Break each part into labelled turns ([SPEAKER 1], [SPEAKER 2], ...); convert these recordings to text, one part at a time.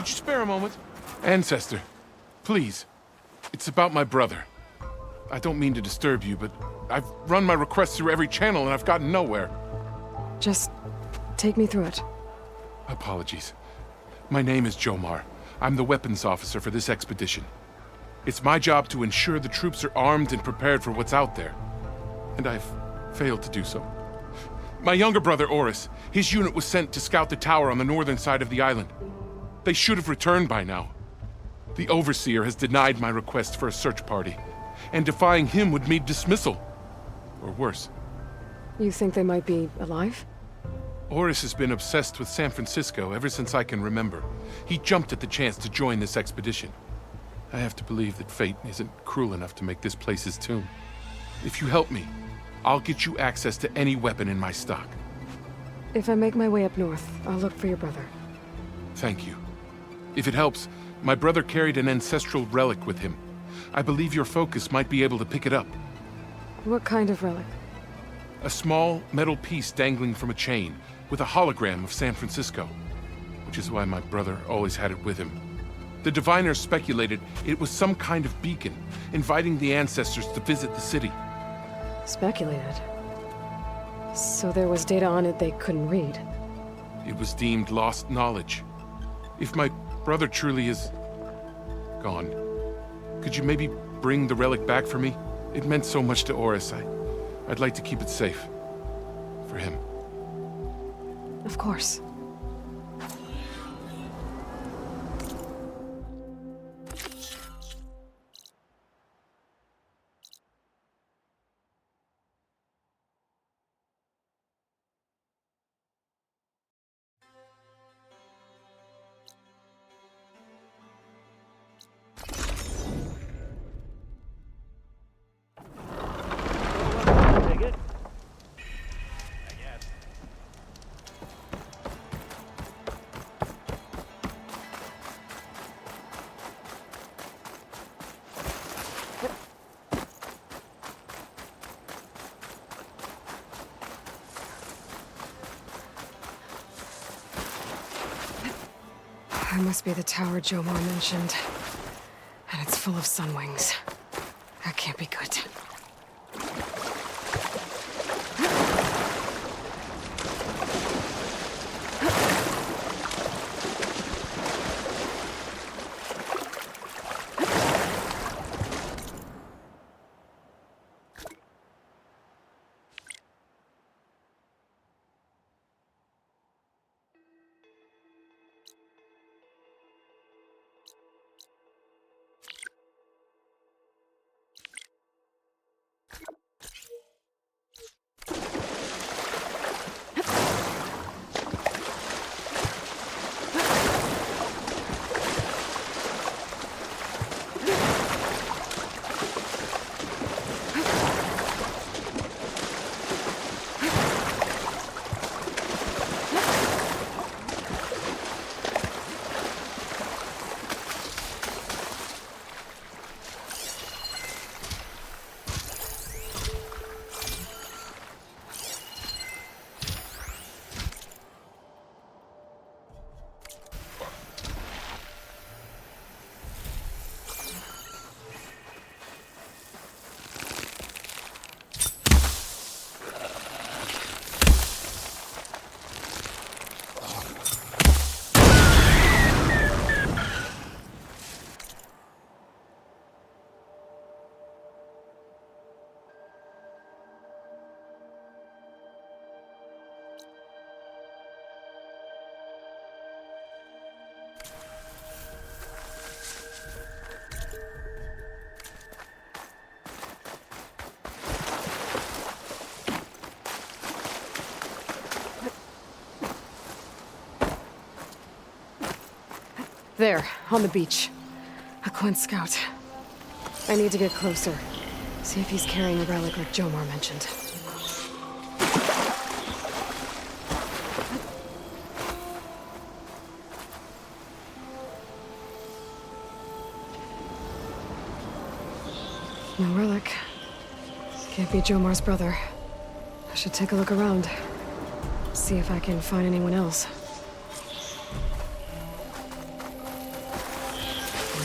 [SPEAKER 1] Could you spare a moment? Ancestor, please. It's about my brother. I don't mean to disturb you, but I've run my request through every channel and I've gotten nowhere.
[SPEAKER 2] Just take me through it.
[SPEAKER 1] Apologies. My name is Jomar. I'm the weapons officer for this expedition. It's my job to ensure the troops are armed and prepared for what's out there. And I've failed to do so. My younger brother, Oris, his unit was sent to scout the tower on the northern side of the island. They should have returned by now. The Overseer has denied my request for a search party, and defying him would mean dismissal. Or worse.
[SPEAKER 2] You think they might be alive?
[SPEAKER 1] Oris has been obsessed with San Francisco ever since I can remember. He jumped at the chance to join this expedition. I have to believe that fate isn't cruel enough to make this place his tomb. If you help me, I'll get you access to any weapon in my stock.
[SPEAKER 2] If I make my way up north, I'll look for your brother.
[SPEAKER 1] Thank you. If it helps, my brother carried an ancestral relic with him. I believe your focus might be able to pick it up.
[SPEAKER 2] What kind of relic?
[SPEAKER 1] A small metal piece dangling from a chain, with a hologram of San Francisco. Which is why my brother always had it with him. The diviners speculated it was some kind of beacon, inviting the ancestors to visit the city.
[SPEAKER 2] Speculated? So there was data on it they couldn't read?
[SPEAKER 1] It was deemed lost knowledge. If my brother truly is gone, could you maybe bring the relic back for me? It meant so much to Oris. I'd like to keep it safe. For him.
[SPEAKER 2] Of course. That must be the tower Jomar mentioned. And it's full of sunwings. That can't be good. There, on the beach. A Quint scout. I need to get closer. See if he's carrying a relic like Jomar mentioned. No relic. Can't be Jomar's brother. I should take a look around. See if I can find anyone else.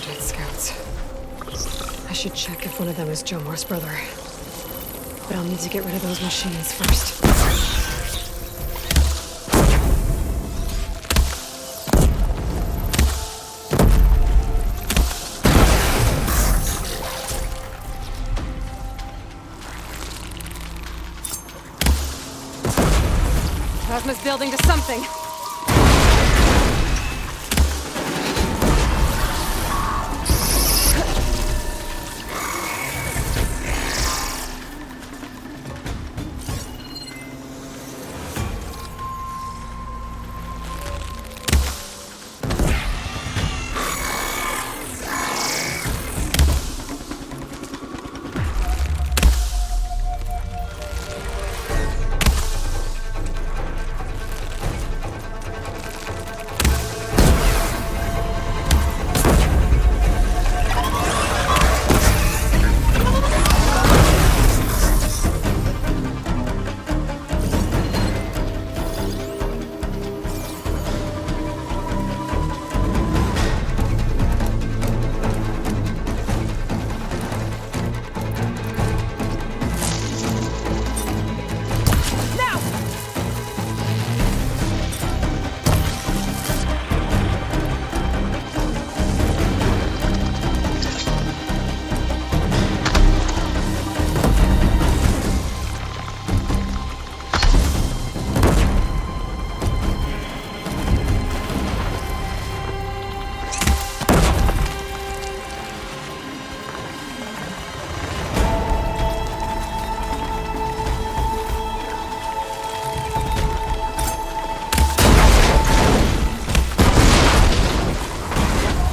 [SPEAKER 2] Unfortunate scouts. I should check if one of them is Jomar's brother. But I'll need to get rid of those machines first. Plasma's building to something.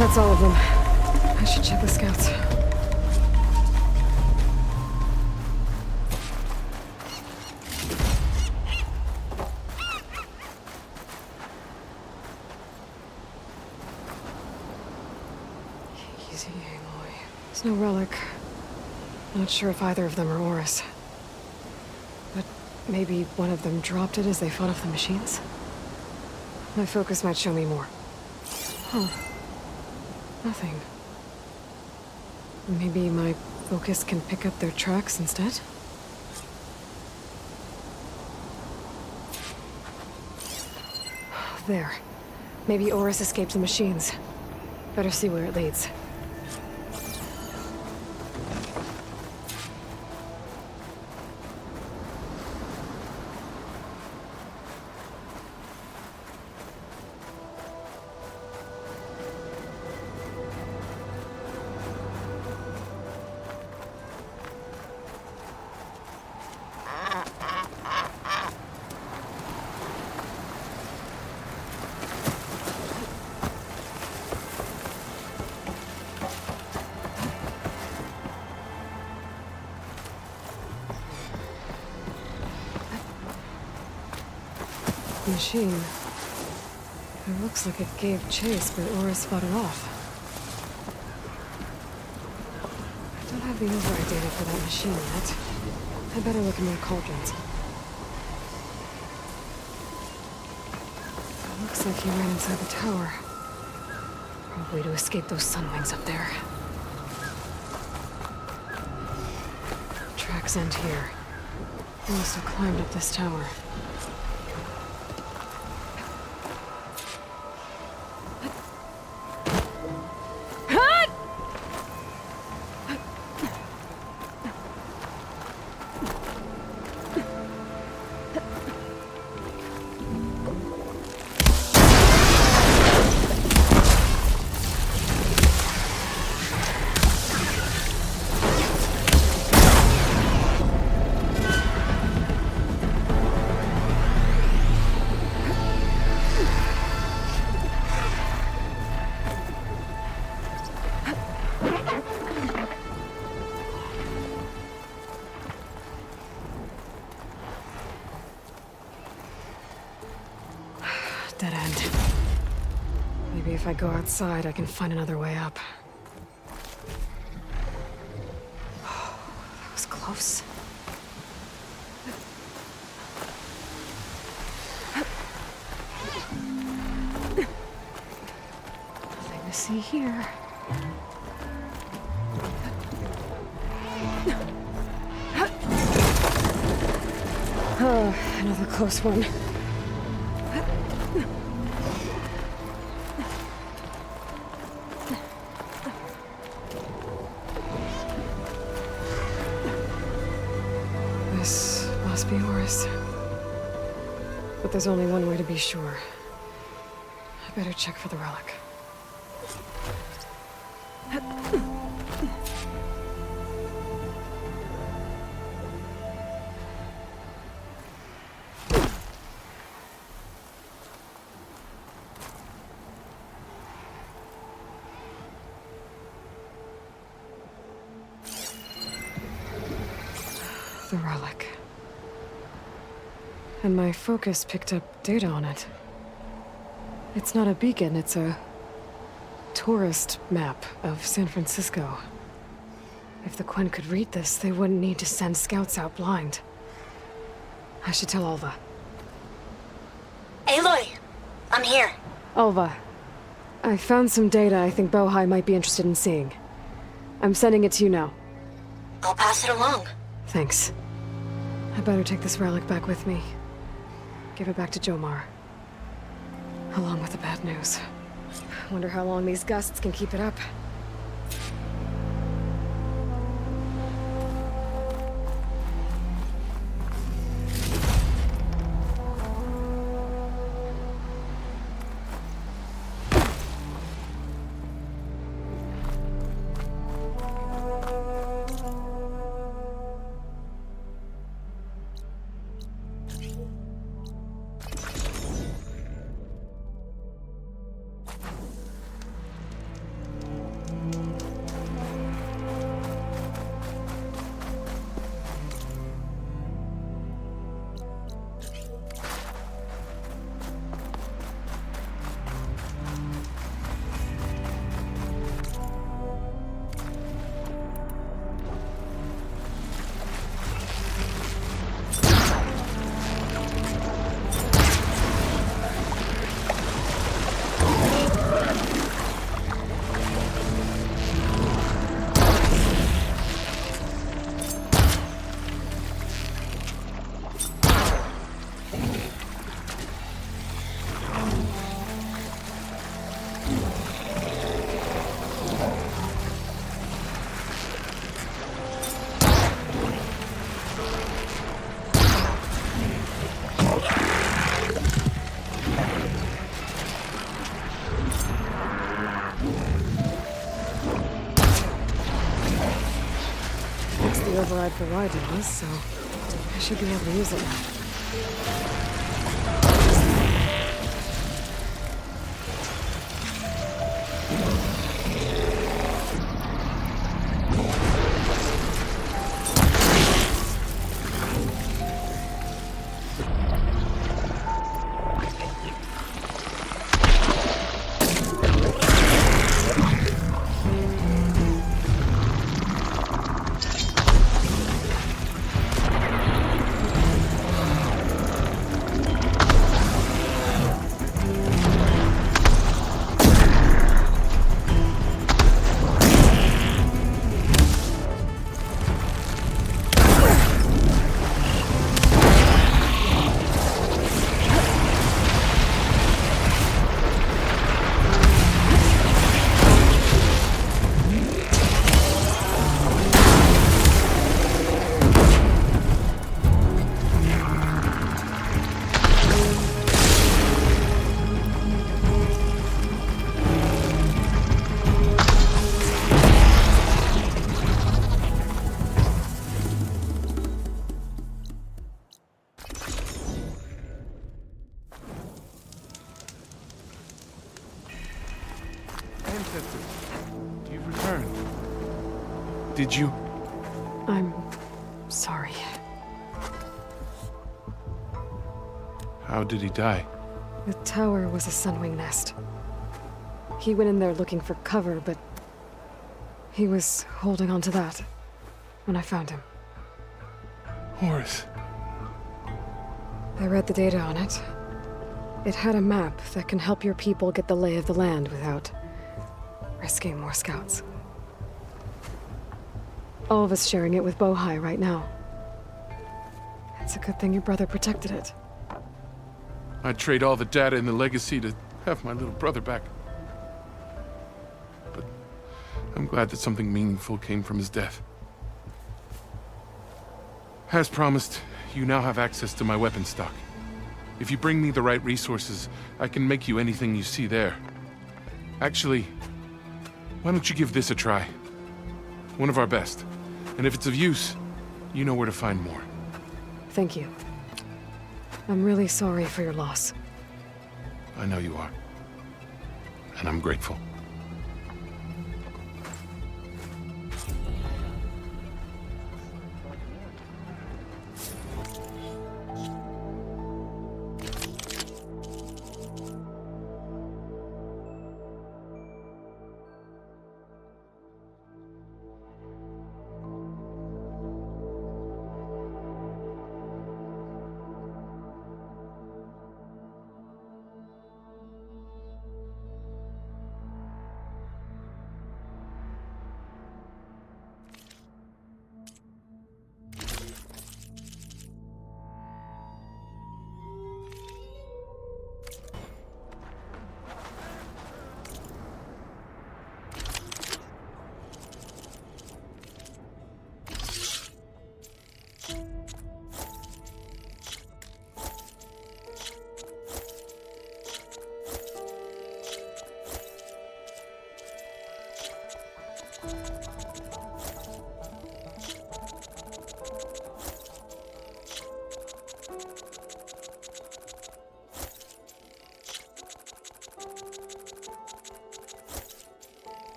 [SPEAKER 2] That's all of them. I should check the scouts. Easy, Aloy. There's no relic. Not sure if either of them are Oris. But maybe one of them dropped it as they fought off the machines? My focus might show me more. Huh. Nothing. Maybe my focus can pick up their tracks instead? There. Maybe Oris escaped the machines. Better see where it leads. Machine. It looks like it gave chase, but Oris fought it off. I don't have the override data for that machine yet. I better look in my cauldrons. It looks like he ran inside the tower. Probably to escape those sunwings up there. Tracks end here. He must have climbed up this tower. Dead end. Maybe if I go outside, I can find another way up. That was close. Nothing to see here. Oh, another close one. This must be Horus. But there's only one way to be sure. I better check for the relic. The relic. And my focus picked up data on it. It's not a beacon, it's a tourist map of San Francisco. If the Quen could read this, they wouldn't need to send scouts out blind. I should tell Alva.
[SPEAKER 3] Aloy! I'm here.
[SPEAKER 2] Alva, I found some data I think Bohai might be interested in seeing. I'm sending it to you now.
[SPEAKER 3] I'll pass it along.
[SPEAKER 2] Thanks. I better take this relic back with me. Give it back to Jomar. Along with the bad news. Wonder how long these gusts can keep it up. The override for Raiden, so I should be able to use it now.
[SPEAKER 1] Ancestors, you've returned. Did you?
[SPEAKER 2] I'm sorry.
[SPEAKER 1] How did he die?
[SPEAKER 2] The tower was a Sunwing nest. He went in there looking for cover, but he was holding on to that when I found him.
[SPEAKER 1] Horus.
[SPEAKER 2] I read the data on it. It had a map that can help your people get the lay of the land without risking more scouts. All of us sharing it with Bohai right now. It's a good thing your brother protected it.
[SPEAKER 1] I'd trade all the data in the Legacy to have my little brother back. But I'm glad that something meaningful came from his death. As promised, you now have access to my weapon stock. If you bring me the right resources, I can make you anything you see there. Actually, why don't you give this a try? One of our best. And if it's of use, you know where to find more.
[SPEAKER 2] Thank you. I'm really sorry for your loss.
[SPEAKER 1] I know you are. And I'm grateful.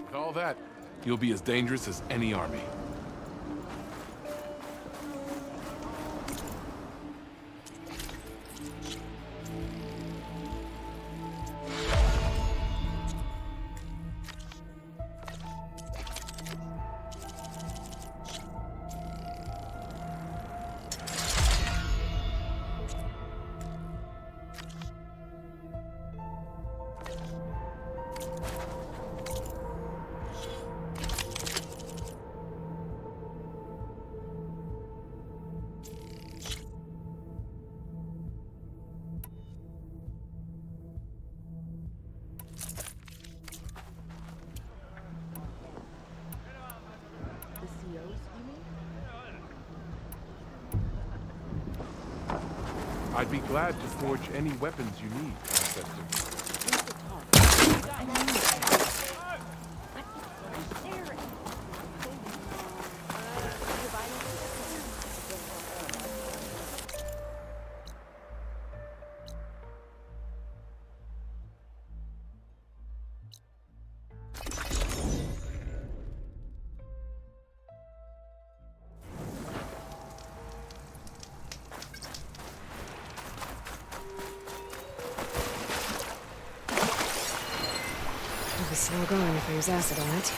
[SPEAKER 1] With all that, you'll be as dangerous as any army. I'd be glad to forge any weapons you need, Ancestor.
[SPEAKER 2] It'll be slow going if I use acid on it.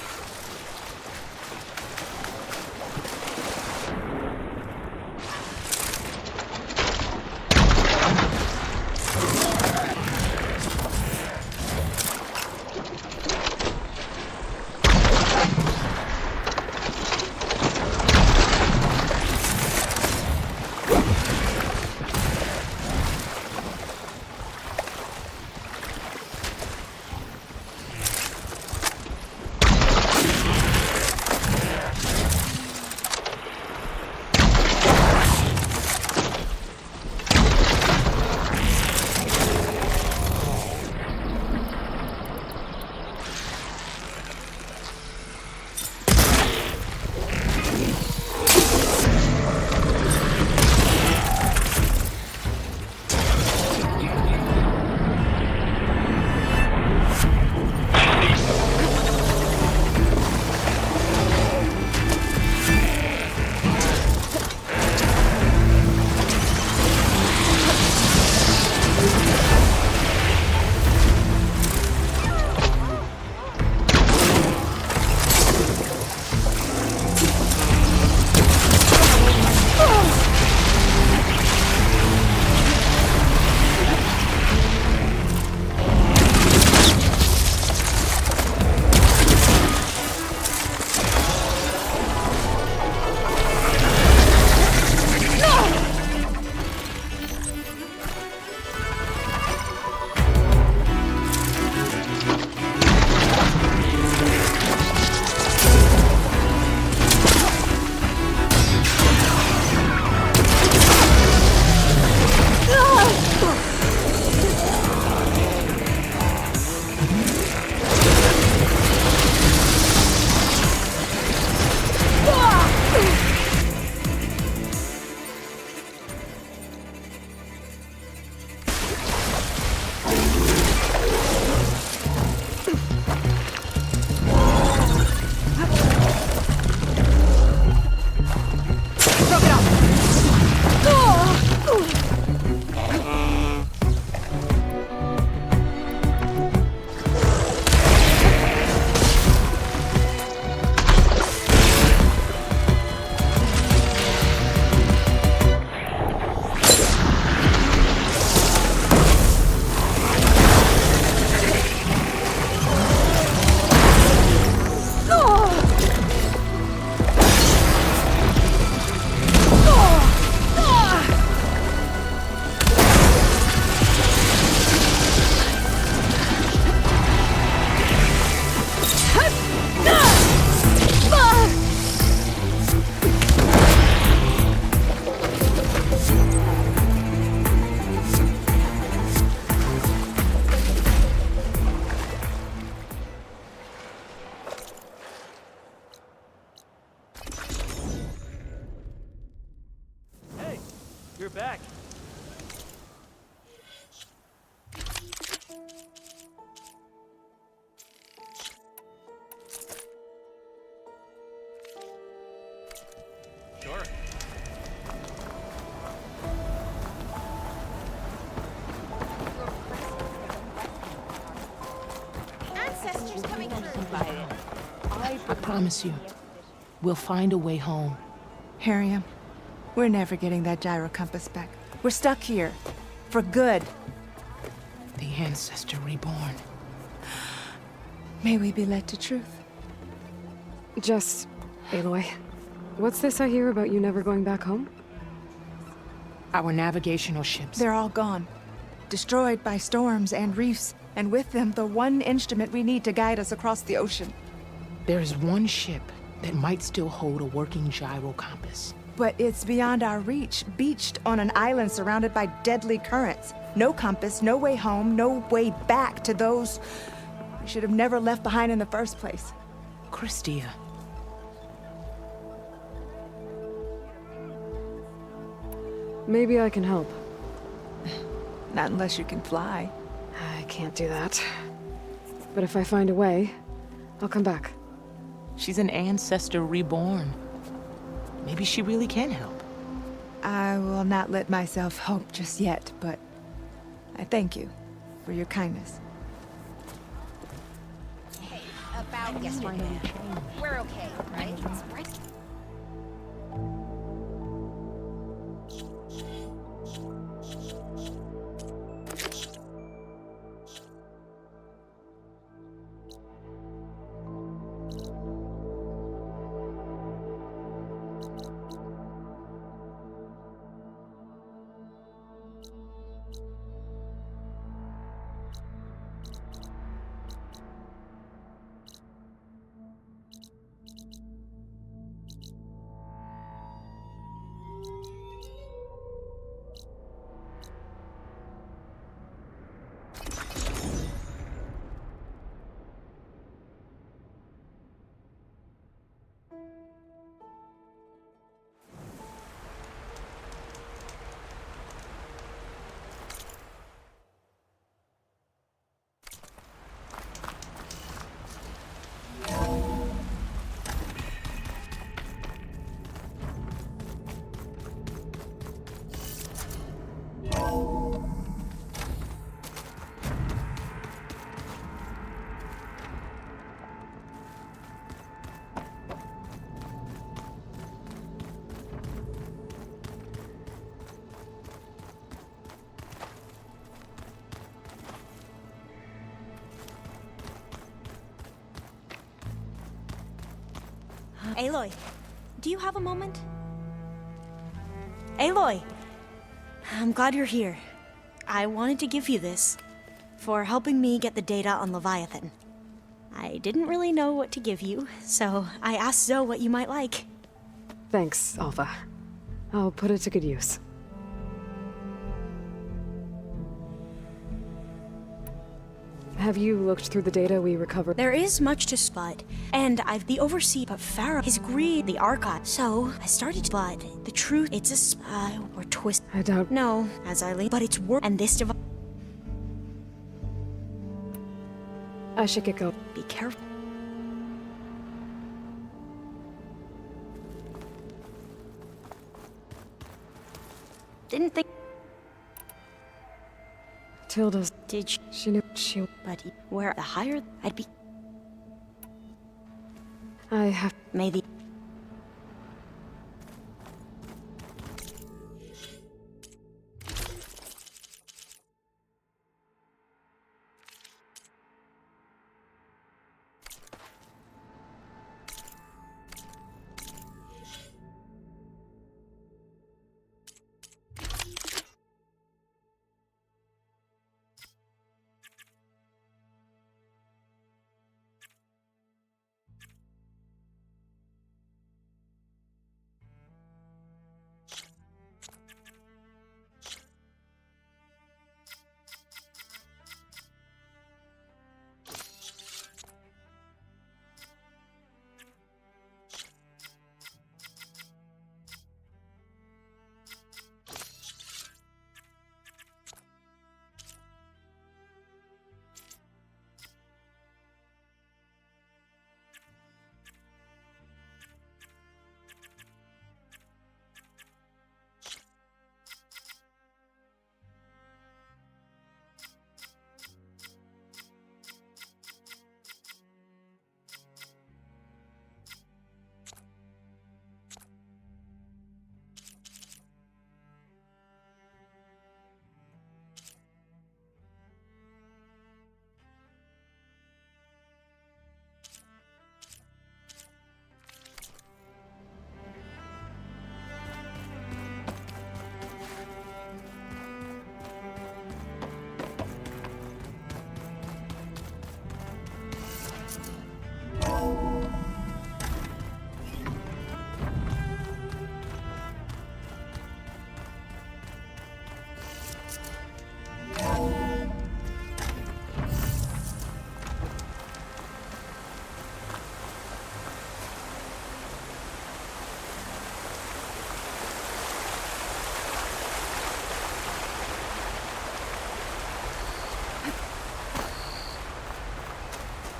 [SPEAKER 4] back. Sure.
[SPEAKER 5] Ancestors coming through.
[SPEAKER 6] I promise you, we'll find a way home.
[SPEAKER 7] Harriam, we're never getting that gyro compass back. We're stuck here. For good.
[SPEAKER 6] The Ancestor Reborn.
[SPEAKER 7] May we be led to truth.
[SPEAKER 2] Just, Aloy, what's this I hear about you never going back home?
[SPEAKER 6] Our navigational ships.
[SPEAKER 7] They're all gone. Destroyed by storms and reefs, and with them the one instrument we need to guide us across the ocean.
[SPEAKER 6] There is one ship that might still hold a working gyro compass.
[SPEAKER 7] But it's beyond our reach, beached on an island surrounded by deadly currents. No compass, no way home, no way back to those we should have never left behind in the first place.
[SPEAKER 6] Christia.
[SPEAKER 2] Maybe I can help.
[SPEAKER 7] Not unless you can fly.
[SPEAKER 2] I can't do that. But if I find a way, I'll come back.
[SPEAKER 6] She's an Ancestor Reborn. Maybe she really can help.
[SPEAKER 7] I will not let myself hope just yet, but I thank you for your kindness.
[SPEAKER 5] Hey, about yesterday. We're okay, right?
[SPEAKER 8] Aloy, do you have a moment? Aloy! I'm glad you're here. I wanted to give you this for helping me get the data on Leviathan. I didn't really know what to give you, so I asked Zoe what you might like.
[SPEAKER 2] Thanks, Alpha. I'll put it to good use. Have you looked through the data we recovered?
[SPEAKER 8] There is much to spot, and I've the overseer, but Pharaoh has agreed the archive. So I started to, but the truth, it's a spy or twist.
[SPEAKER 2] I doubt.
[SPEAKER 8] No, as I leave, but it's work, and this device.
[SPEAKER 2] I should get going.
[SPEAKER 8] Be careful. Didn't think.
[SPEAKER 2] Tilda's.
[SPEAKER 8] Did she?
[SPEAKER 2] She knew she.
[SPEAKER 8] But where the higher I'd be,
[SPEAKER 2] I have.
[SPEAKER 8] maybe.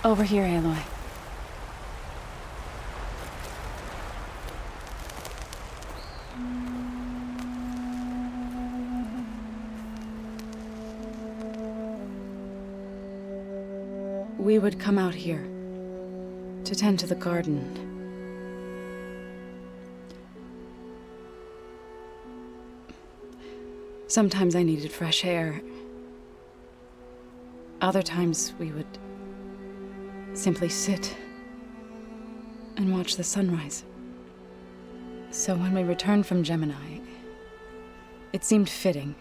[SPEAKER 4] Over here, Aloy. We would come out here to tend to the garden. Sometimes I needed fresh air. Other times we would simply sit and watch the sunrise. So when we returned from Gemini, it seemed fitting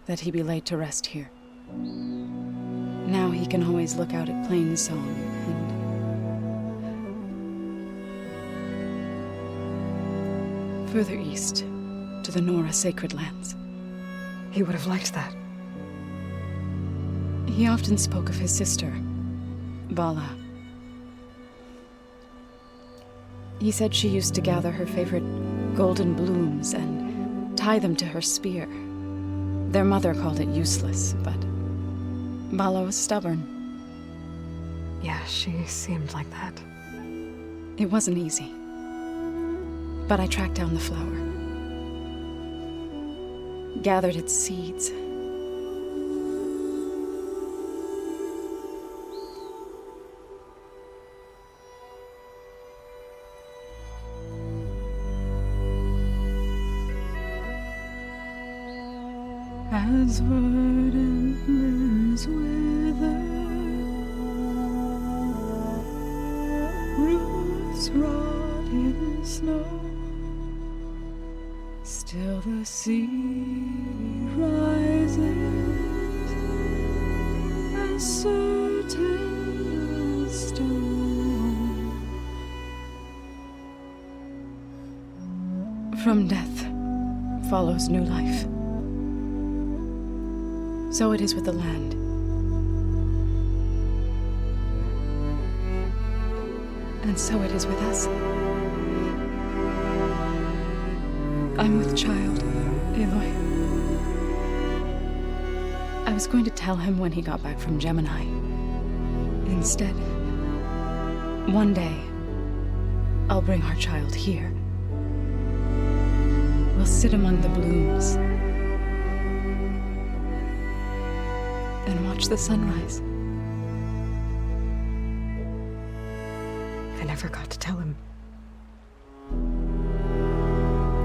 [SPEAKER 4] that he be laid to rest here. Now he can always look out at Plainsong and further east to the Nora Sacred Lands.
[SPEAKER 2] He would have liked that.
[SPEAKER 4] He often spoke of his sister, Bala. He said she used to gather her favorite golden blooms and tie them to her spear. Their mother called it useless, but Bala was stubborn.
[SPEAKER 2] Yeah, she seemed like that.
[SPEAKER 4] It wasn't easy. But I tracked down the flower. Gathered its seeds. As verdant limbs wither, roots rot in snow, still the sea rises, as certain as stone. From death follows new life. So it is with the land. And so it is with us. I'm with child, Aloy. I was going to tell him when he got back from Gemini. Instead, one day, I'll bring our child here. We'll sit among the blooms and watch the sunrise.
[SPEAKER 2] I never got to tell him.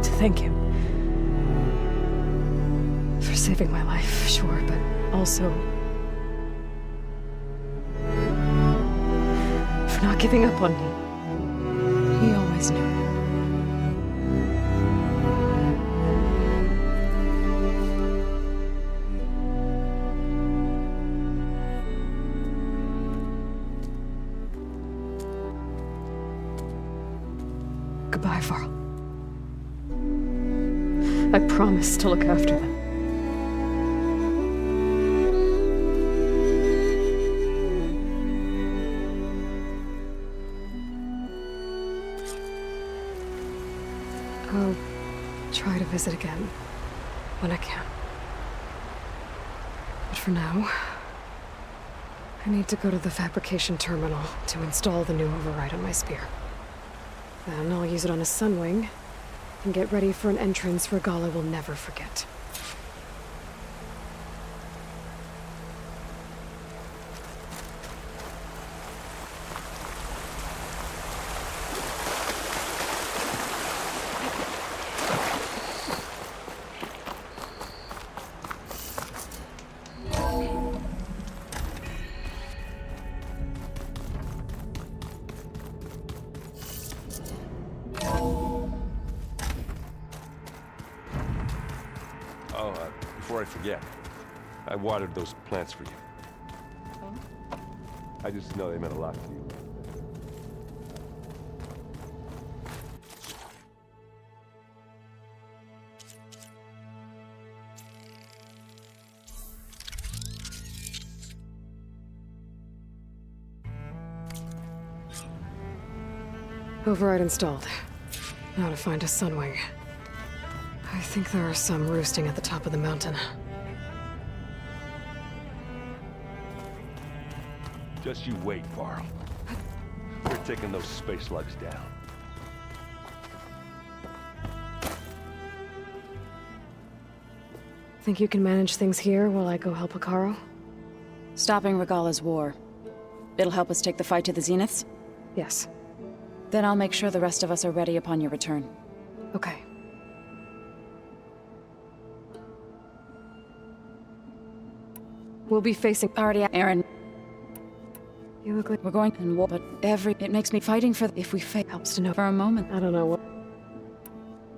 [SPEAKER 2] To thank him. For saving my life, sure, but also for not giving up on me.
[SPEAKER 4] He always knew.
[SPEAKER 2] Goodbye, Varl. I promise to look after them. I'll try to visit again when I can. But for now, I need to go to the fabrication terminal to install the new override on my spear. Then I'll use it on a Sunwing and get ready for an entrance Regalla will never forget.
[SPEAKER 9] Before I forget, I watered those plants for you.
[SPEAKER 4] Oh?
[SPEAKER 9] I just know they meant a lot to you.
[SPEAKER 2] Override installed. Now to find a Sunwing. I think there are some roosting at the top of the mountain.
[SPEAKER 9] Just you wait, Varl. We're taking those space slugs down.
[SPEAKER 2] Think you can manage things here while I go help Hekarro?
[SPEAKER 4] Stopping Regala's war. It'll help us take the fight to the Zeniths?
[SPEAKER 2] Yes.
[SPEAKER 4] Then I'll make sure the rest of us are ready upon your return.
[SPEAKER 2] Okay. We'll be facing...
[SPEAKER 4] Already, Aaron.
[SPEAKER 2] You look like...
[SPEAKER 4] We're going in war, but it makes me fighting for... If we fail,
[SPEAKER 2] Helps to know.
[SPEAKER 4] for a moment.
[SPEAKER 2] I don't know what...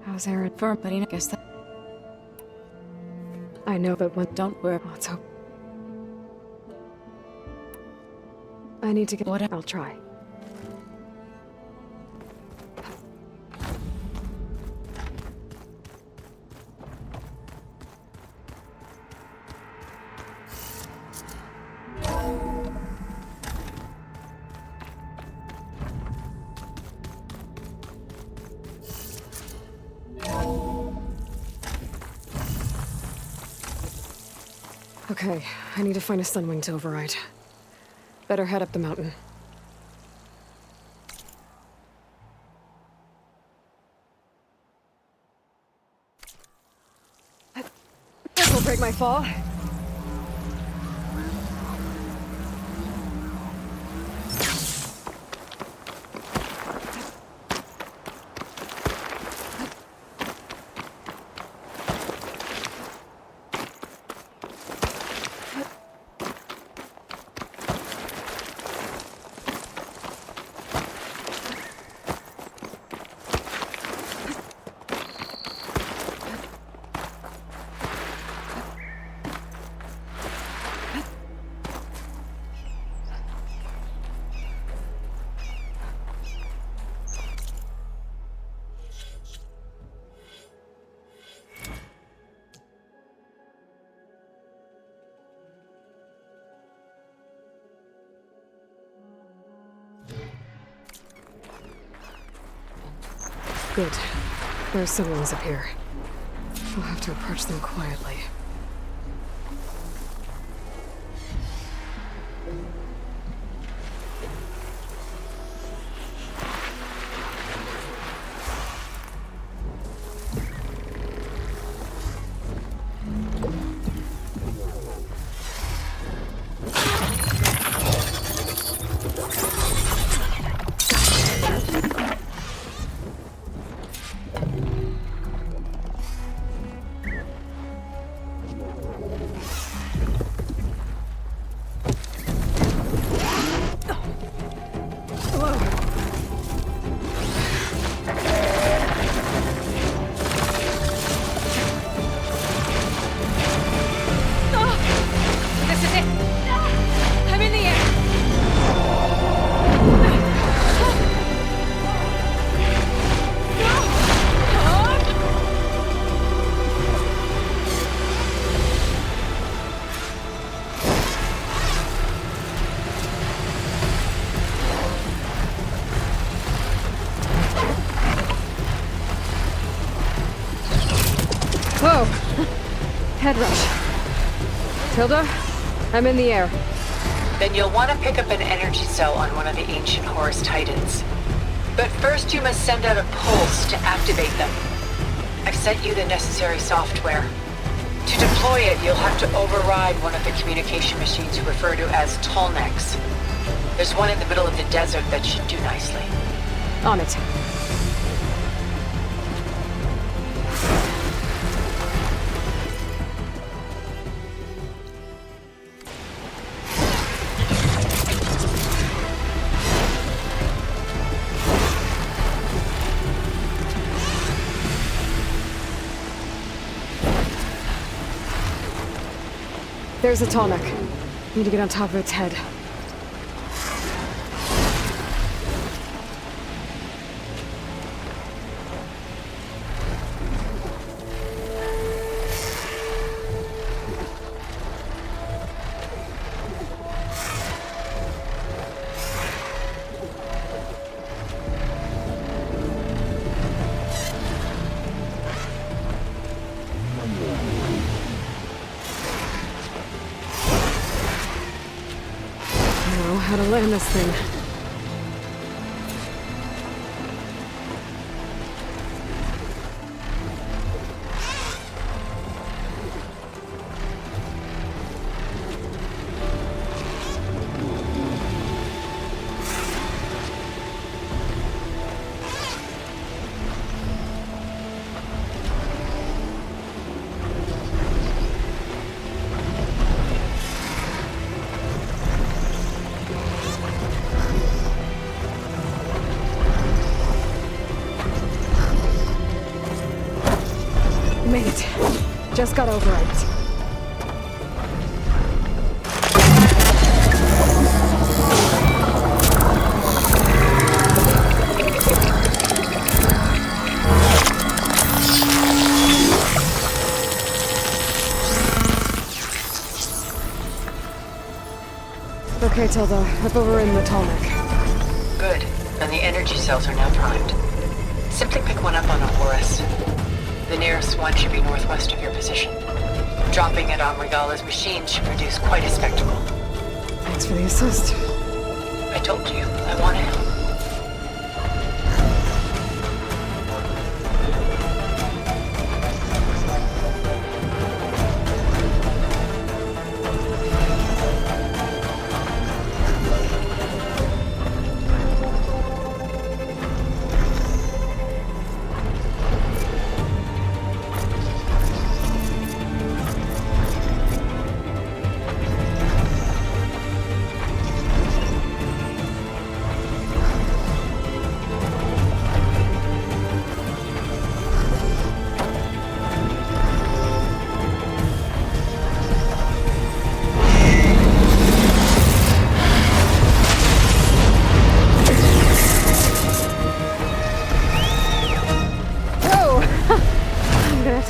[SPEAKER 2] How's Aaron?
[SPEAKER 4] But I guess that...
[SPEAKER 2] I know, but when...
[SPEAKER 4] Don't worry.
[SPEAKER 2] Let's hope. I need to get...
[SPEAKER 4] Whatever.
[SPEAKER 2] I'll try. Okay, I need to find a Sunwing to override. Better head up the mountain. This will break my fall. Good. There are Sunwings up here. We'll have to approach them quietly. Whoa! Head rush. Tilda, I'm in the air.
[SPEAKER 10] Then you'll want to pick up an energy cell on one of the ancient Horus Titans. But first you must send out a pulse to activate them. I've sent you the necessary software. To deploy it, you'll have to override one of the communication machines you refer to as Tallnecks. There's one in the middle of the desert that should do nicely.
[SPEAKER 2] On it. There's a Tallneck. Need to get on top of its head. land this thing. Made it. Just got over it. Okay, Tilda. Up over in the Tallneck.
[SPEAKER 10] Good. And the energy cells are now primed. Simply pick one up on a Horus. The nearest one should be northwest of your position. Dropping it on Regala's machine should produce quite a spectacle.
[SPEAKER 2] Thanks for the assist.
[SPEAKER 10] I told you, I want to help.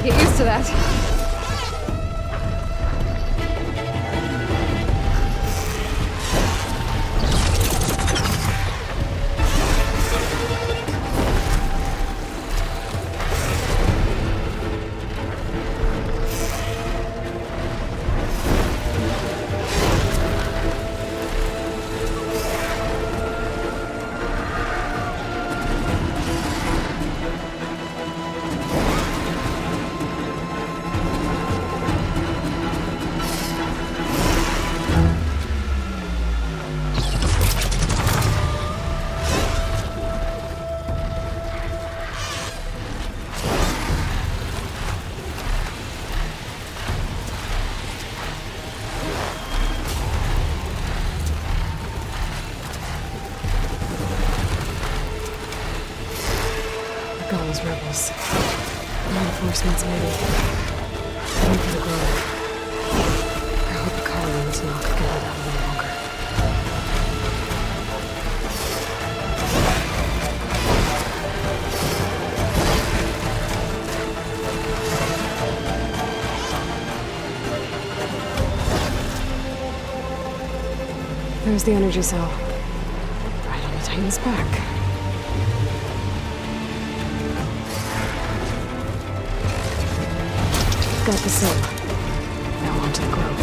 [SPEAKER 2] Get used to that. Those rebels. Reinforcements, maybe. Aim for the grove. I hope the colony in this knock can hold out a little longer. There's the energy cell. Right on the Titan's back. Got the cell. Now onto the grove.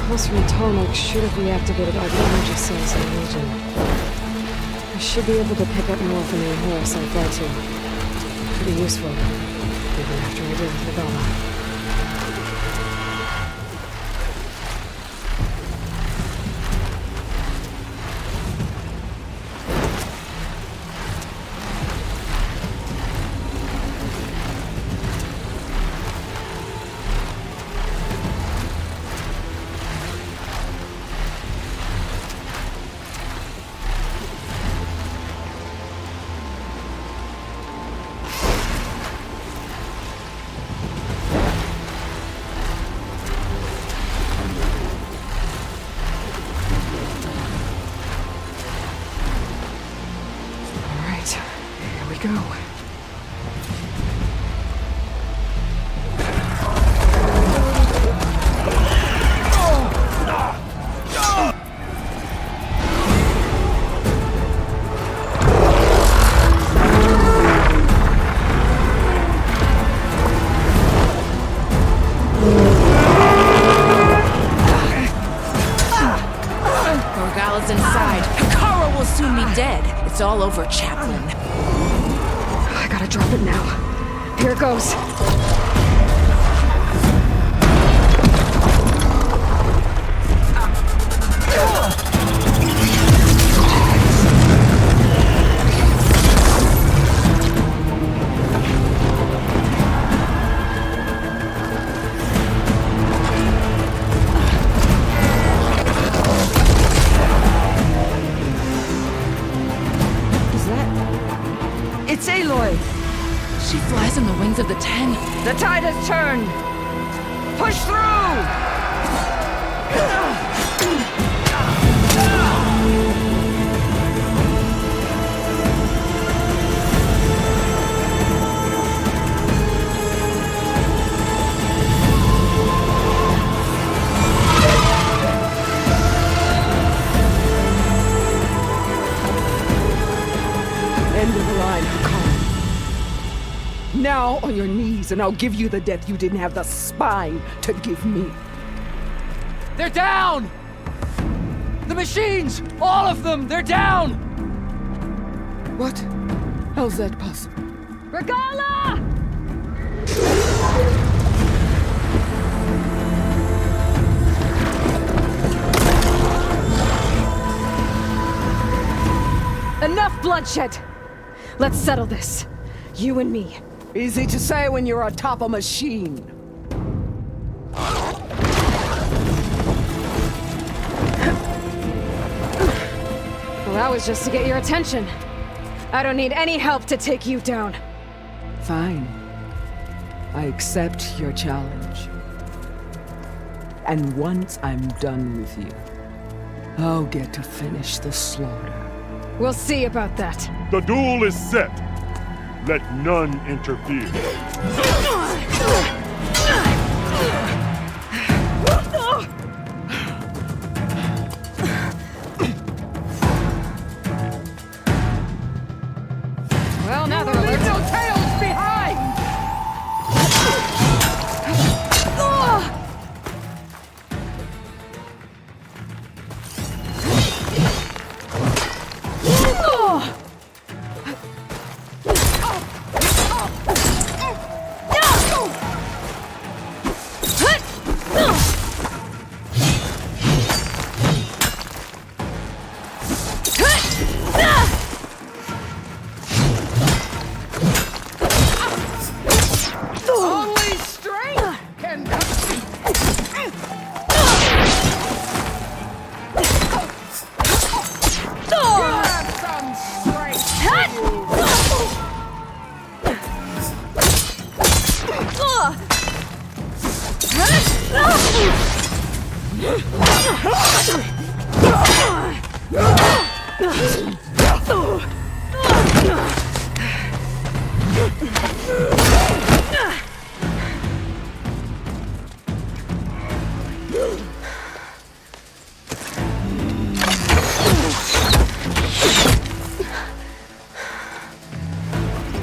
[SPEAKER 2] Pulse from the Tallneck should have reactivated all the energy cells in the region. I should be able to pick up more from the Horus I fly to. Pretty useful, even after I did with Regala. Go.
[SPEAKER 6] hell is inside. Kara will soon be dead. It's all over, Chaplain.
[SPEAKER 2] I gotta drop it now. Here it goes.
[SPEAKER 7] It's Aloy!
[SPEAKER 6] She flies on the wings of the Ten.
[SPEAKER 7] The tide has turned! Push through!
[SPEAKER 11] End of the line, Kara. Now on your knees, and I'll give you the death you didn't have the spine to give me.
[SPEAKER 12] They're down! The machines! All of them! They're down!
[SPEAKER 11] What? How's that possible?
[SPEAKER 2] Regala! Enough bloodshed! Let's settle this. You and me.
[SPEAKER 11] Easy to say when you're atop a machine.
[SPEAKER 2] Well, that was just to get your attention. I don't need any help to take you down.
[SPEAKER 11] Fine. I accept your challenge. And once I'm done with you, I'll get to finish the slaughter.
[SPEAKER 2] We'll see about that.
[SPEAKER 9] The duel is set. Let none interfere.
[SPEAKER 2] Well, now they're alert.
[SPEAKER 11] No tails behind! Only strength can have some strength.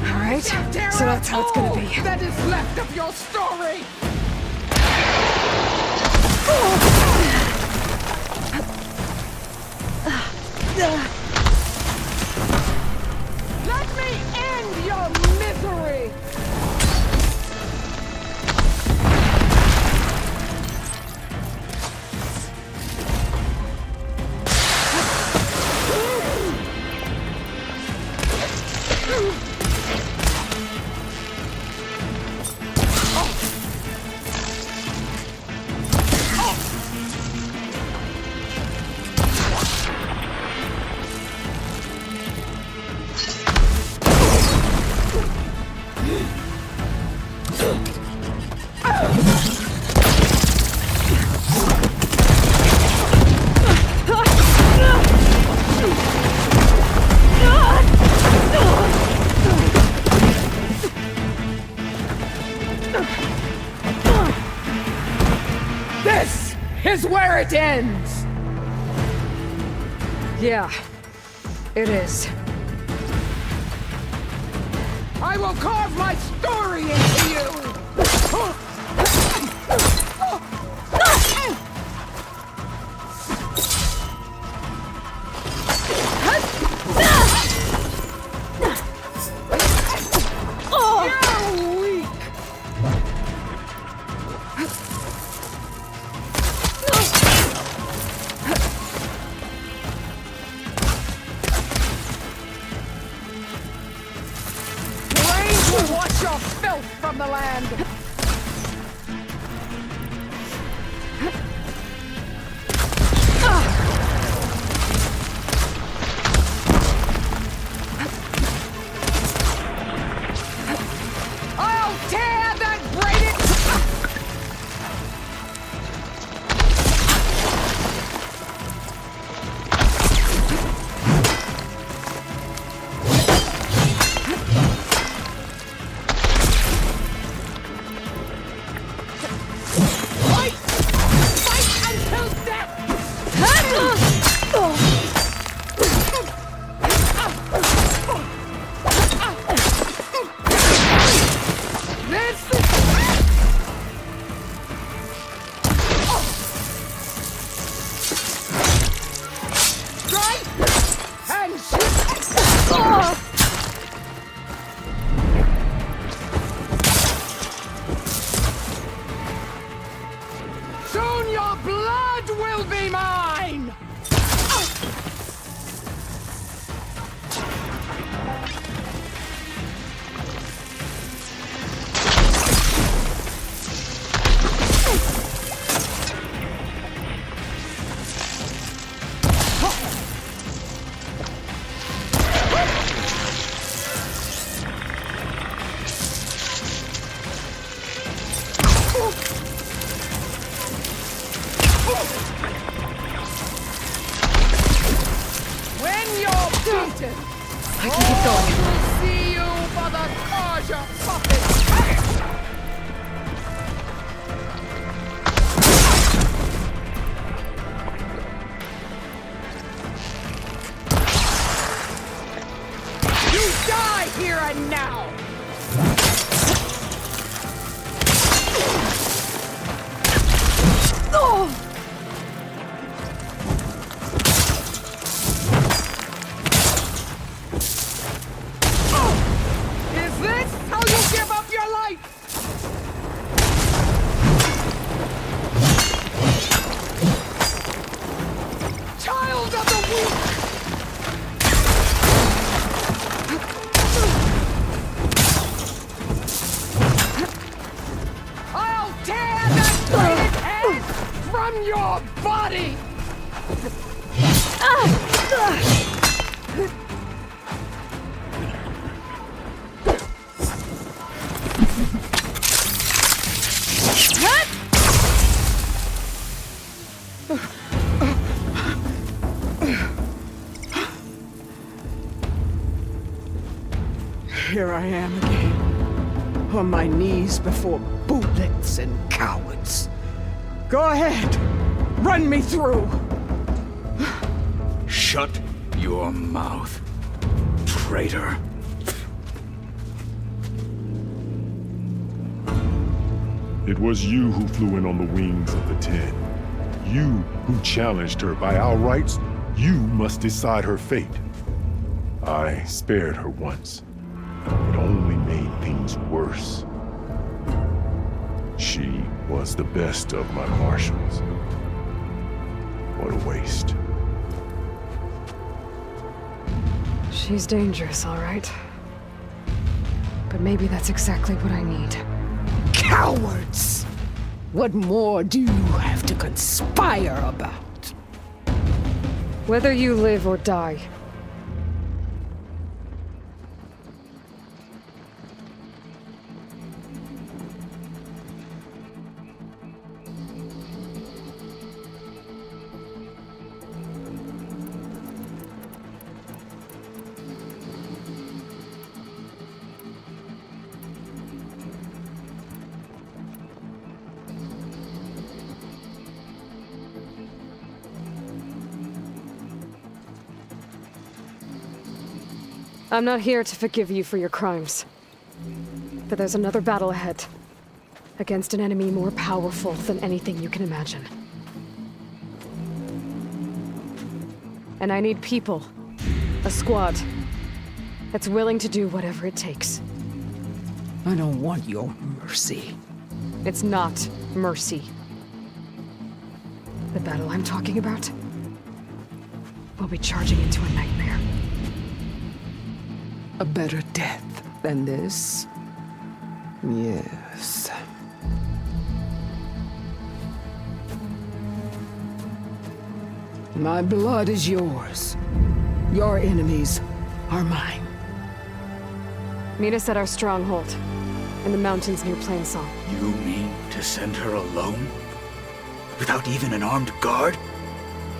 [SPEAKER 2] All right, so that's how it's gonna be.
[SPEAKER 11] That is left of your story. Let me end your misery. This is where it ends!
[SPEAKER 2] Yeah, it is.
[SPEAKER 11] I will carve my story into you! Wash your filth from the land! I'll tear that braided... Soon your blood will be mine! When you're beaten,
[SPEAKER 2] I can keep going.
[SPEAKER 11] see you for the Karja puppet! You die here and now! Is this how you give up your life? Child of the weak! I'll tear that braided head from your body! Here I am again, on my knees before bootlets and cowards. Go ahead, run me through.
[SPEAKER 13] Shut your mouth, traitor.
[SPEAKER 14] It was you who flew in on the wings of the Ten. You who challenged her. By our rights, you must decide her fate. I spared her once. It only made things worse. She was the best of my marshals. What a waste.
[SPEAKER 2] She's dangerous, all right. But maybe that's exactly what I need.
[SPEAKER 11] Cowards! What more do you have to conspire about?
[SPEAKER 2] Whether you live or die. I'm not here to forgive you for your crimes. But there's another battle ahead. Against an enemy more powerful than anything you can imagine. And I need people. A squad. That's willing to do whatever it takes.
[SPEAKER 11] I don't want your mercy.
[SPEAKER 2] It's not mercy. The battle I'm talking about will be charging into a nightmare.
[SPEAKER 11] A better death than this? Yes. My blood is yours. Your enemies are mine.
[SPEAKER 2] Meet us at our stronghold, in the mountains near Plainsong.
[SPEAKER 13] You mean to send her alone? Without even an armed guard?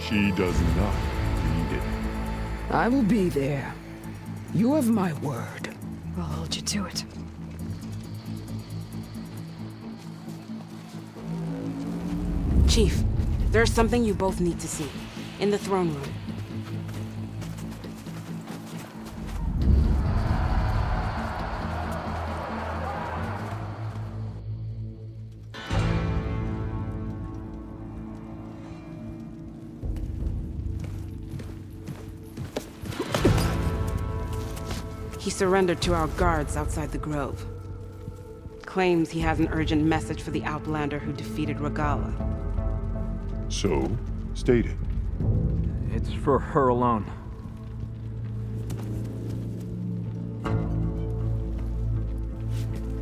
[SPEAKER 14] She does not need it.
[SPEAKER 11] I will be there. You have my word.
[SPEAKER 2] We'll hold you to it.
[SPEAKER 15] Chief, there's something you both need to see. In the throne room. He surrendered to our guards outside the grove. Claims he has an urgent message for the Outlander who defeated Regala.
[SPEAKER 14] So, state it.
[SPEAKER 12] It's for her alone.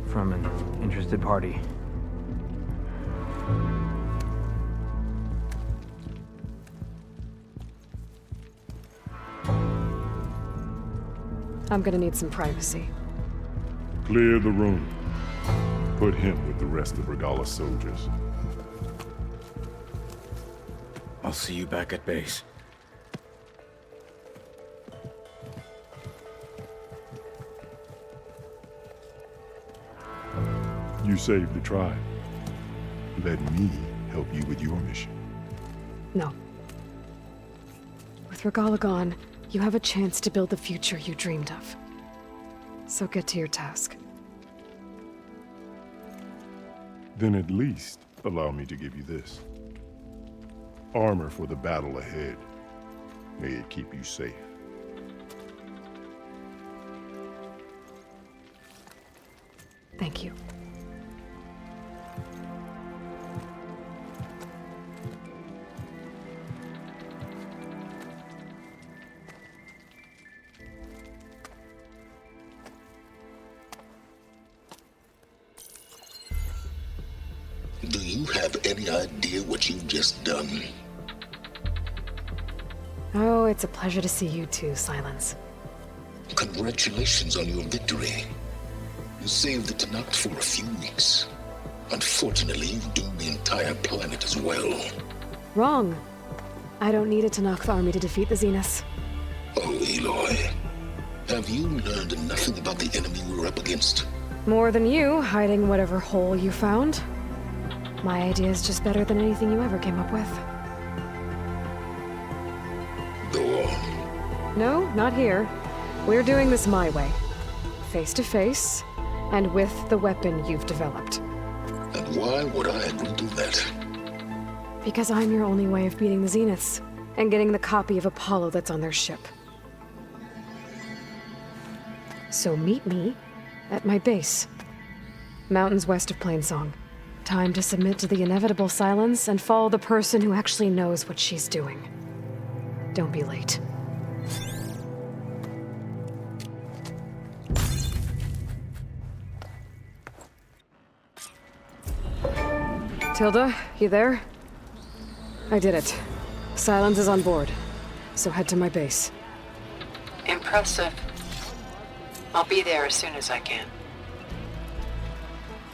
[SPEAKER 12] From an interested party.
[SPEAKER 2] I'm gonna need some privacy.
[SPEAKER 14] Clear the room. Put him with the rest of Regala's soldiers.
[SPEAKER 13] I'll see you back at base.
[SPEAKER 14] You saved the tribe. Let me help you with your mission.
[SPEAKER 2] No. With Regala gone, you have a chance to build the future you dreamed of. So get to your task.
[SPEAKER 14] Then at least allow me to give you this. Armor for the battle ahead. May it keep you safe.
[SPEAKER 2] Thank you.
[SPEAKER 16] Do you have any idea what you've just done?
[SPEAKER 2] Oh, it's a pleasure to see you too, Silence.
[SPEAKER 16] Congratulations on your victory. You saved the Tenakth for a few weeks. Unfortunately, you've doomed the entire planet as well.
[SPEAKER 2] Wrong. I don't need a Tenakth army to defeat the Zeniths.
[SPEAKER 16] Oh, Aloy. Have you learned nothing about the enemy we're up against?
[SPEAKER 2] More than you, hiding whatever hole you found. My idea is just better than anything you ever came up with.
[SPEAKER 16] Go on.
[SPEAKER 2] No, not here. We're doing this my way. Face to face, and with the weapon you've developed.
[SPEAKER 16] And why would I agree to that?
[SPEAKER 2] Because I'm your only way of beating the Zeniths, and getting the copy of Apollo that's on their ship. So meet me at my base. Mountains west of Plainsong. Time to submit to the inevitable silence and follow the person who actually knows what she's doing. Don't be late. Tilda, you there? I did it. Silence is on board, so head to my base.
[SPEAKER 10] Impressive. I'll be there as soon as I can.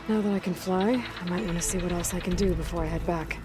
[SPEAKER 2] Now that I can fly, I might want to see what else I can do before I head back.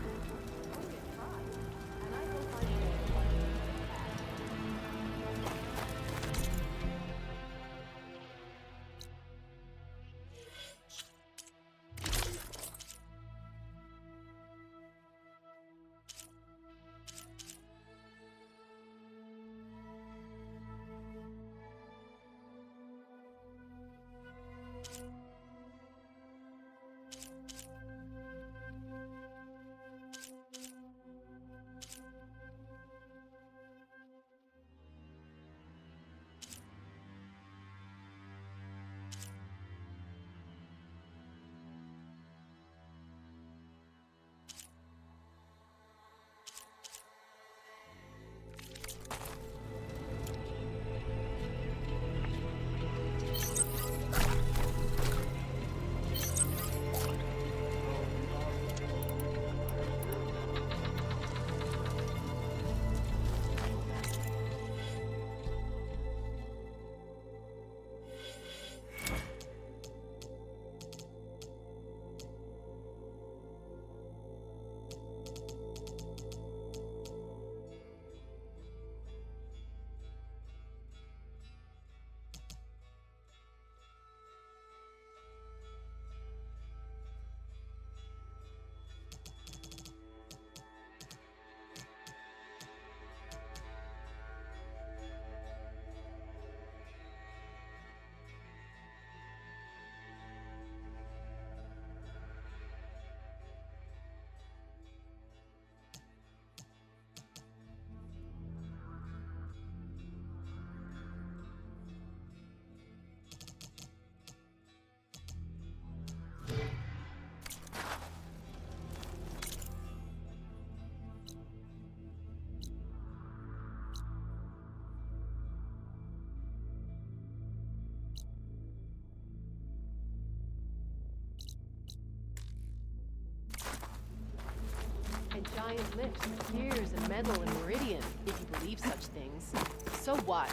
[SPEAKER 17] giant lifts with gears and metal and meridian, if you believe such things. So what?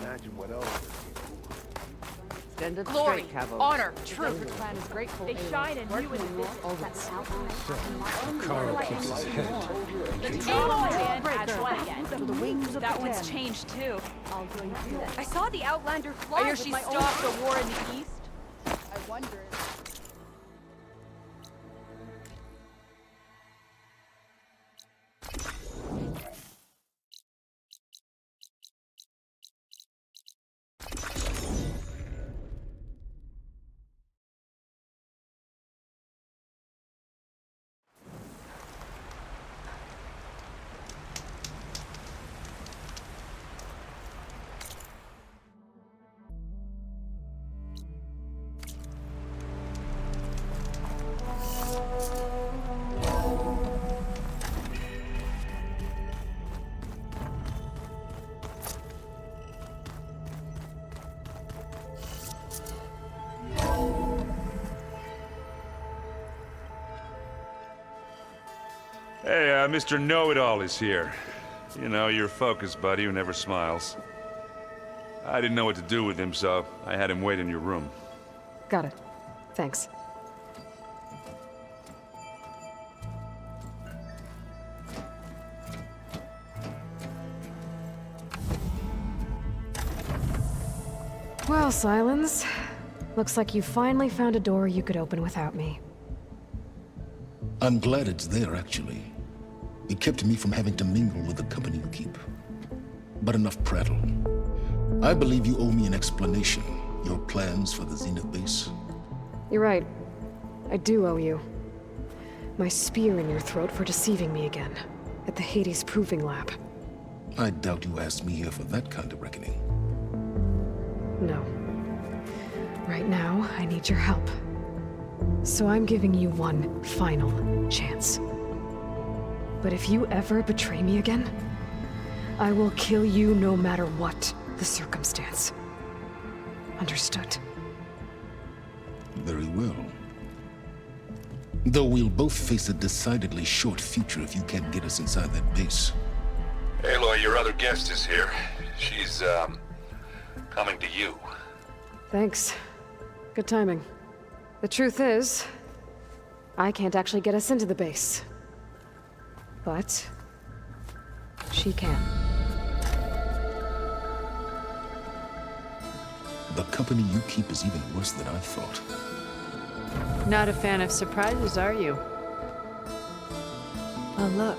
[SPEAKER 18] Imagine what else is
[SPEAKER 17] Stand up
[SPEAKER 5] Glory,
[SPEAKER 17] straight, Cavo.
[SPEAKER 5] honor,
[SPEAKER 17] The
[SPEAKER 5] truth.
[SPEAKER 17] Desert Clan is grateful.
[SPEAKER 5] They
[SPEAKER 17] Aloy.
[SPEAKER 5] shine and you
[SPEAKER 17] Working
[SPEAKER 5] in
[SPEAKER 17] your
[SPEAKER 5] this.
[SPEAKER 17] always.
[SPEAKER 1] Carl keeps his head.
[SPEAKER 5] Aloy! Patch one again.
[SPEAKER 11] To the wings of
[SPEAKER 5] That
[SPEAKER 11] the
[SPEAKER 5] one's
[SPEAKER 11] Ten.
[SPEAKER 5] changed too.
[SPEAKER 11] I'll join you.
[SPEAKER 5] I saw the Outlander fly
[SPEAKER 17] I hear
[SPEAKER 5] with
[SPEAKER 17] she
[SPEAKER 5] my
[SPEAKER 17] stopped
[SPEAKER 5] own...
[SPEAKER 17] a war in the east.
[SPEAKER 5] I wonder...
[SPEAKER 9] Hey, Mr. Know-It-All is here. You know, your focus buddy who never smiles. I didn't know what to do with him, so I had him wait in your room.
[SPEAKER 2] Got it. Thanks. Well, Silence. Looks like you finally found a door you could open without me.
[SPEAKER 16] I'm glad it's there, actually. It kept me from having to mingle with the company you keep. But enough prattle. I believe you owe me an explanation. Your plans for the Zenith base.
[SPEAKER 2] You're right. I do owe you. My spear in your throat for deceiving me again. At the Hades Proving Lab.
[SPEAKER 16] I doubt you asked me here for that kind of reckoning.
[SPEAKER 2] No. Right now, I need your help. So I'm giving you one final chance. But if you ever betray me again, I will kill you no matter what the circumstance. Understood?
[SPEAKER 16] Very well. Though we'll both face a decidedly short future if you can't get us inside that base.
[SPEAKER 19] Aloy, your other guest is here. She's, coming to you.
[SPEAKER 2] Thanks. Good timing. The truth is, I can't actually get us into the base. But she can.
[SPEAKER 16] The company you keep is even worse than I thought.
[SPEAKER 17] Not a fan of surprises, are you? Oh, look.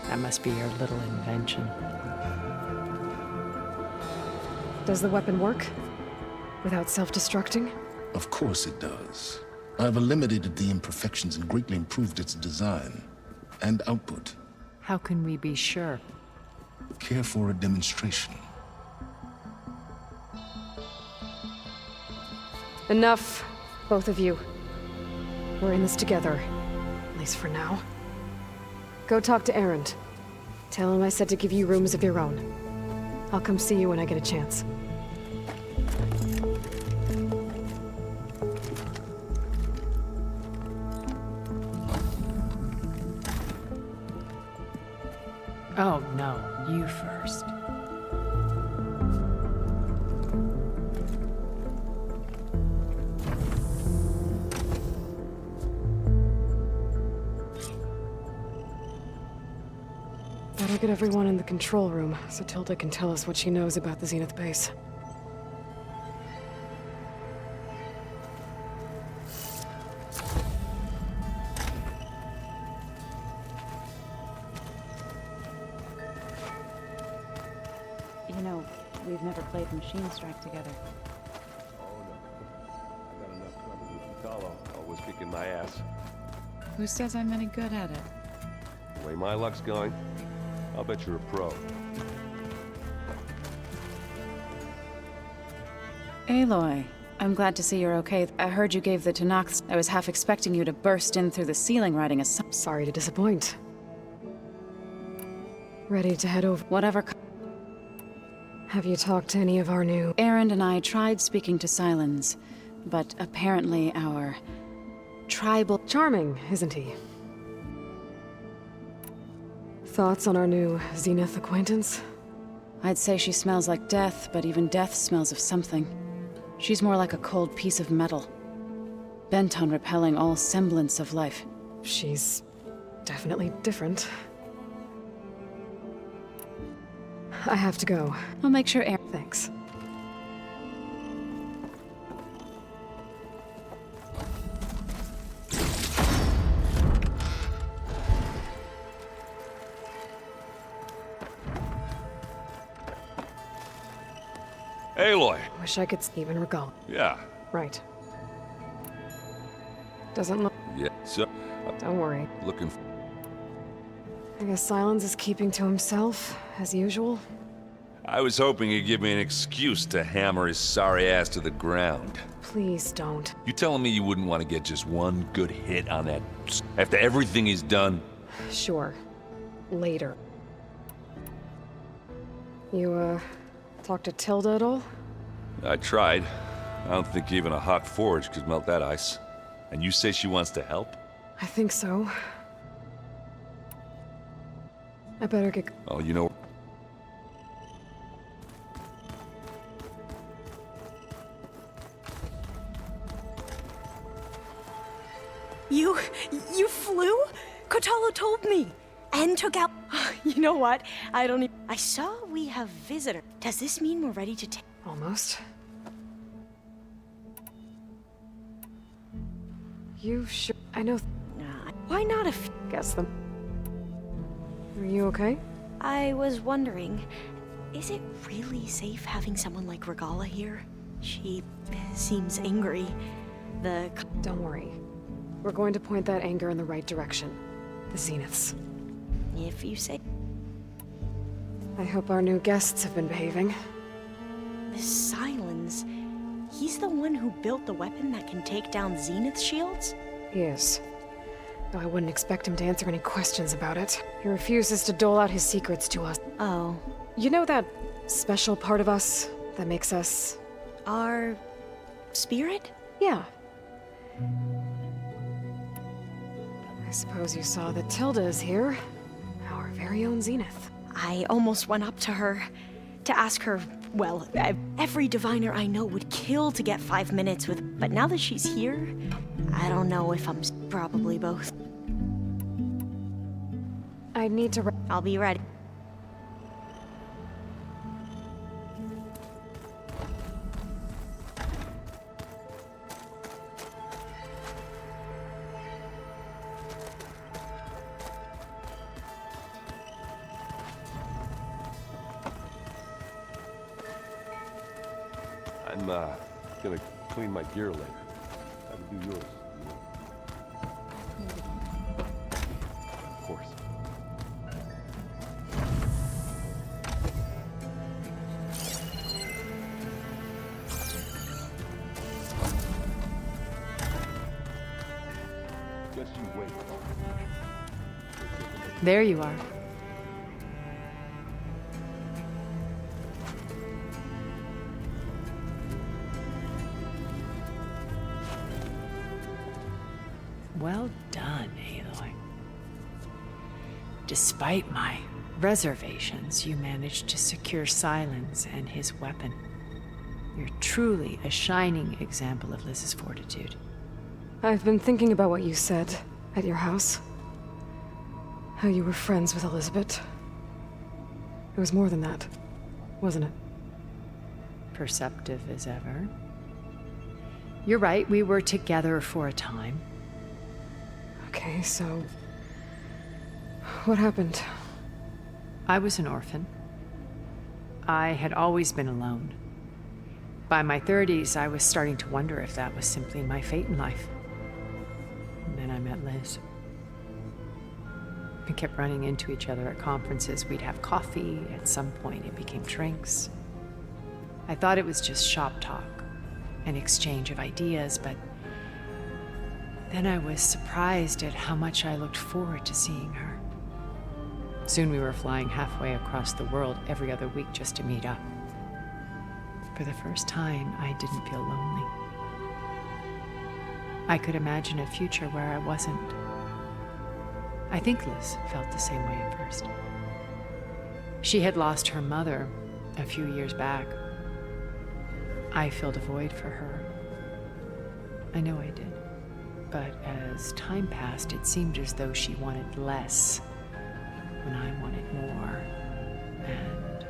[SPEAKER 17] That must be your little invention.
[SPEAKER 2] Does the weapon work? Without self-destructing?
[SPEAKER 16] Of course it does. I've eliminated the imperfections and greatly improved its design and output.
[SPEAKER 17] How can we be sure?
[SPEAKER 16] Care for a demonstration?
[SPEAKER 2] Enough, both of you. We're in this together, at least for now. Go talk to Erend. Tell him I said to give you rooms of your own. I'll come see you when I get a chance.
[SPEAKER 17] Oh, no. You first.
[SPEAKER 2] Better get everyone in the control room so Tilda can tell us what she knows about the Zenith base.
[SPEAKER 4] You know, we've never played Machine Strike together.
[SPEAKER 9] Oh, no. I got enough trouble with Vitalo, always kicking my ass.
[SPEAKER 4] Who says I'm any good at it?
[SPEAKER 9] The way my luck's going, I'll bet you're a pro.
[SPEAKER 4] Aloy, I'm glad to see you're okay. I heard you gave the Tenakths. I was half expecting you to burst in through the ceiling riding a
[SPEAKER 2] Sorry to disappoint. Ready to head over.
[SPEAKER 4] Whatever.
[SPEAKER 2] Have you talked to any of our new...
[SPEAKER 4] Erend and I tried speaking to Sylens, but apparently our tribal...
[SPEAKER 2] Charming, isn't he? Thoughts on our new Zenith acquaintance?
[SPEAKER 4] I'd say she smells like death, but even death smells of something. She's more like a cold piece of metal, bent on repelling all semblance of life.
[SPEAKER 2] She's definitely different. I have to go.
[SPEAKER 4] I'll make sure
[SPEAKER 2] Thanks.
[SPEAKER 9] Aloy!
[SPEAKER 2] Wish I could even recall.
[SPEAKER 9] Yeah.
[SPEAKER 2] Right. Doesn't look...
[SPEAKER 9] Yeah, so...
[SPEAKER 2] Don't worry.
[SPEAKER 9] Looking
[SPEAKER 2] I guess Silence is keeping to himself, as usual.
[SPEAKER 9] I was hoping he'd give me an excuse to hammer his sorry ass to the ground.
[SPEAKER 2] Please don't.
[SPEAKER 9] You telling me you wouldn't want to get just one good hit on that after everything he's done?
[SPEAKER 2] Sure. Later. You, talk to Tilda at all?
[SPEAKER 9] I tried. I don't think even a hot forge could melt that ice. And you say she wants to help?
[SPEAKER 2] I think so. I better get...
[SPEAKER 9] Oh, you know...
[SPEAKER 8] You flew? Kotallo told me. And took out... You know what? I saw we have visitor. Does this mean we're ready to take...
[SPEAKER 2] Almost. You sure... I know...
[SPEAKER 8] Why not if...
[SPEAKER 2] Guess them. Are you okay?
[SPEAKER 8] I was wondering, is it really safe having someone like Regalla here? She seems angry.
[SPEAKER 2] Don't worry. We're going to point that anger in the right direction. The Zeniths.
[SPEAKER 8] If you say...
[SPEAKER 2] I hope our new guests have been behaving.
[SPEAKER 8] This Silence... He's the one who built the weapon that can take down Zenith shields?
[SPEAKER 2] He is. Though I wouldn't expect him to answer any questions about it. He refuses to dole out his secrets to us.
[SPEAKER 8] Oh.
[SPEAKER 2] You know that special part of us that makes us...
[SPEAKER 8] Our... spirit?
[SPEAKER 2] Yeah. I suppose you saw that Tilda is here. Our very own Zenith.
[SPEAKER 8] I almost went up to her to ask her, well, every diviner I know would kill to get 5 minutes with, but now that she's here, I don't know if I'm probably both.
[SPEAKER 2] I need to...
[SPEAKER 8] I'll be ready.
[SPEAKER 18] I'm gonna clean my gear later. How to do yours? Of course. Guess you wait.
[SPEAKER 4] There you are.
[SPEAKER 20] Well done, Aloy. Despite my reservations, you managed to secure Silence and his weapon. You're truly a shining example of Liz's fortitude.
[SPEAKER 2] I've been thinking about what you said at your house. How you were friends with Elizabeth. It was more than that, wasn't it?
[SPEAKER 20] Perceptive as ever. You're right, we were together for a time.
[SPEAKER 2] Okay, so... what happened?
[SPEAKER 20] I was an orphan. I had always been alone. By my 30s, I was starting to wonder if that was simply my fate in life. And then I met Liz. We kept running into each other at conferences. We'd have coffee. At some point, it became drinks. I thought it was just shop talk, an exchange of ideas, but then I was surprised at how much I looked forward to seeing her. Soon we were flying halfway across the world every other week just to meet up. For the first time, I didn't feel lonely. I could imagine a future where I wasn't. I think Liz felt the same way at first. She had lost her mother a few years back. I filled a void for her. I know I did. But as time passed, it seemed as though she wanted less when I wanted more. And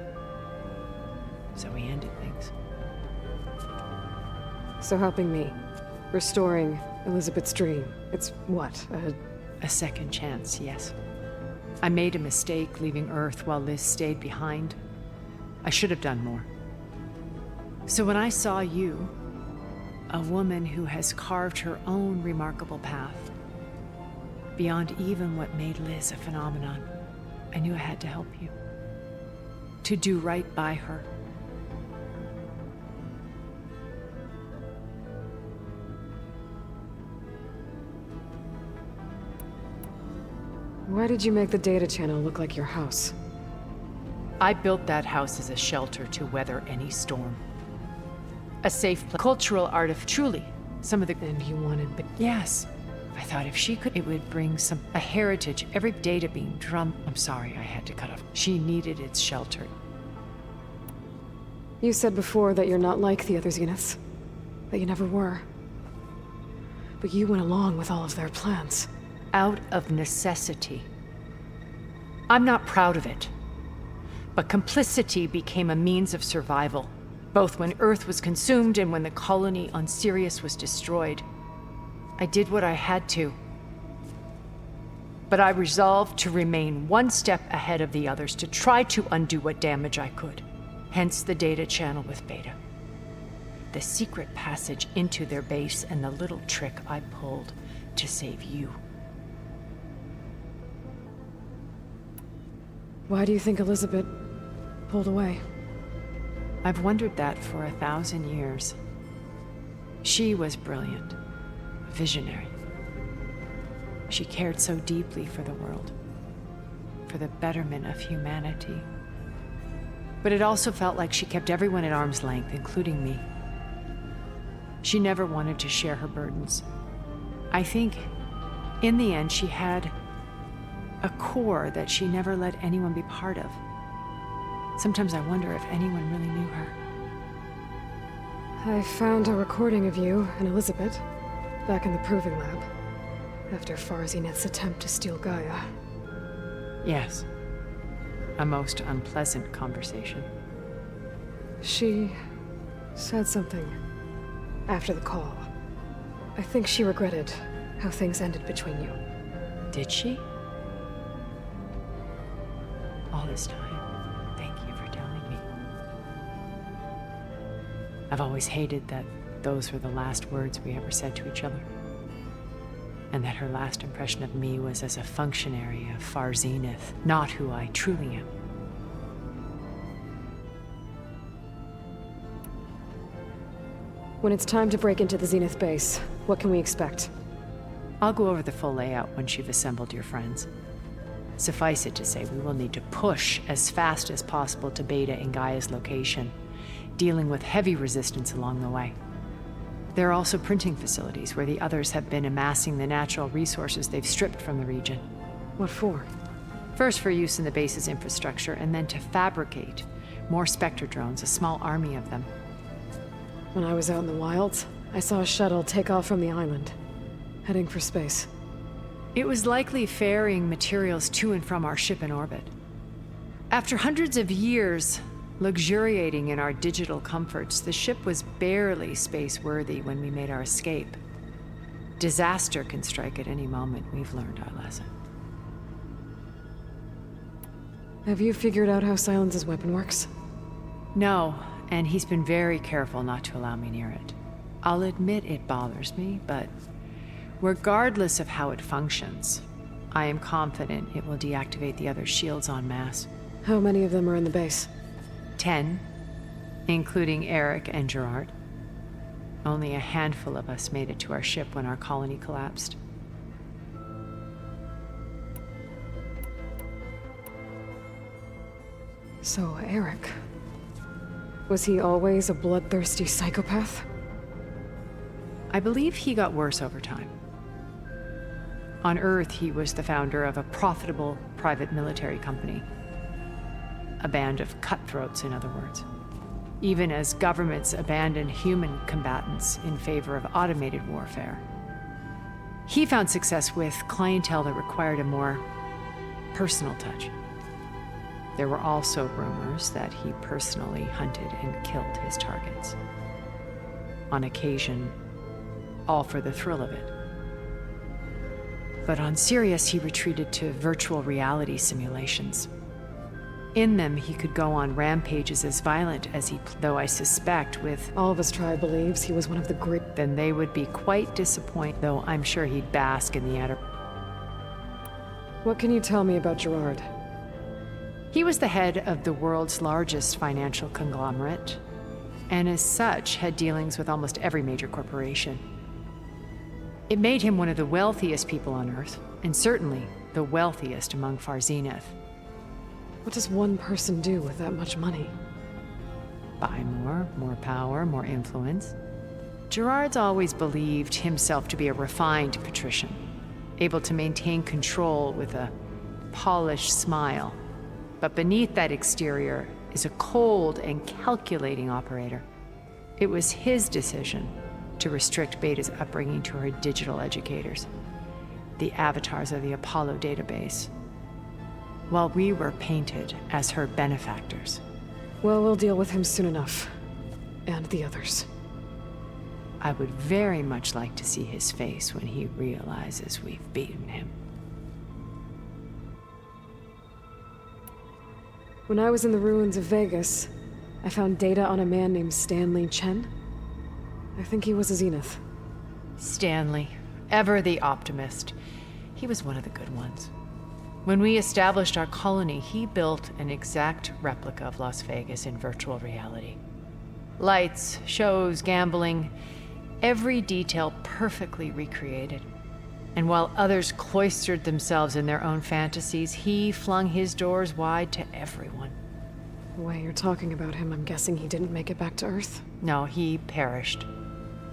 [SPEAKER 20] so we ended things.
[SPEAKER 2] So helping me, restoring Elizabeth's dream, it's what,
[SPEAKER 20] a second chance, yes. I made a mistake leaving Earth while Liz stayed behind. I should have done more. So when I saw you, a woman who has carved her own remarkable path, beyond even what made Liz a phenomenon, I knew I had to help you. To do right by her.
[SPEAKER 2] Why did you make the data channel look like your house?
[SPEAKER 20] I built that house as a shelter to weather any storm. A safe place. Cultural truly. Some of the...
[SPEAKER 2] And you wanted...
[SPEAKER 20] Yes. I thought if she could, it would bring a heritage. Every data being drummed... I'm sorry, I had to cut off. She needed its shelter.
[SPEAKER 2] You said before that you're not like the other Zeniths. That you never were. But you went along with all of their plans.
[SPEAKER 20] Out of necessity. I'm not proud of it. But complicity became a means of survival, both when Earth was consumed and when the colony on Sirius was destroyed. I did what I had to. But I resolved to remain one step ahead of the others, to try to undo what damage I could. Hence the data channel with Beta. The secret passage into their base and the little trick I pulled to save you.
[SPEAKER 2] Why do you think Elizabeth pulled away?
[SPEAKER 20] I've wondered that for 1,000 years. She was brilliant, visionary. She cared so deeply for the world, for the betterment of humanity. But it also felt like she kept everyone at arm's length, including me. She never wanted to share her burdens. I think, in the end, she had a core that she never let anyone be part of. Sometimes I wonder if anyone really knew her.
[SPEAKER 2] I found a recording of you and Elizabeth back in the Proving Lab, after Far Zenith's attempt to steal Gaia.
[SPEAKER 20] Yes. A most unpleasant conversation.
[SPEAKER 2] She said something after the call. I think she regretted how things ended between you.
[SPEAKER 20] Did she? All this time, thank you for telling me. I've always hated that those were the last words we ever said to each other. And that her last impression of me was as a functionary of Far Zenith, not who I truly am.
[SPEAKER 2] When it's time to break into the Zenith base, what can we expect?
[SPEAKER 20] I'll go over the full layout once you've assembled your friends. Suffice it to say, we will need to push as fast as possible to Beta and Gaia's location, dealing with heavy resistance along the way. There are also printing facilities where the others have been amassing the natural resources they've stripped from the region.
[SPEAKER 2] What for?
[SPEAKER 20] First for use in the base's infrastructure, and then to fabricate more Spectre drones, a small army of them.
[SPEAKER 2] When I was out in the wilds, I saw a shuttle take off from the island, heading for space.
[SPEAKER 20] It was likely ferrying materials to and from our ship in orbit. After hundreds of years luxuriating in our digital comforts, the ship was barely space-worthy when we made our escape. Disaster can strike at any moment. We've learned our lesson.
[SPEAKER 2] Have you figured out how Silence's weapon works?
[SPEAKER 20] No, and he's been very careful not to allow me near it. I'll admit it bothers me, but regardless of how it functions, I am confident it will deactivate the other shields en masse.
[SPEAKER 2] How many of them are in the base?
[SPEAKER 20] 10, including Eric and Gerard. Only a handful of us made it to our ship when our colony collapsed.
[SPEAKER 2] So, Eric... was he always a bloodthirsty psychopath?
[SPEAKER 20] I believe he got worse over time. On Earth, he was the founder of a profitable private military company. A band of cutthroats, in other words. Even as governments abandoned human combatants in favor of automated warfare. He found success with clientele that required a more personal touch. There were also rumors that he personally hunted and killed his targets. On occasion, all for the thrill of it. But on Sirius, he retreated to virtual reality simulations. In them, he could go on rampages as violent as he, though I suspect with
[SPEAKER 2] all of his tribe believes he was one of the great.
[SPEAKER 20] Then they would be quite disappointed, though I'm sure he'd bask in the
[SPEAKER 2] What can you tell me about Gerard?
[SPEAKER 20] He was the head of the world's largest financial conglomerate, and as such had dealings with almost every major corporation. It made him one of the wealthiest people on Earth, and certainly the wealthiest among Far Zenith.
[SPEAKER 2] What does one person do with that much money?
[SPEAKER 20] Buy more power, more influence. Gerard's always believed himself to be a refined patrician, able to maintain control with a polished smile. But beneath that exterior is a cold and calculating operator. It was his decision to restrict Beta's upbringing to her digital educators, the avatars of the Apollo database, while we were painted as her benefactors.
[SPEAKER 2] Well, we'll deal with him soon enough. And the others.
[SPEAKER 20] I would very much like to see his face when he realizes we've beaten him.
[SPEAKER 2] When I was in the ruins of Vegas, I found data on a man named Stanley Chen. I think he was a Zenith.
[SPEAKER 20] Stanley, ever the optimist. He was one of the good ones. When we established our colony, he built an exact replica of Las Vegas in virtual reality. Lights, shows, gambling, every detail perfectly recreated. And while others cloistered themselves in their own fantasies, he flung his doors wide to everyone.
[SPEAKER 2] The way you're talking about him, I'm guessing he didn't make it back to Earth?
[SPEAKER 20] No, he perished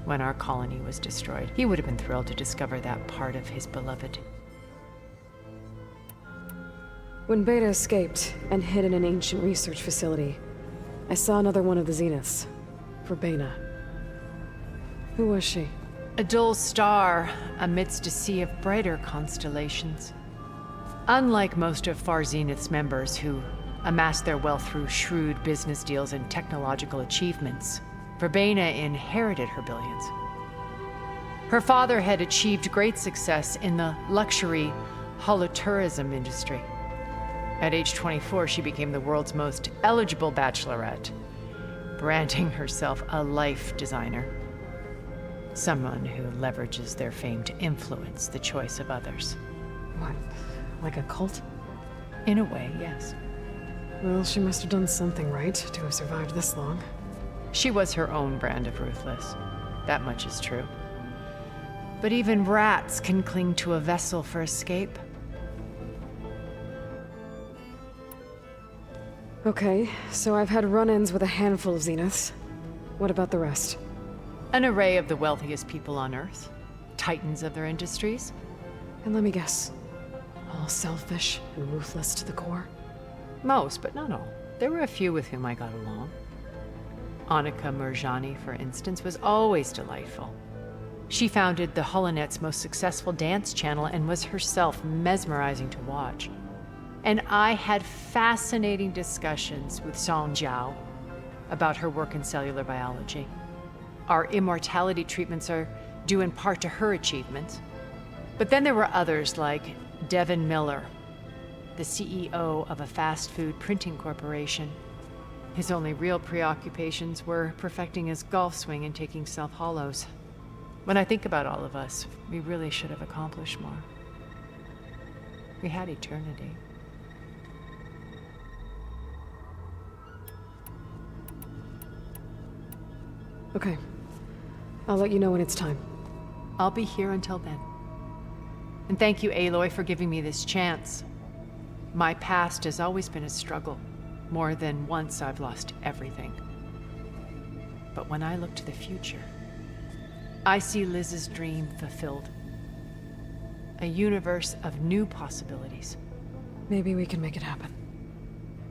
[SPEAKER 20] when our colony was destroyed. He would have been thrilled to discover that part of his beloved.
[SPEAKER 2] When Beta escaped and hid in an ancient research facility, I saw another one of the Zeniths, Verbena. Who was she?
[SPEAKER 20] A dull star amidst a sea of brighter constellations. Unlike most of Far Zenith's members who amassed their wealth through shrewd business deals and technological achievements, Verbena inherited her billions. Her father had achieved great success in the luxury holotourism industry. At age 24, she became the world's most eligible bachelorette, branding herself a life designer. Someone who leverages their fame to influence the choice of others.
[SPEAKER 2] What? Like a cult?
[SPEAKER 20] In a way, yes.
[SPEAKER 2] Well, she must have done something right to have survived this long.
[SPEAKER 20] She was her own brand of ruthless. That much is true. But even rats can cling to a vessel for escape.
[SPEAKER 2] Okay, so I've had run-ins with a handful of Zeniths. What about the rest?
[SPEAKER 20] An array of the wealthiest people on Earth. Titans of their industries.
[SPEAKER 2] And let me guess. All selfish and ruthless to the core?
[SPEAKER 20] Most, but not all. There were a few with whom I got along. Annika Murjani, for instance, was always delightful. She founded the Holonet's most successful dance channel and was herself mesmerizing to watch. And I had fascinating discussions with Song Jiao about her work in cellular biology. Our immortality treatments are due in part to her achievements. But then there were others like Devin Miller, the CEO of a fast food printing corporation. His only real preoccupations were perfecting his golf swing and taking self-hollows. When I think about all of us, we really should have accomplished more. We had eternity.
[SPEAKER 2] Okay. I'll let you know when it's time.
[SPEAKER 20] I'll be here until then. And thank you, Aloy, for giving me this chance. My past has always been a struggle. More than once I've lost everything. But when I look to the future, I see Liz's dream fulfilled. A universe of new possibilities.
[SPEAKER 2] Maybe we can make it happen.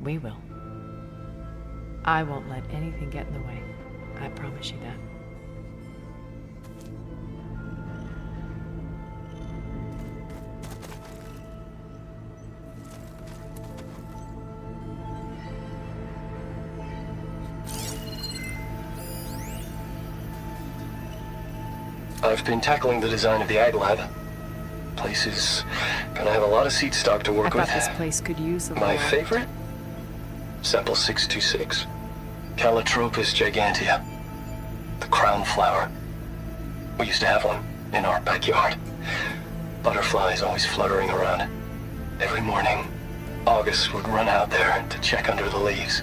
[SPEAKER 20] We will. I won't let anything get in the way. I promise you that.
[SPEAKER 21] I've been tackling the design of the Ag Lab. Place is gonna have a lot of seed stock to work
[SPEAKER 20] I
[SPEAKER 21] with.
[SPEAKER 20] thought this place could use a
[SPEAKER 21] My
[SPEAKER 20] little-
[SPEAKER 21] favorite? Sample 626. Calotropis gigantea. The crown flower. We used to have one in our backyard. Butterflies always fluttering around. Every morning, August would run out there to check under the leaves.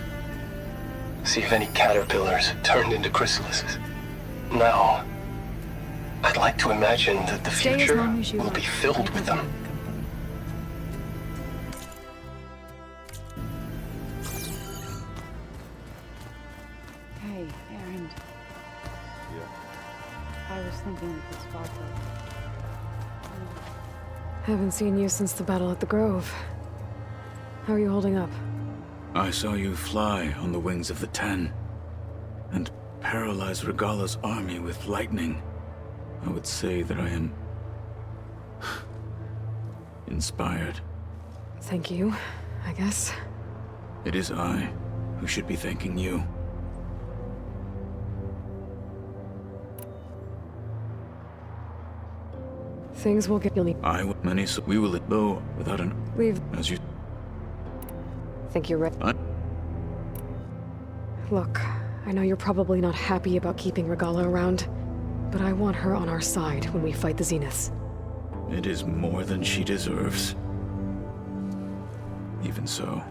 [SPEAKER 21] See if any caterpillars turned into chrysalises. Now, I'd like to imagine that the
[SPEAKER 2] Stay as
[SPEAKER 21] future
[SPEAKER 2] long as you
[SPEAKER 21] will
[SPEAKER 2] like.
[SPEAKER 21] be filled with them.
[SPEAKER 4] Hey, Erend. I was thinking of this sparkle.
[SPEAKER 2] Haven't seen you since the battle at the Grove. How are you holding up?
[SPEAKER 13] I saw you fly on the wings of the Ten, and paralyze Regalla's army with lightning. I would say that I am inspired.
[SPEAKER 2] Thank you, I guess.
[SPEAKER 13] It is I who should be thanking you.
[SPEAKER 2] Things will get... You'll need...
[SPEAKER 13] Many, so we will though without an...
[SPEAKER 2] Leave.
[SPEAKER 13] As you...
[SPEAKER 2] Think you're ready? Look, I know you're probably not happy about keeping Regalla around, but I want her on our side when we fight the Zeniths.
[SPEAKER 13] It is more than she deserves. Even so,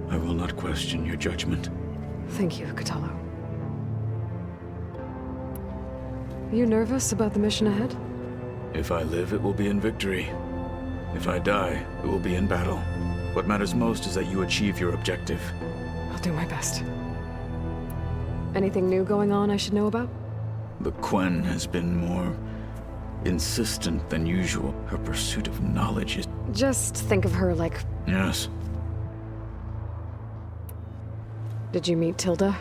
[SPEAKER 13] I will not question your judgment.
[SPEAKER 2] Thank you, Kotallo. Are you nervous about the mission ahead?
[SPEAKER 13] If I live, it will be in victory. If I die, it will be in battle. What matters most is that you achieve your objective.
[SPEAKER 2] I'll do my best. Anything new going on I should know about?
[SPEAKER 13] The Quen has been more insistent than usual. Her pursuit of knowledge is...
[SPEAKER 2] Just think of her like...
[SPEAKER 13] Yes.
[SPEAKER 2] Did you meet Tilda?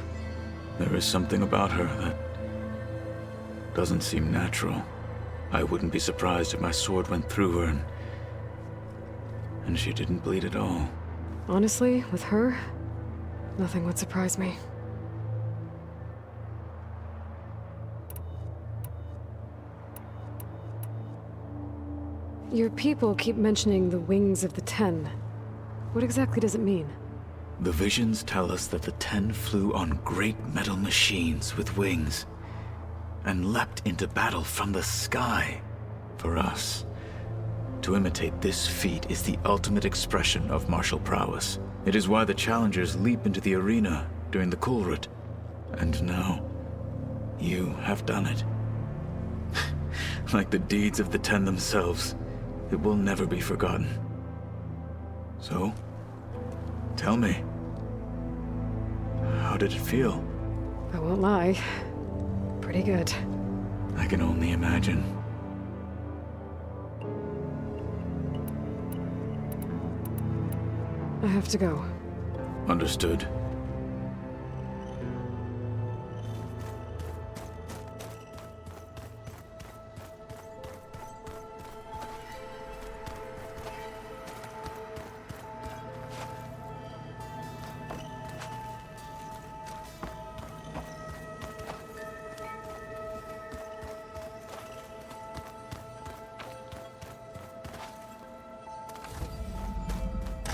[SPEAKER 13] There is something about her that doesn't seem natural. I wouldn't be surprised if my sword went through her and she didn't bleed at all.
[SPEAKER 2] Honestly, with her, nothing would surprise me. Your people keep mentioning the wings of the Ten. What exactly does it mean?
[SPEAKER 13] The visions tell us that the Ten flew on great metal machines with wings and leapt into battle from the sky. For us, to imitate this feat is the ultimate expression of martial prowess. It is why the challengers leap into the arena during the Kulrut. And now, you have done it. Like the deeds of the Ten themselves, it will never be forgotten. So, tell me, how did it feel?
[SPEAKER 2] I won't lie. Pretty good.
[SPEAKER 13] I can only imagine.
[SPEAKER 2] I have to go.
[SPEAKER 13] Understood.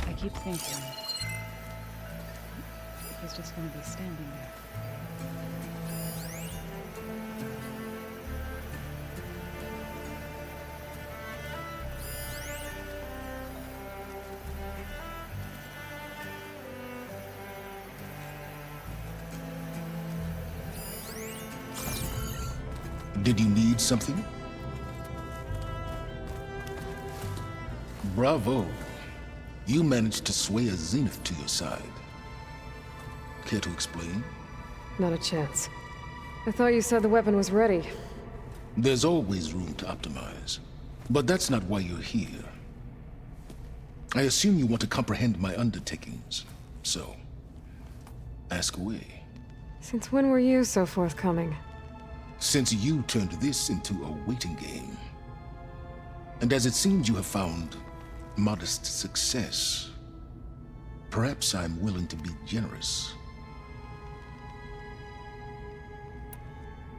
[SPEAKER 4] I keep thinking he's just gonna be standing there.
[SPEAKER 16] Did you need something? Bravo. You managed to sway a Zenith to your side. Care to explain?
[SPEAKER 2] Not a chance. I thought you said the weapon was ready.
[SPEAKER 16] There's always room to optimize. But that's not why you're here. I assume you want to comprehend my undertakings, so ask away.
[SPEAKER 2] Since when were you so forthcoming?
[SPEAKER 16] Since you turned this into a waiting game. And as it seems you have found modest success, perhaps I'm willing to be generous.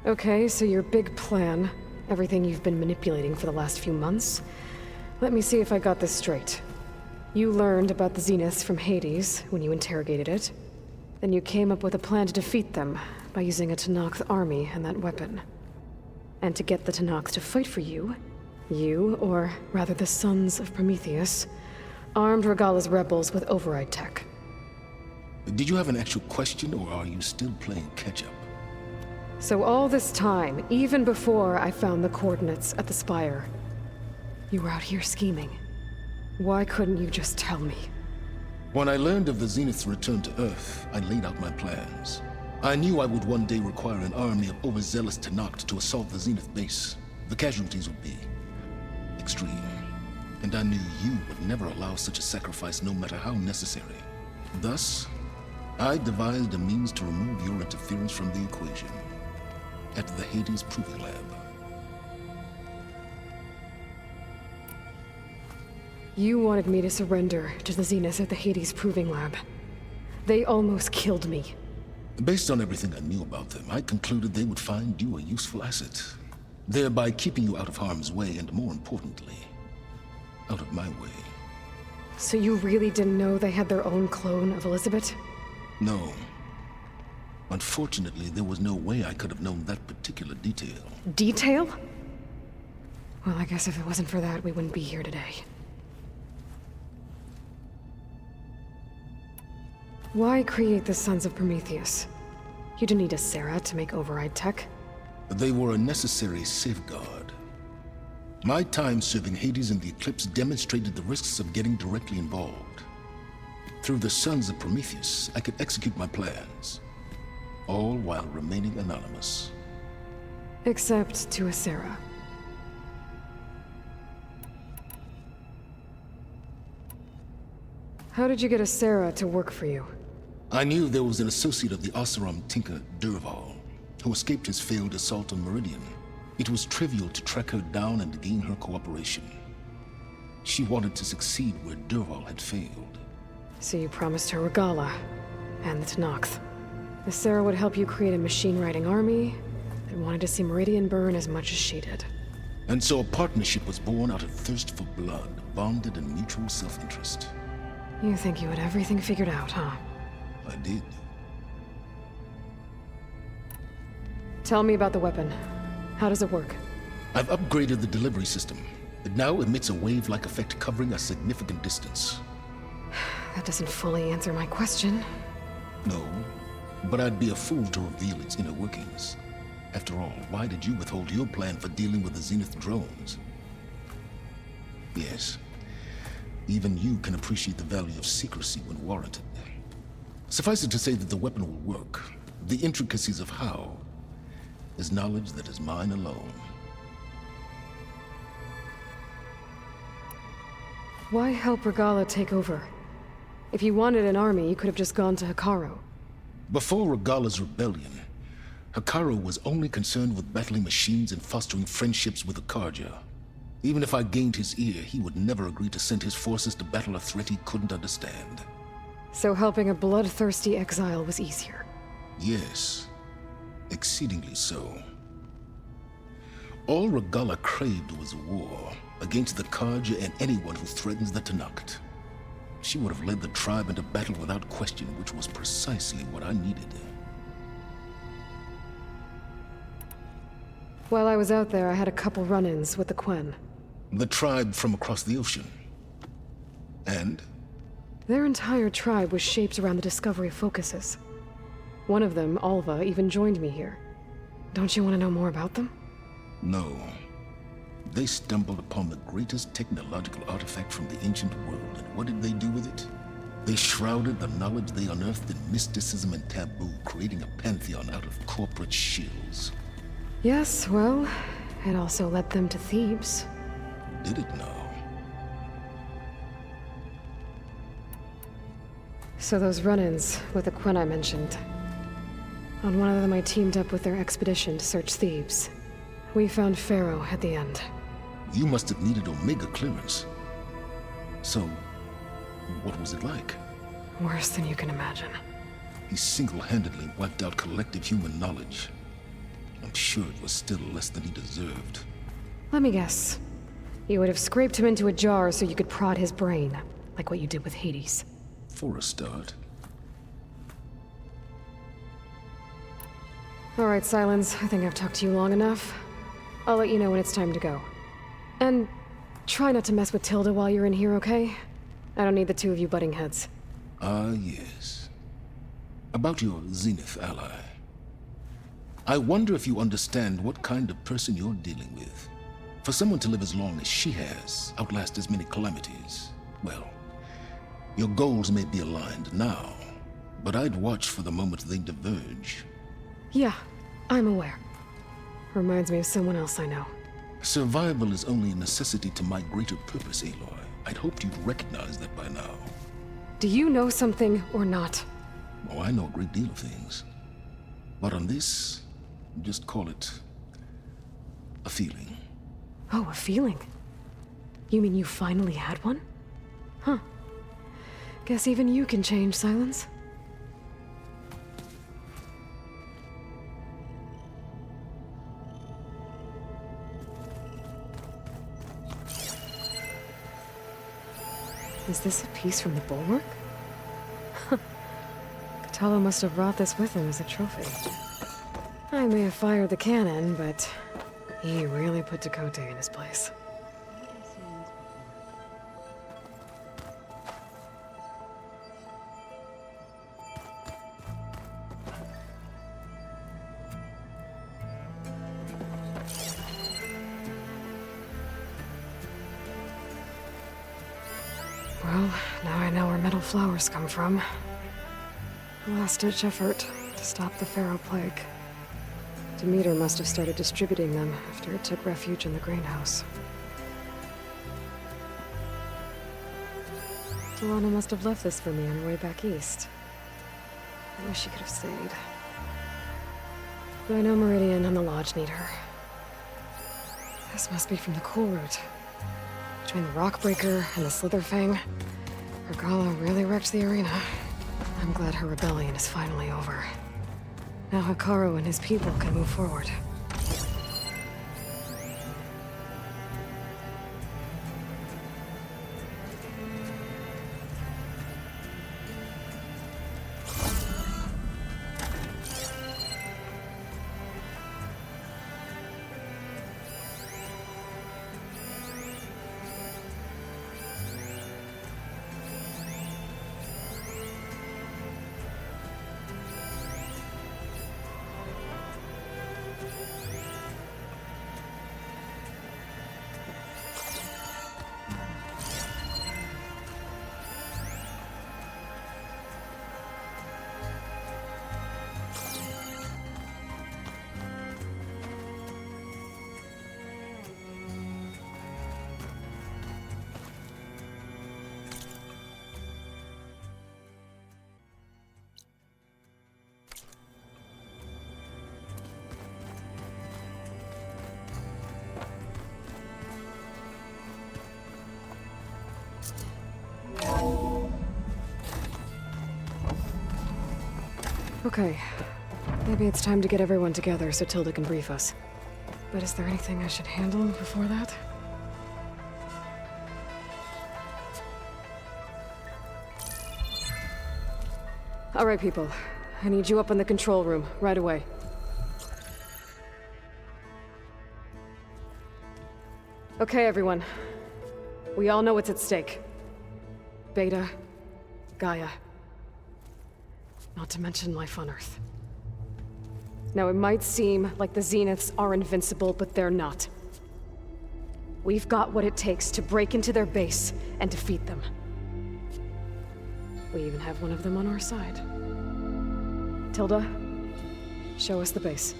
[SPEAKER 2] Okay, so your big plan, everything you've been manipulating for the last few months. Let me see if I got this straight. You learned about the Zeniths from Hades when you interrogated it. Then you came up with a plan to defeat them by using a Tenakth army and that weapon. And to get the Tenakth to fight for you, or rather the Sons of Prometheus, armed Regalla's rebels with override tech.
[SPEAKER 16] Did you have an actual question, or are you still playing catch-up?
[SPEAKER 2] So all this time, even before I found the coordinates at the Spire, you were out here scheming. Why couldn't you just tell me?
[SPEAKER 16] When I learned of the Zenith's return to Earth, I laid out my plans. I knew I would one day require an army of overzealous Tenakth to assault the Zenith base. The casualties would be extreme. And I knew you would never allow such a sacrifice, no matter how necessary. Thus, I devised a means to remove your interference from the equation. At the Hades Proving Lab.
[SPEAKER 2] You wanted me to surrender to the Zeniths at the Hades Proving Lab. They almost killed me.
[SPEAKER 16] Based on everything I knew about them, I concluded they would find you a useful asset, thereby keeping you out of harm's way and, more importantly, out of my way.
[SPEAKER 2] So you really didn't know they had their own clone of Elizabeth?
[SPEAKER 16] No. Unfortunately, there was no way I could have known that particular detail.
[SPEAKER 2] Detail? Well, I guess if it wasn't for that, we wouldn't be here today. Why create the Sons of Prometheus? You didn't need a Sarah to make override tech.
[SPEAKER 16] They were a necessary safeguard. My time serving Hades in the Eclipse demonstrated the risks of getting directly involved. Through the Sons of Prometheus, I could execute my plans, all while remaining anonymous.
[SPEAKER 2] Except to a Sarah. How did you get a Sarah to work for you?
[SPEAKER 16] I knew there was an associate of the Oseram tinker, Dervahl, who escaped his failed assault on Meridian. It was trivial to track her down and gain her cooperation. She wanted to succeed where Dervahl had failed.
[SPEAKER 2] So you promised her Regalla, and the Tenakth. The Sarah would help you create a machine-riding army that wanted to see Meridian burn as much as she did.
[SPEAKER 16] And so a partnership was born out of thirst for blood, bonded in mutual self-interest.
[SPEAKER 2] You think you had everything figured out, huh?
[SPEAKER 16] I did.
[SPEAKER 2] Tell me about the weapon. How does it work?
[SPEAKER 16] I've upgraded the delivery system. It now emits a wave-like effect covering a significant distance.
[SPEAKER 2] That doesn't fully answer my question.
[SPEAKER 16] No, but I'd be a fool to reveal its inner workings. After all, why did you withhold your plan for dealing with the Zenith drones? Yes, even you can appreciate the value of secrecy when warranted. Suffice it to say that the weapon will work. The intricacies of how is knowledge that is mine alone.
[SPEAKER 2] Why help Regalla take over? If you wanted an army, you could have just gone to Hekarro.
[SPEAKER 16] Before Regalla's rebellion, Hekarro was only concerned with battling machines and fostering friendships with the Carja. Even if I gained his ear, he would never agree to send his forces to battle a threat he couldn't understand.
[SPEAKER 2] So helping a bloodthirsty exile was easier.
[SPEAKER 16] Yes, exceedingly so. All Regalla craved was war against the Carja and anyone who threatens the Tenakth. She would have led the tribe into battle without question, which was precisely what I needed.
[SPEAKER 2] While I was out there, I had a couple run-ins with the Quen.
[SPEAKER 16] The tribe from across the ocean. And?
[SPEAKER 2] Their entire tribe was shaped around the Discovery focuses. One of them, Alva, even joined me here. Don't you want to know more about them?
[SPEAKER 16] No. They stumbled upon the greatest technological artifact from the ancient world, and what did they do with it? They shrouded the knowledge they unearthed in mysticism and taboo, creating a pantheon out of corporate shills.
[SPEAKER 2] Yes, well, it also led them to Thebes.
[SPEAKER 16] did it now.
[SPEAKER 2] So those run-ins with the Quen I mentioned. On one of them I teamed up with their expedition to search Thebes. We found Pharaoh at the end.
[SPEAKER 16] You must have needed Omega clearance. So, what was it like?
[SPEAKER 2] Worse than you can imagine.
[SPEAKER 16] He single-handedly wiped out collective human knowledge. I'm sure it was still less than he deserved.
[SPEAKER 2] Let me guess. You would have scraped him into a jar so you could prod his brain, like what you did with Hades.
[SPEAKER 16] For a start.
[SPEAKER 2] All right, Silence. I think I've talked to you long enough. I'll let you know when it's time to go. And try not to mess with Tilda while you're in here, okay? I don't need the two of you butting heads.
[SPEAKER 16] Ah, yes. About your Zenith ally. I wonder if you understand what kind of person you're dealing with. For someone to live as long as she has, outlast as many calamities, well, your goals may be aligned now, but I'd watch for the moment they diverge.
[SPEAKER 2] Yeah, I'm aware. Reminds me of someone else I know.
[SPEAKER 16] Survival is only a necessity to my greater purpose, Aloy. I'd hoped you'd recognize that by now.
[SPEAKER 2] Do you know something or not?
[SPEAKER 16] Oh, I know a great deal of things. But on this, just call it a feeling.
[SPEAKER 2] Oh, a feeling? You mean you finally had one? Huh. Guess even you can change, Silence. Is this a piece from the bulwark? Kotallo must have brought this with him as a trophy. I may have fired the cannon, but he really put Tekotteh in his place. Well, now I know where metal flowers come from. A last-ditch effort to stop the Pharaoh plague. Demeter must have started distributing them after it took refuge in the greenhouse. Delana must have left this for me on her way back east. I wish she could have stayed. But I know Meridian and the Lodge need her. This must be from the Cool Route. Between the Rockbreaker and the Slitherfang, Regalla really wrecked the arena. I'm glad her rebellion is finally over. Now Hekarro and his people can move forward. Okay. Maybe it's time to get everyone together so Tilda can brief us. But is there anything I should handle before that? All right, people. I need you up in the control room, right away. Okay, everyone. We all know what's at stake. Beta, Gaia. Not to mention life on Earth. Now, it might seem like the Zeniths are invincible, but they're not. We've got what it takes to break into their base and defeat them. We even have one of them on our side. Tilda, show us the base.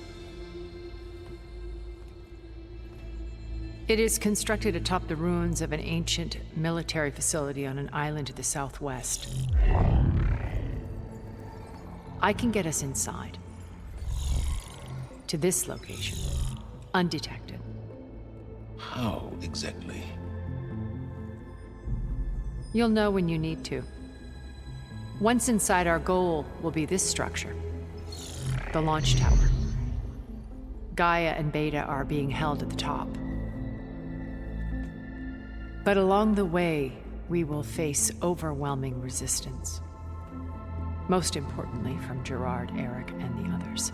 [SPEAKER 20] It is constructed atop the ruins of an ancient military facility on an island to the southwest. I can get us inside. To this location, undetected.
[SPEAKER 16] How exactly?
[SPEAKER 20] You'll know when you need to. Once inside, our goal will be this structure. The launch tower. Gaia and Beta are being held at the top. But along the way, we will face overwhelming resistance. Most importantly, from Gerard, Eric, and the others.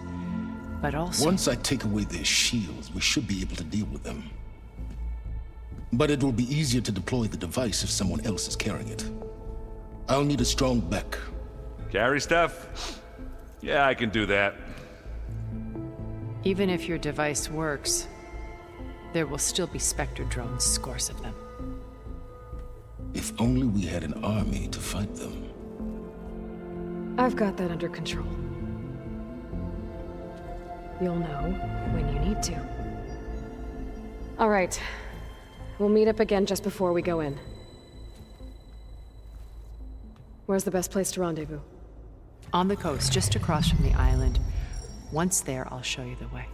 [SPEAKER 20] But also...
[SPEAKER 16] Once I take away their shields, we should be able to deal with them. But it will be easier to deploy the device if someone else is carrying it. I'll need a strong back.
[SPEAKER 9] Carry stuff? Yeah, I can do that.
[SPEAKER 20] Even if your device works, there will still be Spectre drones, scores of them.
[SPEAKER 16] If only we had an army to fight them.
[SPEAKER 2] I've got that under control. You'll know when you need to. All right. We'll meet up again just before we go in. Where's the best place to rendezvous?
[SPEAKER 20] On the coast, just across from the island. Once there, I'll show you the way.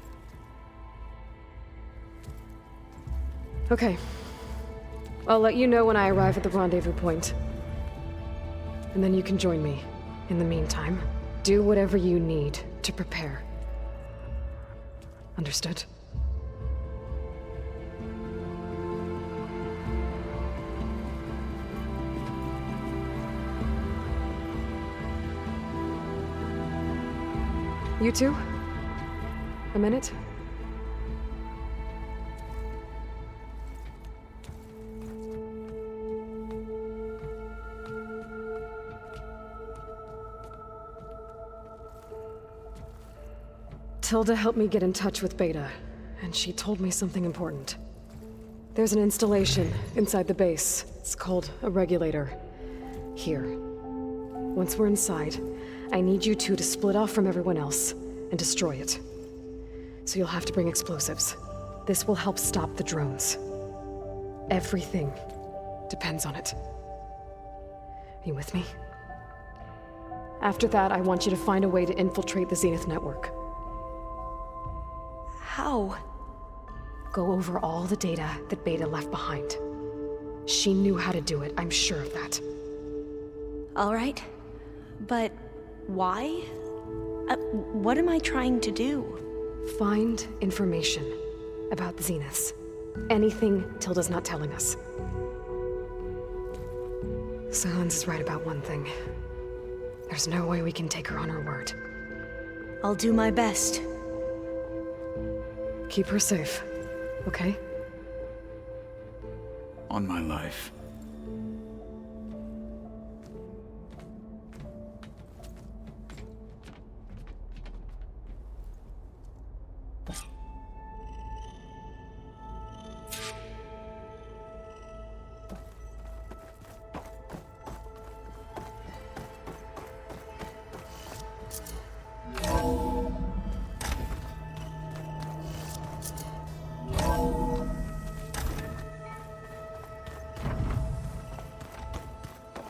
[SPEAKER 2] Okay. I'll let you know when I arrive at the rendezvous point. And then you can join me. In the meantime, do whatever you need to prepare. Understood? You two? A minute? Tilda helped me get in touch with Beta, and she told me something important. There's an installation inside the base. It's called a regulator. Here. Once we're inside, I need you two to split off from everyone else and destroy it. So you'll have to bring explosives. This will help stop the drones. Everything depends on it. Are you with me? After that, I want you to find a way to infiltrate the Zenith network.
[SPEAKER 8] How?
[SPEAKER 2] Go over all the data that Beta left behind. She knew how to do it, I'm sure of that.
[SPEAKER 8] All right. But why? What am I trying to do?
[SPEAKER 2] Find information about the Zeniths. Anything Tilda's not telling us. Silence is right about one thing. There's no way we can take her on her word.
[SPEAKER 8] I'll do my best.
[SPEAKER 2] Keep her safe, okay?
[SPEAKER 13] On my life.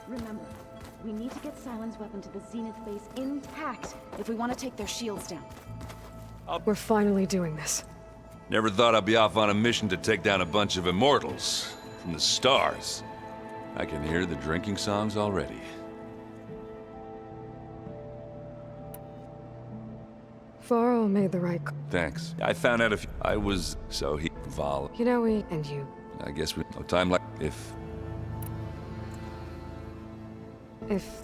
[SPEAKER 3] Remember, we need to get Sylens' weapon to the Zenith base intact if we want to take their shields down.
[SPEAKER 2] We're finally doing this.
[SPEAKER 9] Never thought I'd be off on a mission to take down a bunch of immortals from the stars. I can hear the drinking songs already.
[SPEAKER 2] Varro made the right
[SPEAKER 9] Thanks. I found out if I was Val.
[SPEAKER 2] You know, and you.
[SPEAKER 9] I guess we no time like if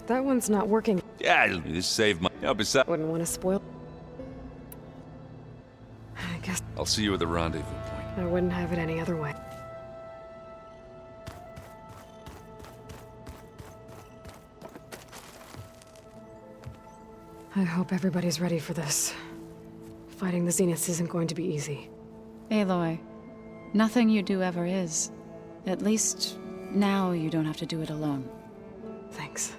[SPEAKER 2] that one's not working.
[SPEAKER 9] Yeah, this saved my. Besides,
[SPEAKER 2] wouldn't want to spoil. I guess
[SPEAKER 9] I'll see you at the rendezvous point.
[SPEAKER 2] I wouldn't have it any other way. I hope everybody's ready for this. Fighting the Zeniths isn't going to be easy.
[SPEAKER 4] Aloy, nothing you do ever is. At least, now you don't have to do it alone.
[SPEAKER 2] Thanks.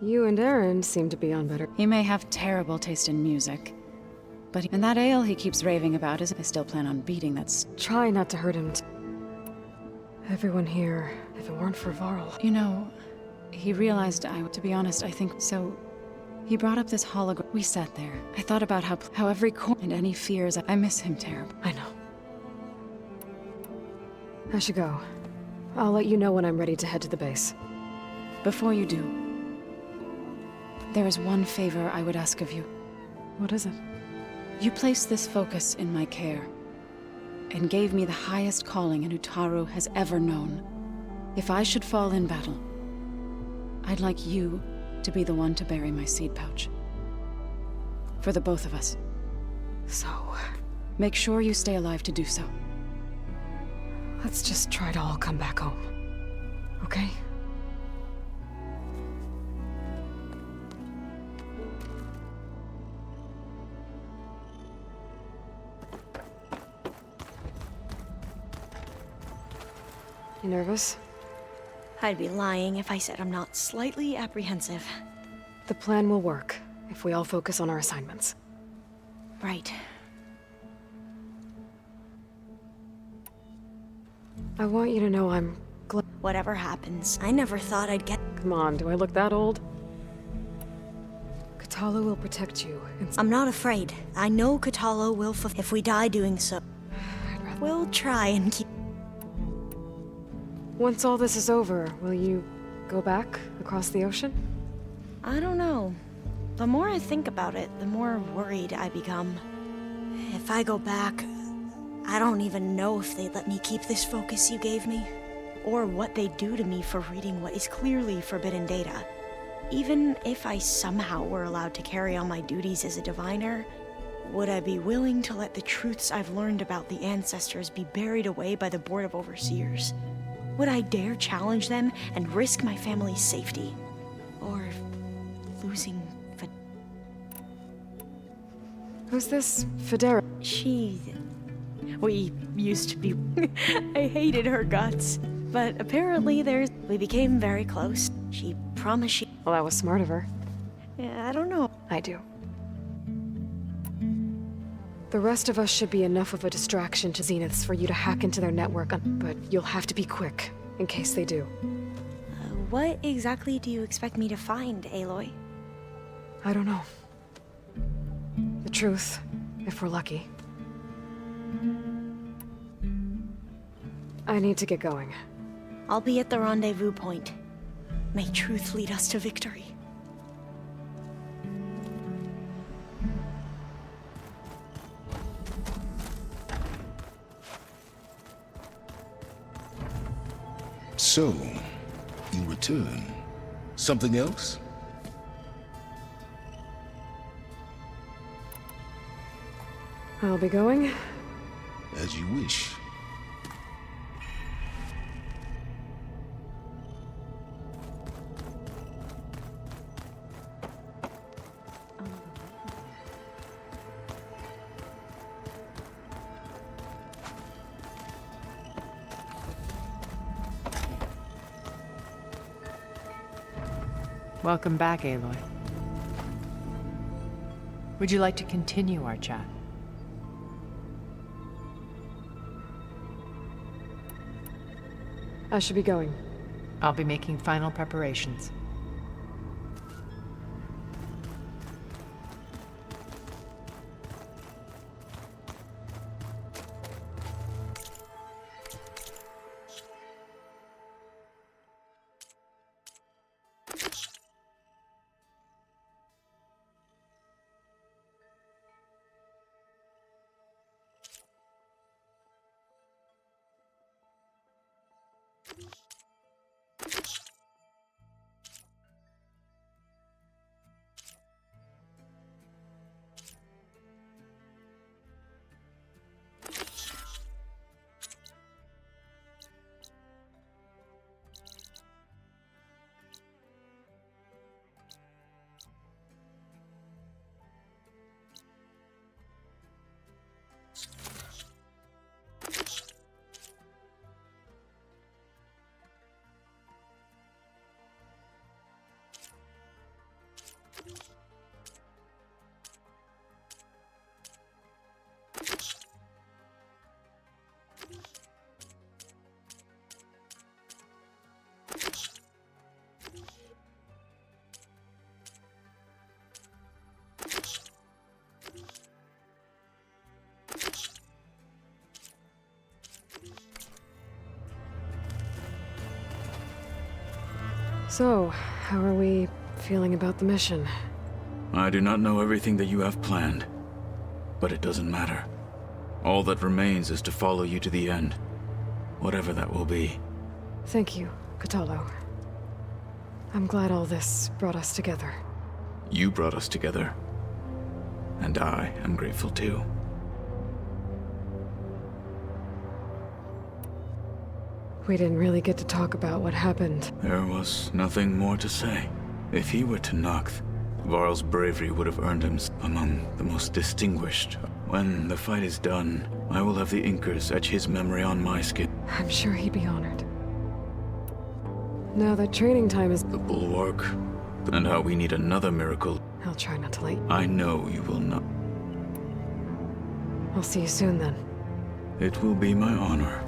[SPEAKER 2] You and Aaron seem to be on better.
[SPEAKER 4] He may have terrible taste in music, And that ale he keeps raving about is I still plan on beating that.
[SPEAKER 2] Try not to hurt him. Everyone here, if it weren't for Varl.
[SPEAKER 4] You know, he realized to be honest, I think so. He brought up this hologram. We sat there. I thought about how every corner and any fears. I miss him terribly.
[SPEAKER 2] I know. I should go. I'll let you know when I'm ready to head to the base.
[SPEAKER 4] Before you do, there is one favor I would ask of you.
[SPEAKER 2] What is it?
[SPEAKER 4] You placed this focus in my care, and gave me the highest calling an Utaru has ever known. If I should fall in battle, I'd like you to be the one to bury my seed pouch. For the both of us.
[SPEAKER 2] So...
[SPEAKER 4] make sure you stay alive to do so.
[SPEAKER 2] Let's just try to all come back home. Okay? You nervous?
[SPEAKER 8] I'd be lying if I said I'm not slightly apprehensive.
[SPEAKER 2] The plan will work if we all focus on our assignments.
[SPEAKER 8] Right.
[SPEAKER 2] I want you to know I'm glad.
[SPEAKER 8] Whatever happens, I never thought I'd get.
[SPEAKER 2] Come on, do I look that old? Kotallo will protect you.
[SPEAKER 8] I'm not afraid. I know Kotallo will if we die doing so. We'll try and keep.
[SPEAKER 2] Once all this is over, will you go back across the ocean?
[SPEAKER 8] I don't know. The more I think about it, the more worried I become. If I go back, I don't even know if they'd let me keep this focus you gave me, or what they'd do to me for reading what is clearly forbidden data. Even if I somehow were allowed to carry on my duties as a diviner, would I be willing to let the truths I've learned about the ancestors be buried away by the Board of Overseers? Would I dare challenge them and risk my family's safety? Or losing
[SPEAKER 2] Who's this Federa?
[SPEAKER 8] We used to be... I hated her guts. But apparently we became very close. She promised she...
[SPEAKER 2] Well, that was smart of her.
[SPEAKER 8] Yeah, I don't know.
[SPEAKER 2] I do. The rest of us should be enough of a distraction to Zeniths for you to hack into their network, but you'll have to be quick, in case they do.
[SPEAKER 8] What exactly do you expect me to find, Aloy?
[SPEAKER 2] I don't know. The truth, if we're lucky. I need to get going.
[SPEAKER 8] I'll be at the rendezvous point. May truth lead us to victory.
[SPEAKER 16] So, you return. Something else?
[SPEAKER 2] I'll be going.
[SPEAKER 16] As you wish.
[SPEAKER 20] Welcome back, Aloy. Would you like to continue our chat?
[SPEAKER 2] I should be going.
[SPEAKER 20] I'll be making final preparations.
[SPEAKER 2] So, how are we feeling about the mission?
[SPEAKER 13] I do not know everything that you have planned, but it doesn't matter. All that remains is to follow you to the end, whatever that will be.
[SPEAKER 2] Thank you, Kotallo. I'm glad all this brought us together.
[SPEAKER 13] You brought us together, and I am grateful too.
[SPEAKER 2] We didn't really get to talk about what happened.
[SPEAKER 13] There was nothing more to say. If he were to Noct, Varl's bravery would have earned him among the most distinguished. When the fight is done, I will have the Inkers etch his memory on my skin.
[SPEAKER 2] I'm sure he'd be honored. Now that training time is...
[SPEAKER 13] The Bulwark, and how we need another miracle.
[SPEAKER 2] I'll try not to let you...
[SPEAKER 13] I know you will not.
[SPEAKER 2] I'll see you soon then.
[SPEAKER 13] It will be my honor.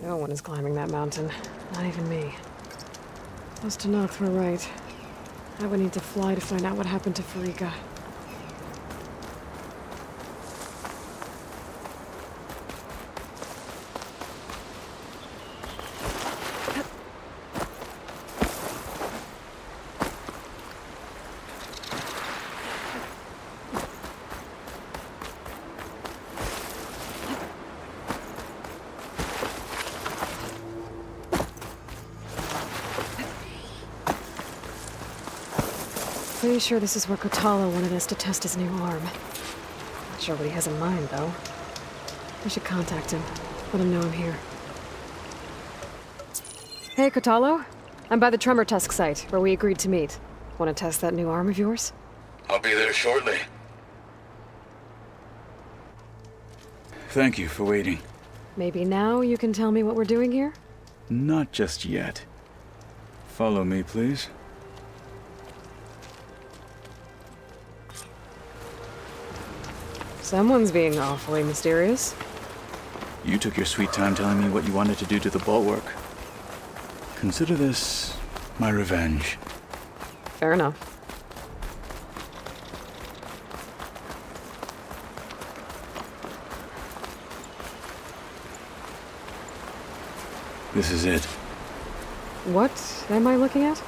[SPEAKER 2] No one is climbing that mountain. Not even me. Those Tenakth were right. I would need to fly to find out what happened to Pharika. Pretty sure this is where Kotallo wanted us to test his new arm. Not sure what he has in mind, though. I should contact him. Let him know I'm here. Hey, Kotallo. I'm by the Tremor Tusk site, where we agreed to meet. Want to test that new arm of yours?
[SPEAKER 21] I'll be there shortly.
[SPEAKER 13] Thank you for waiting.
[SPEAKER 2] Maybe now you can tell me what we're doing here?
[SPEAKER 13] Not just yet. Follow me, please.
[SPEAKER 2] Someone's being awfully mysterious.
[SPEAKER 13] You took your sweet time telling me what you wanted to do to the Bulwark. Consider this my revenge.
[SPEAKER 2] Fair enough.
[SPEAKER 13] This is it.
[SPEAKER 2] What am I looking at?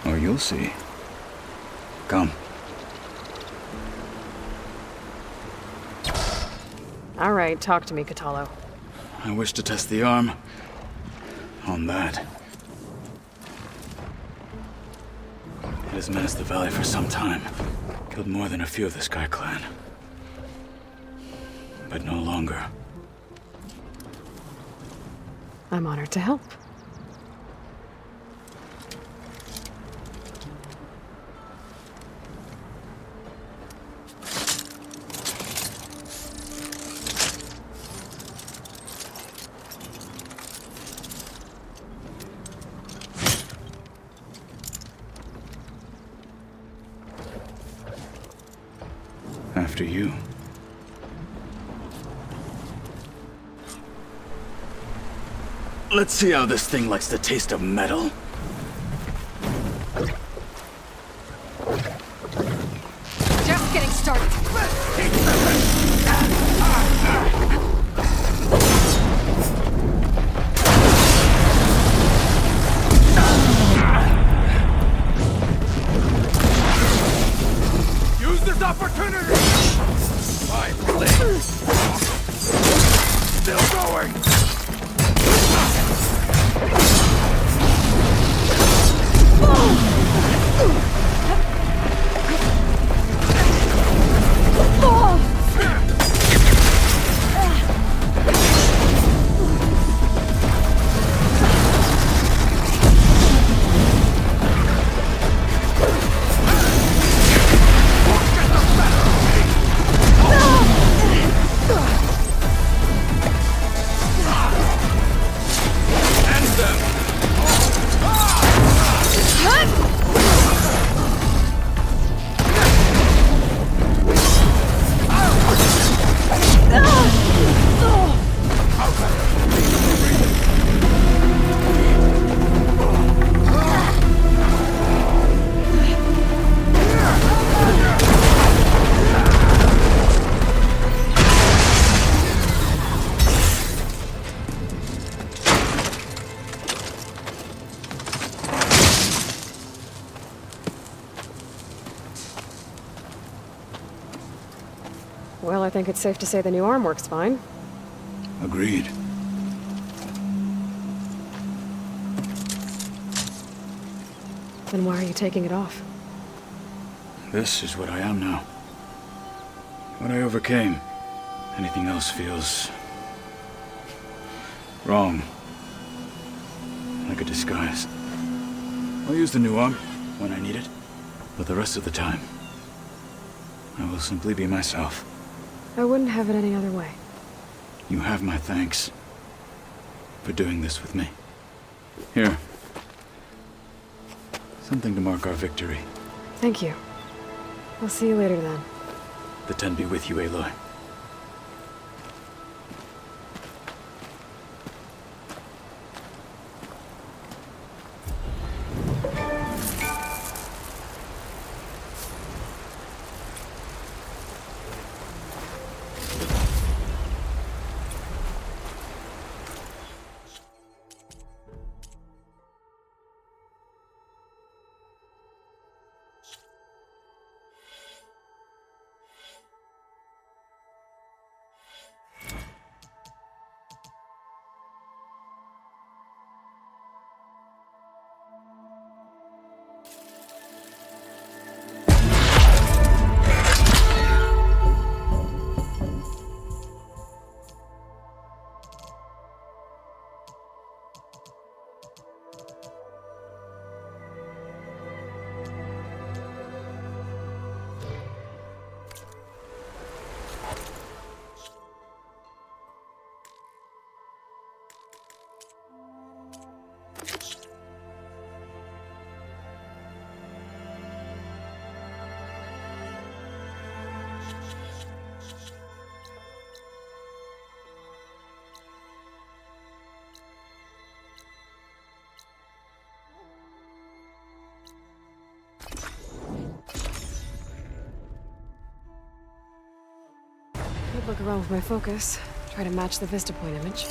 [SPEAKER 13] Oh, you'll see. Come.
[SPEAKER 2] All right, talk to me, Kotallo.
[SPEAKER 13] I wish to test the arm on that. It has menaced the valley for some time. Killed more than a few of the Sky Clan. But no longer.
[SPEAKER 2] I'm honored to help.
[SPEAKER 13] After you. Let's see how this thing likes the taste of metal.
[SPEAKER 5] Just getting started.
[SPEAKER 1] Use this opportunity! My blade!
[SPEAKER 2] Well, I think it's safe to say the new arm works fine.
[SPEAKER 13] Agreed.
[SPEAKER 2] Then why are you taking it off?
[SPEAKER 13] This is what I am now. What I overcame. Anything else feels... wrong. Like a disguise. I'll use the new arm when I need it. But the rest of the time, I will simply be myself.
[SPEAKER 2] I wouldn't have it any other way.
[SPEAKER 13] You have my thanks for doing this with me. Here. Something to mark our victory.
[SPEAKER 2] Thank you. I'll see you later then.
[SPEAKER 13] The Ten be with you, Aloy.
[SPEAKER 2] I'd look around with my focus, try to match the Vista Point image.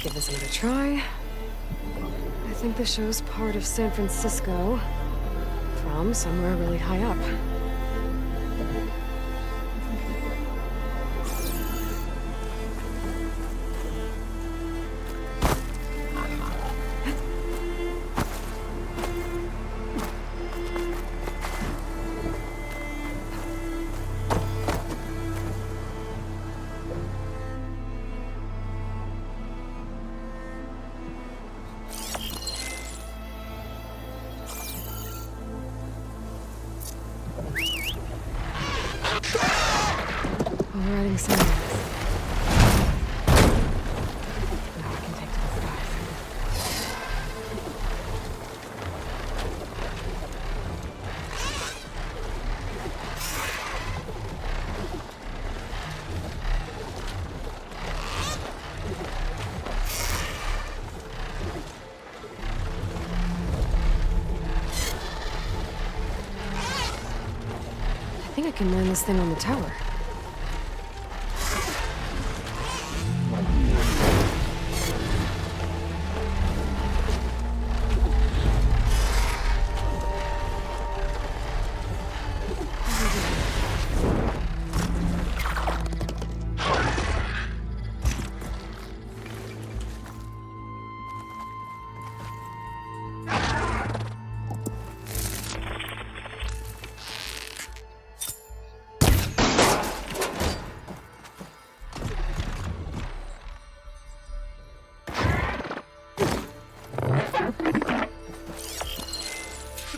[SPEAKER 2] give this another try. I think the show's part of San Francisco. From somewhere really high up. Riding sunrise. Now we can take to the skies. I think I can land this thing on the tower.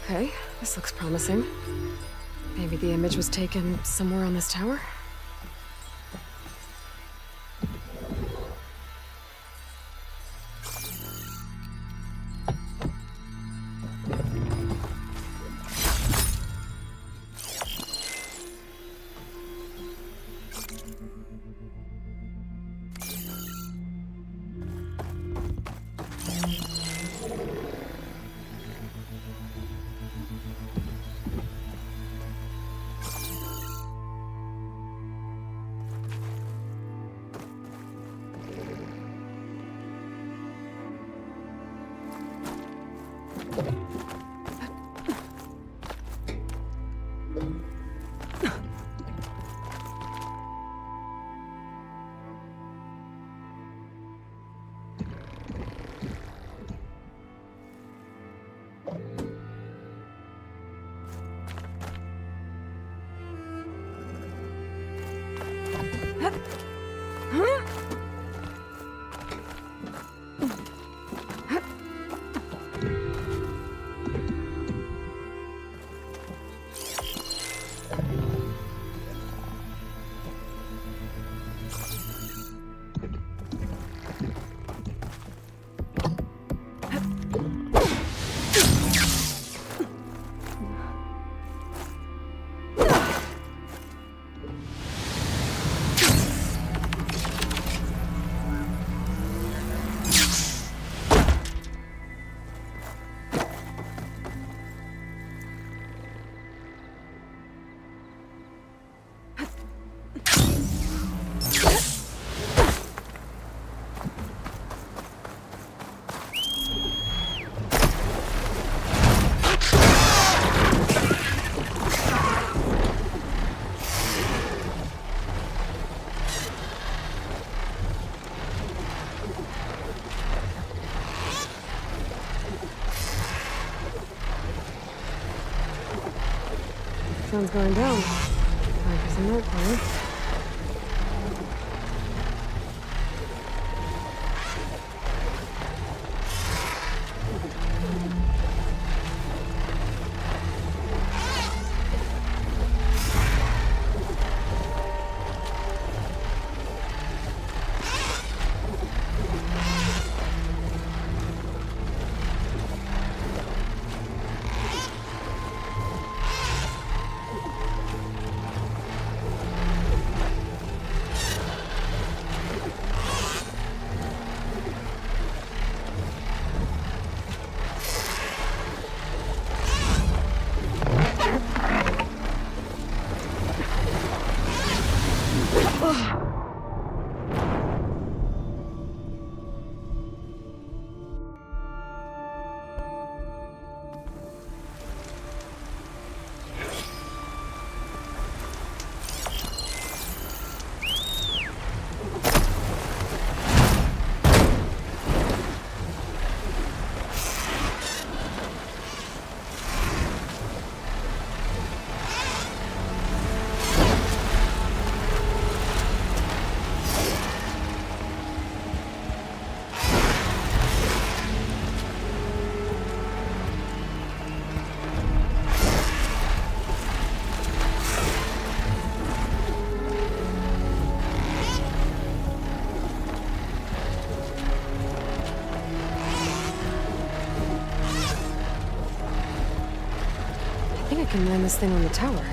[SPEAKER 2] Okay, this looks promising. Maybe the image was taken somewhere on this tower? Sun's going down. Time for some night color. can land this thing on the tower.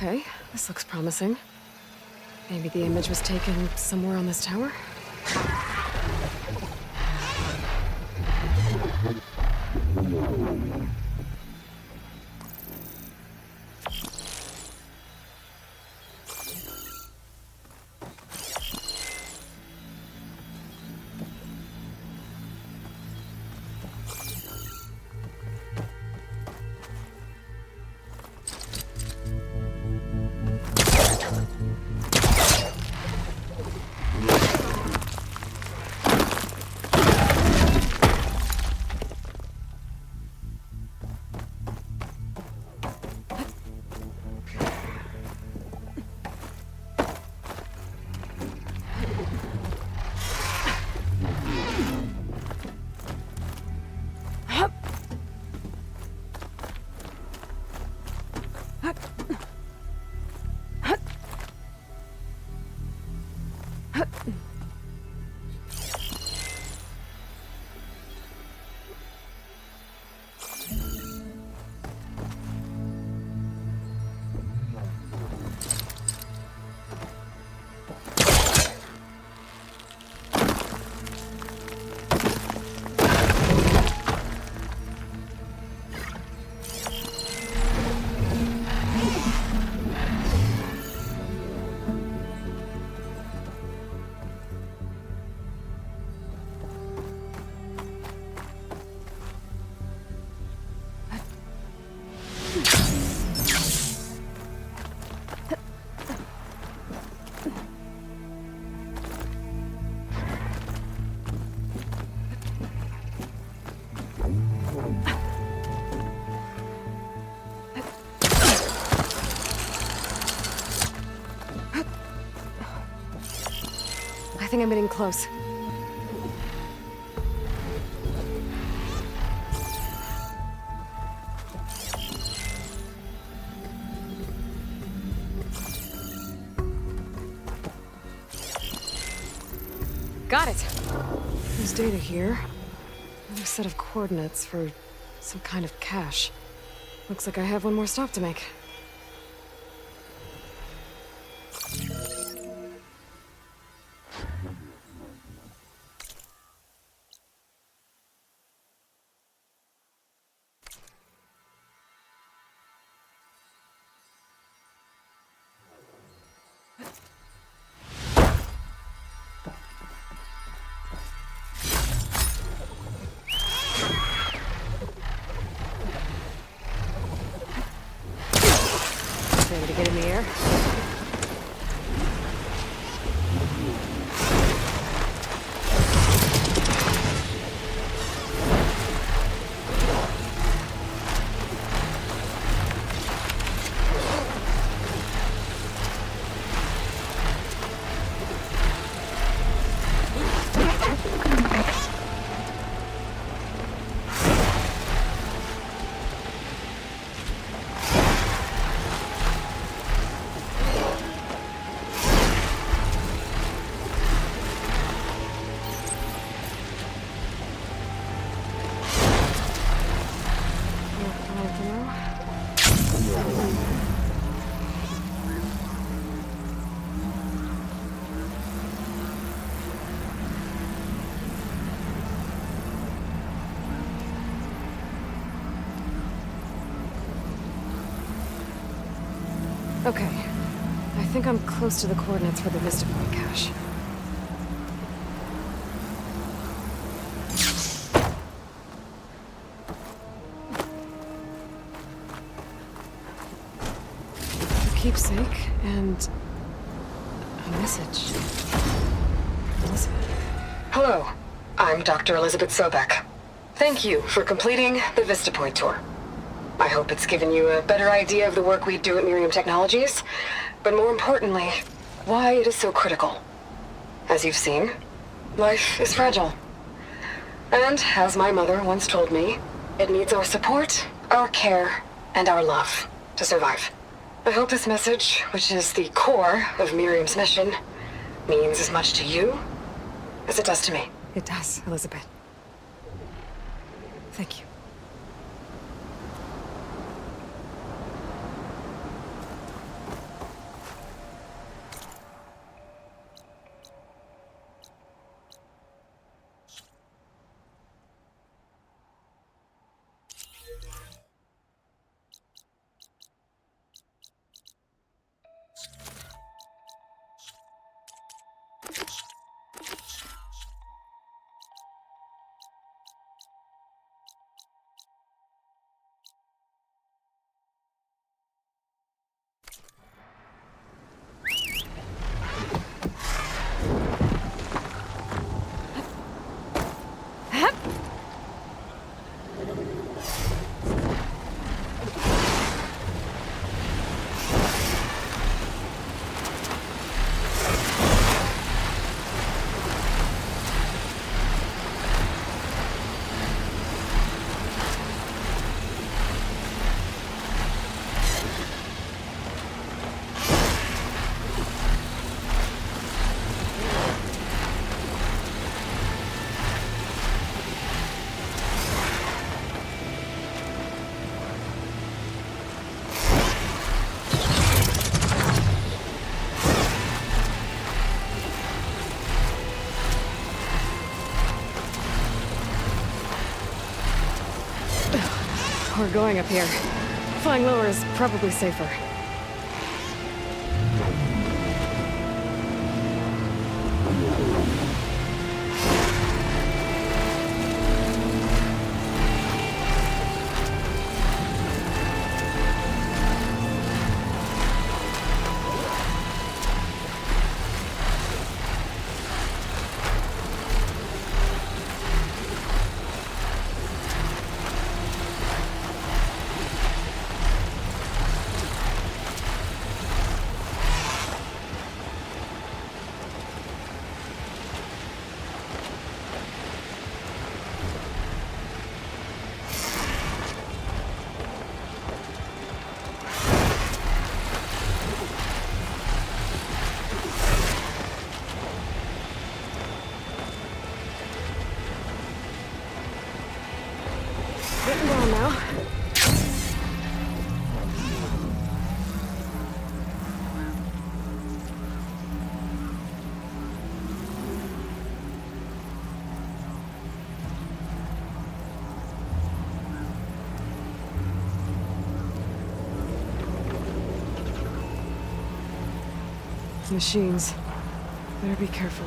[SPEAKER 2] Okay, this looks promising. Maybe the image was taken somewhere on this tower? I think I'm getting close. Got it! There's data here. Another set of coordinates for some kind of cache. Looks like I have one more stop to make. Ready to get in the air? Okay. I think I'm close to the coordinates for the Vista Point cache. A keepsake and a message. Elizabeth.
[SPEAKER 6] Hello, I'm Dr. Elizabeth Sobek. Thank you for completing the Vista Point tour. I hope it's given you a better idea of the work we do at Miriam Technologies, but more importantly, why it is so critical. As you've seen, life is fragile. And, as my mother once told me, it needs our support, our care, and our love to survive. I hope this message, which is the core of Miriam's mission, means as much to you as it does to me.
[SPEAKER 2] It does, Elizabeth. Thank you. We're going up here. Flying lower is probably safer. Getting down now. Machines. Better be careful.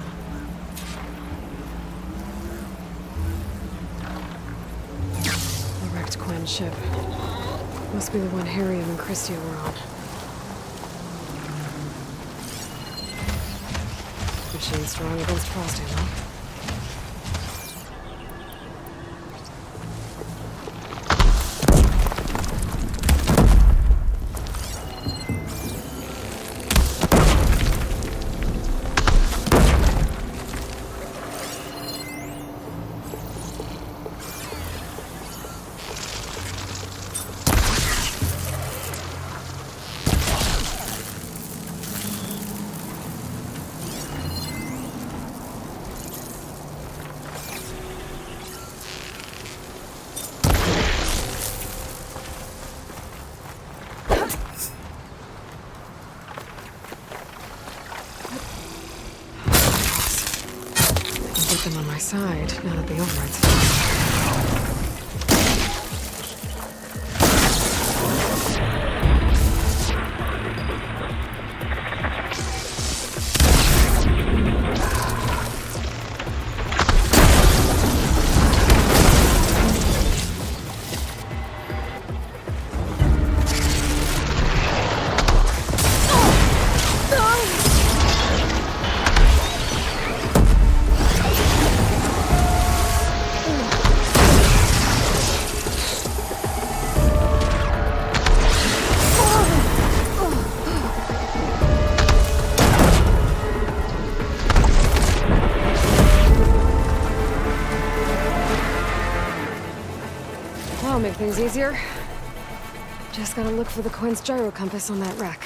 [SPEAKER 2] Quinn ship. Must be the one Harriam and Christia were on. Machine strong against frosting, huh? Them on my side, now that the override's finished. things easier. Just gotta look for the coin's gyro compass on that rack.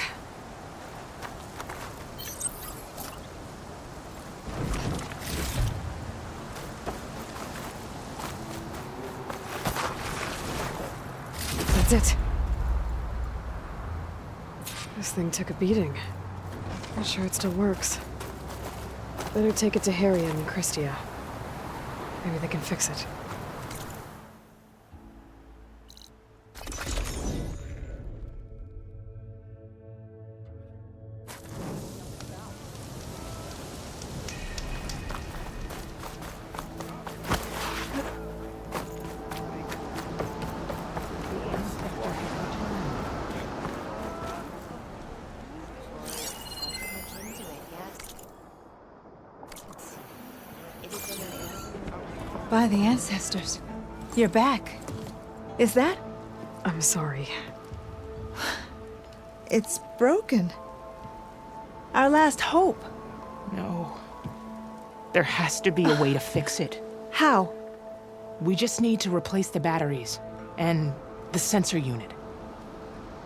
[SPEAKER 2] That's it. This thing took a beating. Not sure it still works. Better take it to Harry and Christia. Maybe they can fix it.
[SPEAKER 7] By the ancestors. You're back. Is that?
[SPEAKER 2] I'm sorry.
[SPEAKER 7] It's broken. Our last hope.
[SPEAKER 22] No. There has to be a way to fix it.
[SPEAKER 7] How?
[SPEAKER 22] We just need to replace the batteries and the sensor unit.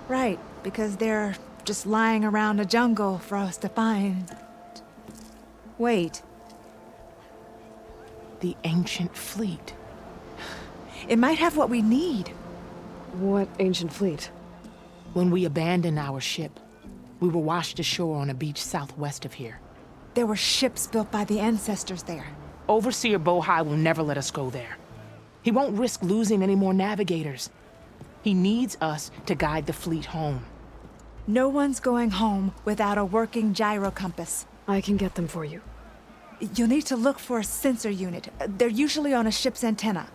[SPEAKER 7] Right, because they're just lying around a jungle for us to find. Wait.
[SPEAKER 22] The ancient fleet.
[SPEAKER 7] It might have what we need.
[SPEAKER 2] What ancient fleet?
[SPEAKER 22] When we abandoned our ship, we were washed ashore on a beach southwest of here.
[SPEAKER 7] There were ships built by the ancestors there.
[SPEAKER 22] Overseer Bohai will never let us go there. He won't risk losing any more navigators. He needs us to guide the fleet home.
[SPEAKER 7] No one's going home without a working gyro compass.
[SPEAKER 2] I can get them for you.
[SPEAKER 7] You'll need to look for a sensor unit. They're usually on a ship's antenna.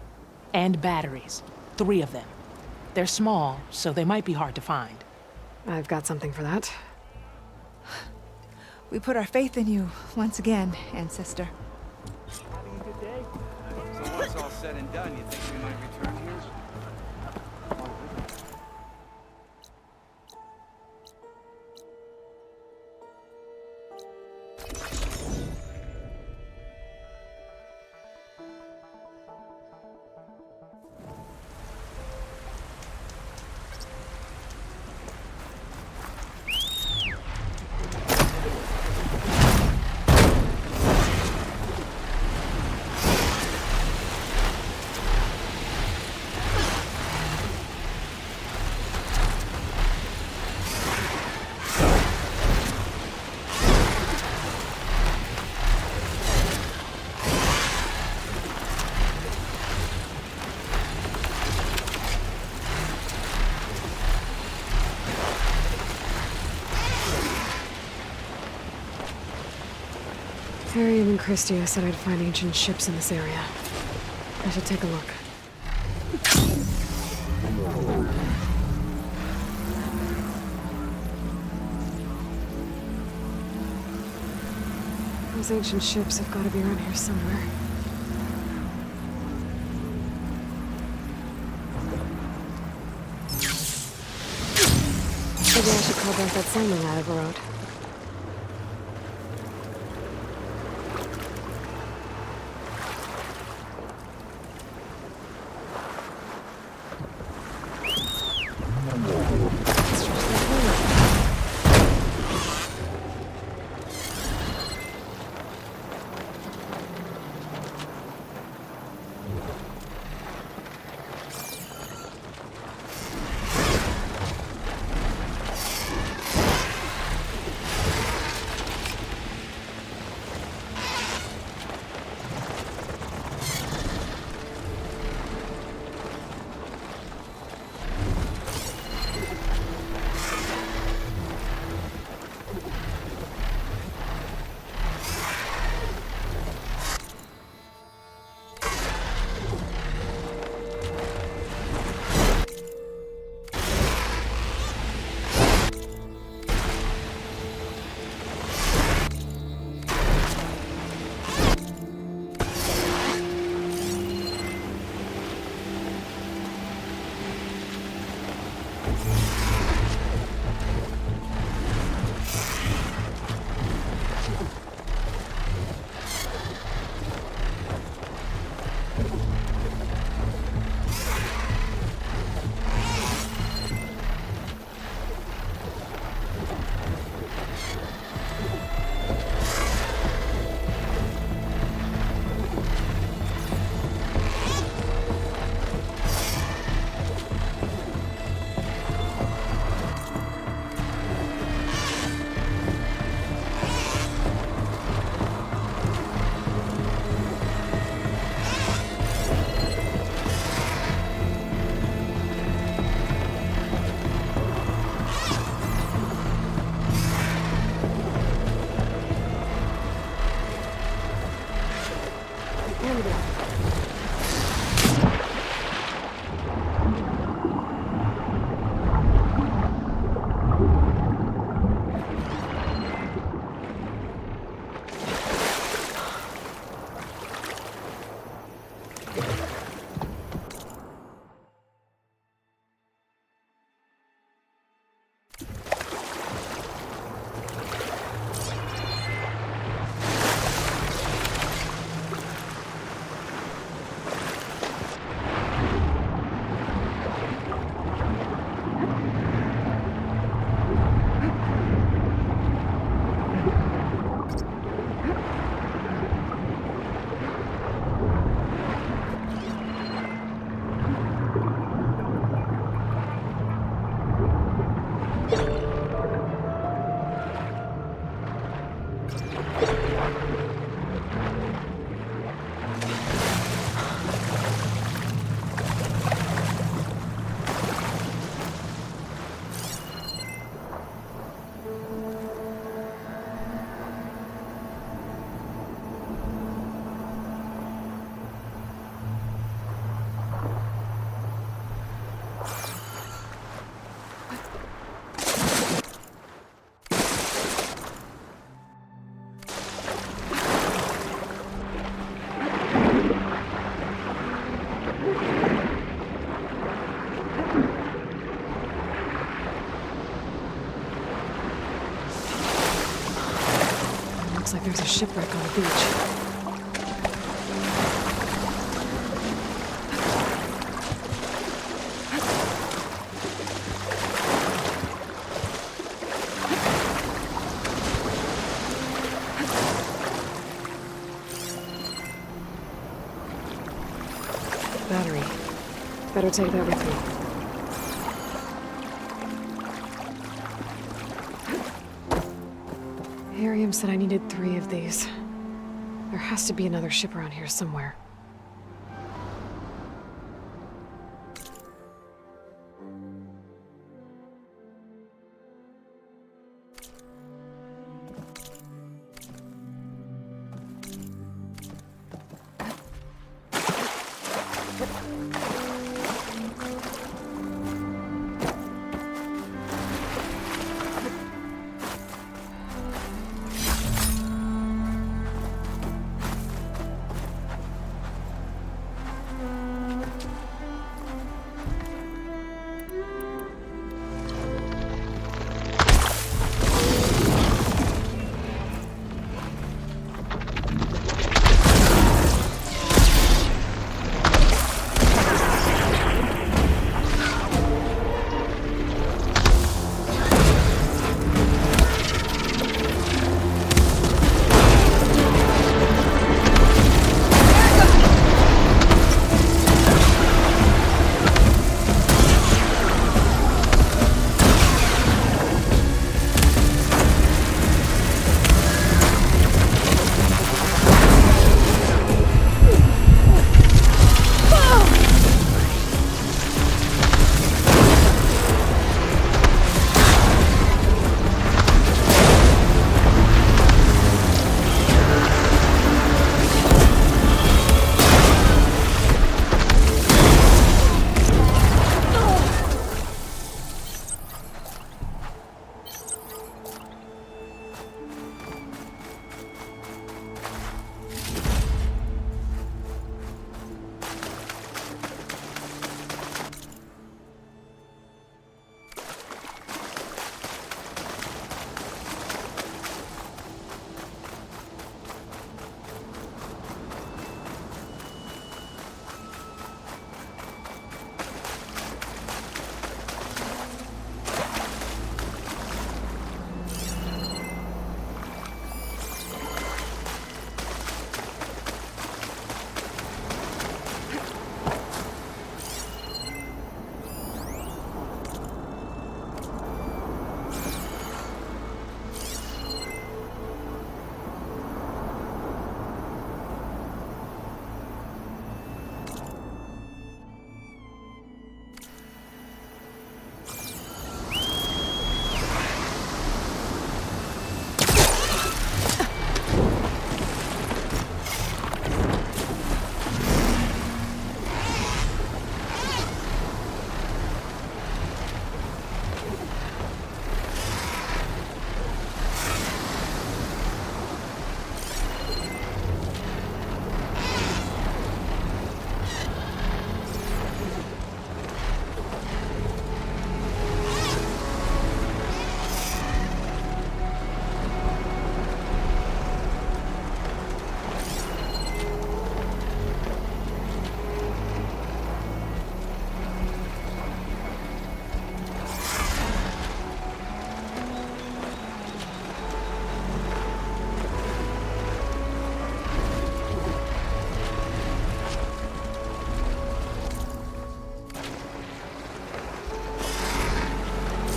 [SPEAKER 22] And batteries. 3 of them. They're small, so they might be hard to find.
[SPEAKER 2] I've got something for that.
[SPEAKER 7] We put our faith in you once again, Ancestor.
[SPEAKER 23] Having a good day? So once all said and done, you think we might return here?
[SPEAKER 2] Harry and Christia said I'd find ancient ships in this area. I should take a look. Those ancient ships have got to be around here somewhere. Maybe I should call back that sanding I overrode. like there's a shipwreck on the beach. Battery. Better take that with me. Harium said I needed 3 of these. There has to be another ship around here somewhere.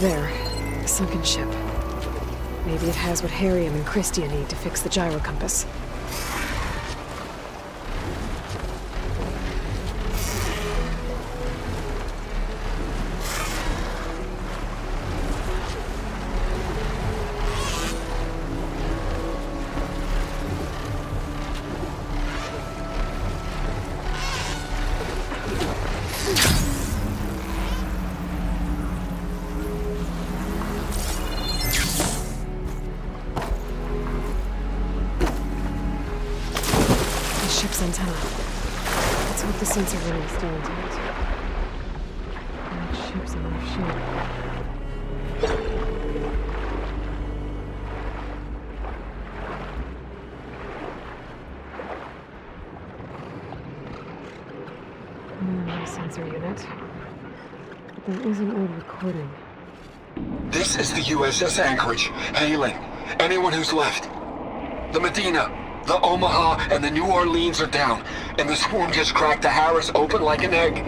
[SPEAKER 2] There. A sunken ship. Maybe it has what Harium and Christia need to fix the gyro compass. Ship's antenna. Let's hope the sensor ring is still intact. That ship's in rough shape. sensor unit. But there is an old recording.
[SPEAKER 12] This is the USS Anchorage, hailing anyone who's left. The Medina, the Omaha, and the New Orleans are down, and the swarm just cracked the Harris open like an egg.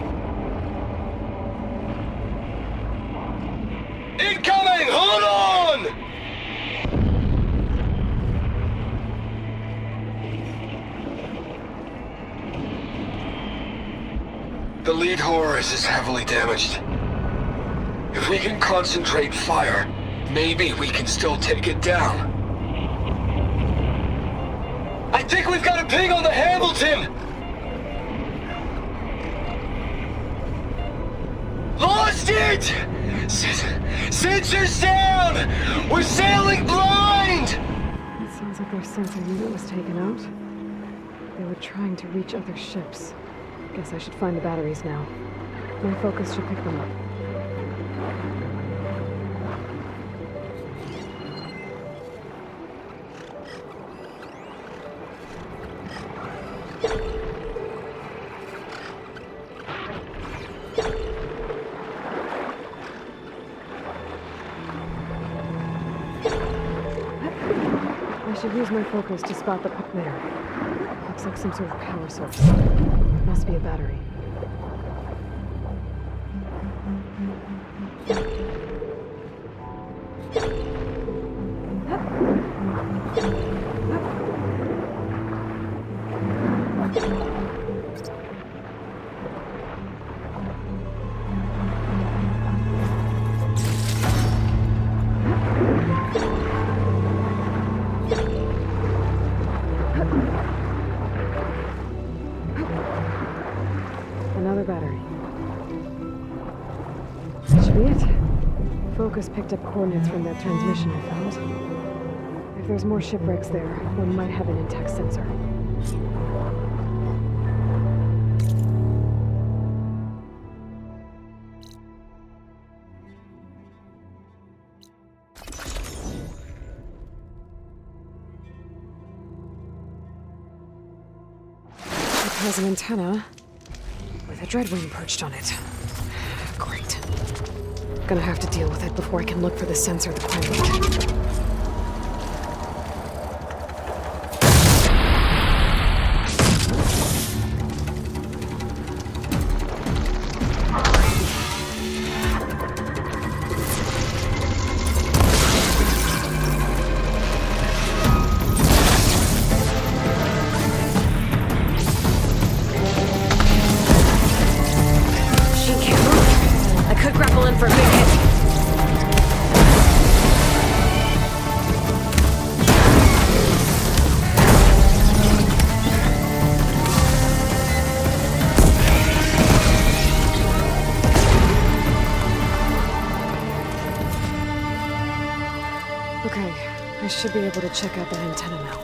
[SPEAKER 12] Incoming! Hold on! The lead Horus is heavily damaged. If we can concentrate fire, maybe we can still take it down. I think we've got a ping on the Hamilton! Lost it! Sensors down! We're sailing blind!
[SPEAKER 2] It sounds like their sensor unit was taken out. They were trying to reach other ships. Guess I should find the batteries now. My focus should pick them up. I should use my focus to spot the there. Looks like some sort of power source. Must be a battery. Another battery. That should be it. Focus picked up coordinates from that transmission I found. If there's more shipwrecks there, one might have an intact sensor. It has an antenna with a dreadwing perched on it. Great. Gonna have to deal with it before I can look for the sensor the Queen left. Okay, I should be able to check out that antenna now.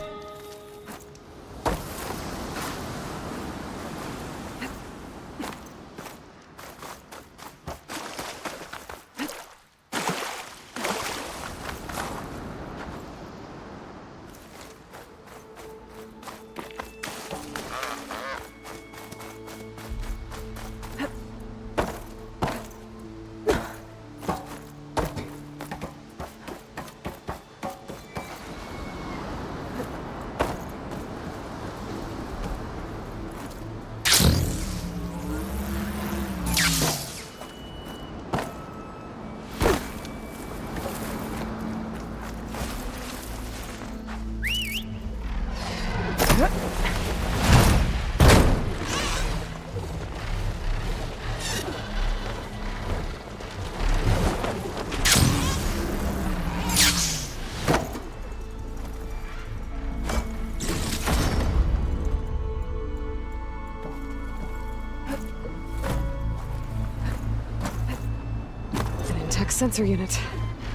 [SPEAKER 2] Sensor unit.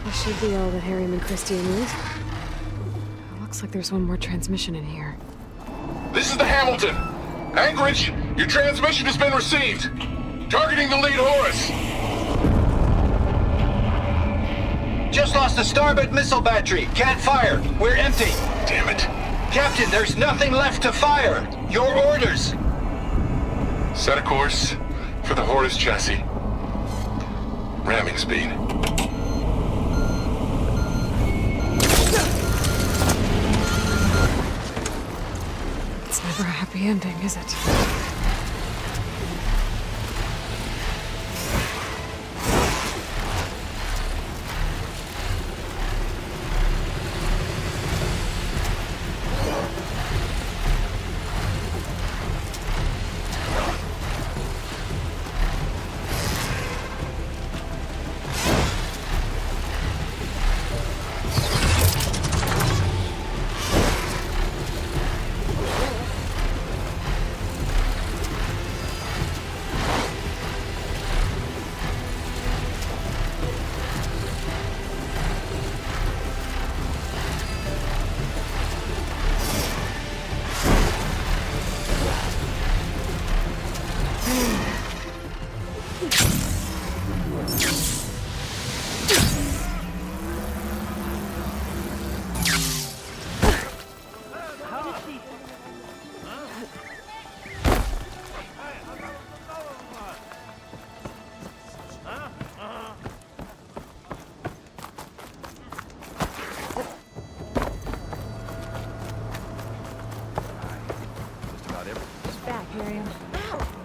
[SPEAKER 2] This should be all that Harriman and Christie need. Looks like there's one more transmission in here.
[SPEAKER 12] This is the Hamilton. Anchorage, your transmission has been received. Targeting the lead Horus.
[SPEAKER 14] Just lost the starboard missile battery. Can't fire. We're empty.
[SPEAKER 12] Damn it.
[SPEAKER 14] Captain, there's nothing left to fire. Your orders.
[SPEAKER 12] Set a course.
[SPEAKER 19] For the Horus chassis. Ramming speed.
[SPEAKER 2] It's never a happy ending, is it?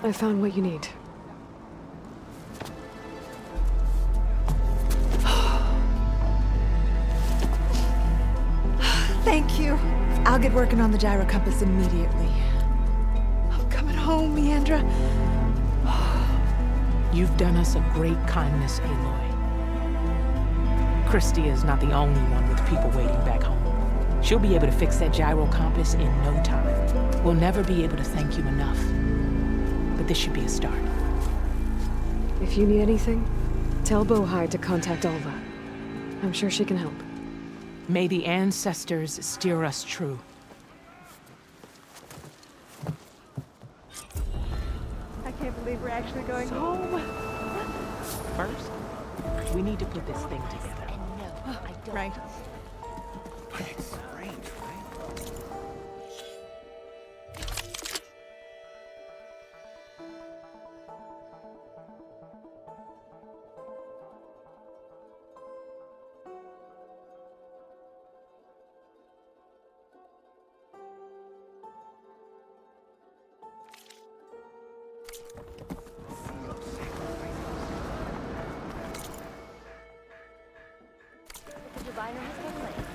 [SPEAKER 2] I found what you need.
[SPEAKER 7] Thank you. I'll get working on the gyro compass immediately. I'm coming home, Leandra.
[SPEAKER 22] You've done us a great kindness, Aloy. Christy is not the only one with people waiting back home. She'll be able to fix that gyro compass in no time. We'll never be able to thank you enough. But this should be a start.
[SPEAKER 2] If you need anything, tell Bohai to contact Alva. I'm sure she can help.
[SPEAKER 22] May the ancestors steer us true.
[SPEAKER 7] I can't believe we're actually going home.
[SPEAKER 22] First, we need to put this thing together.
[SPEAKER 7] Right.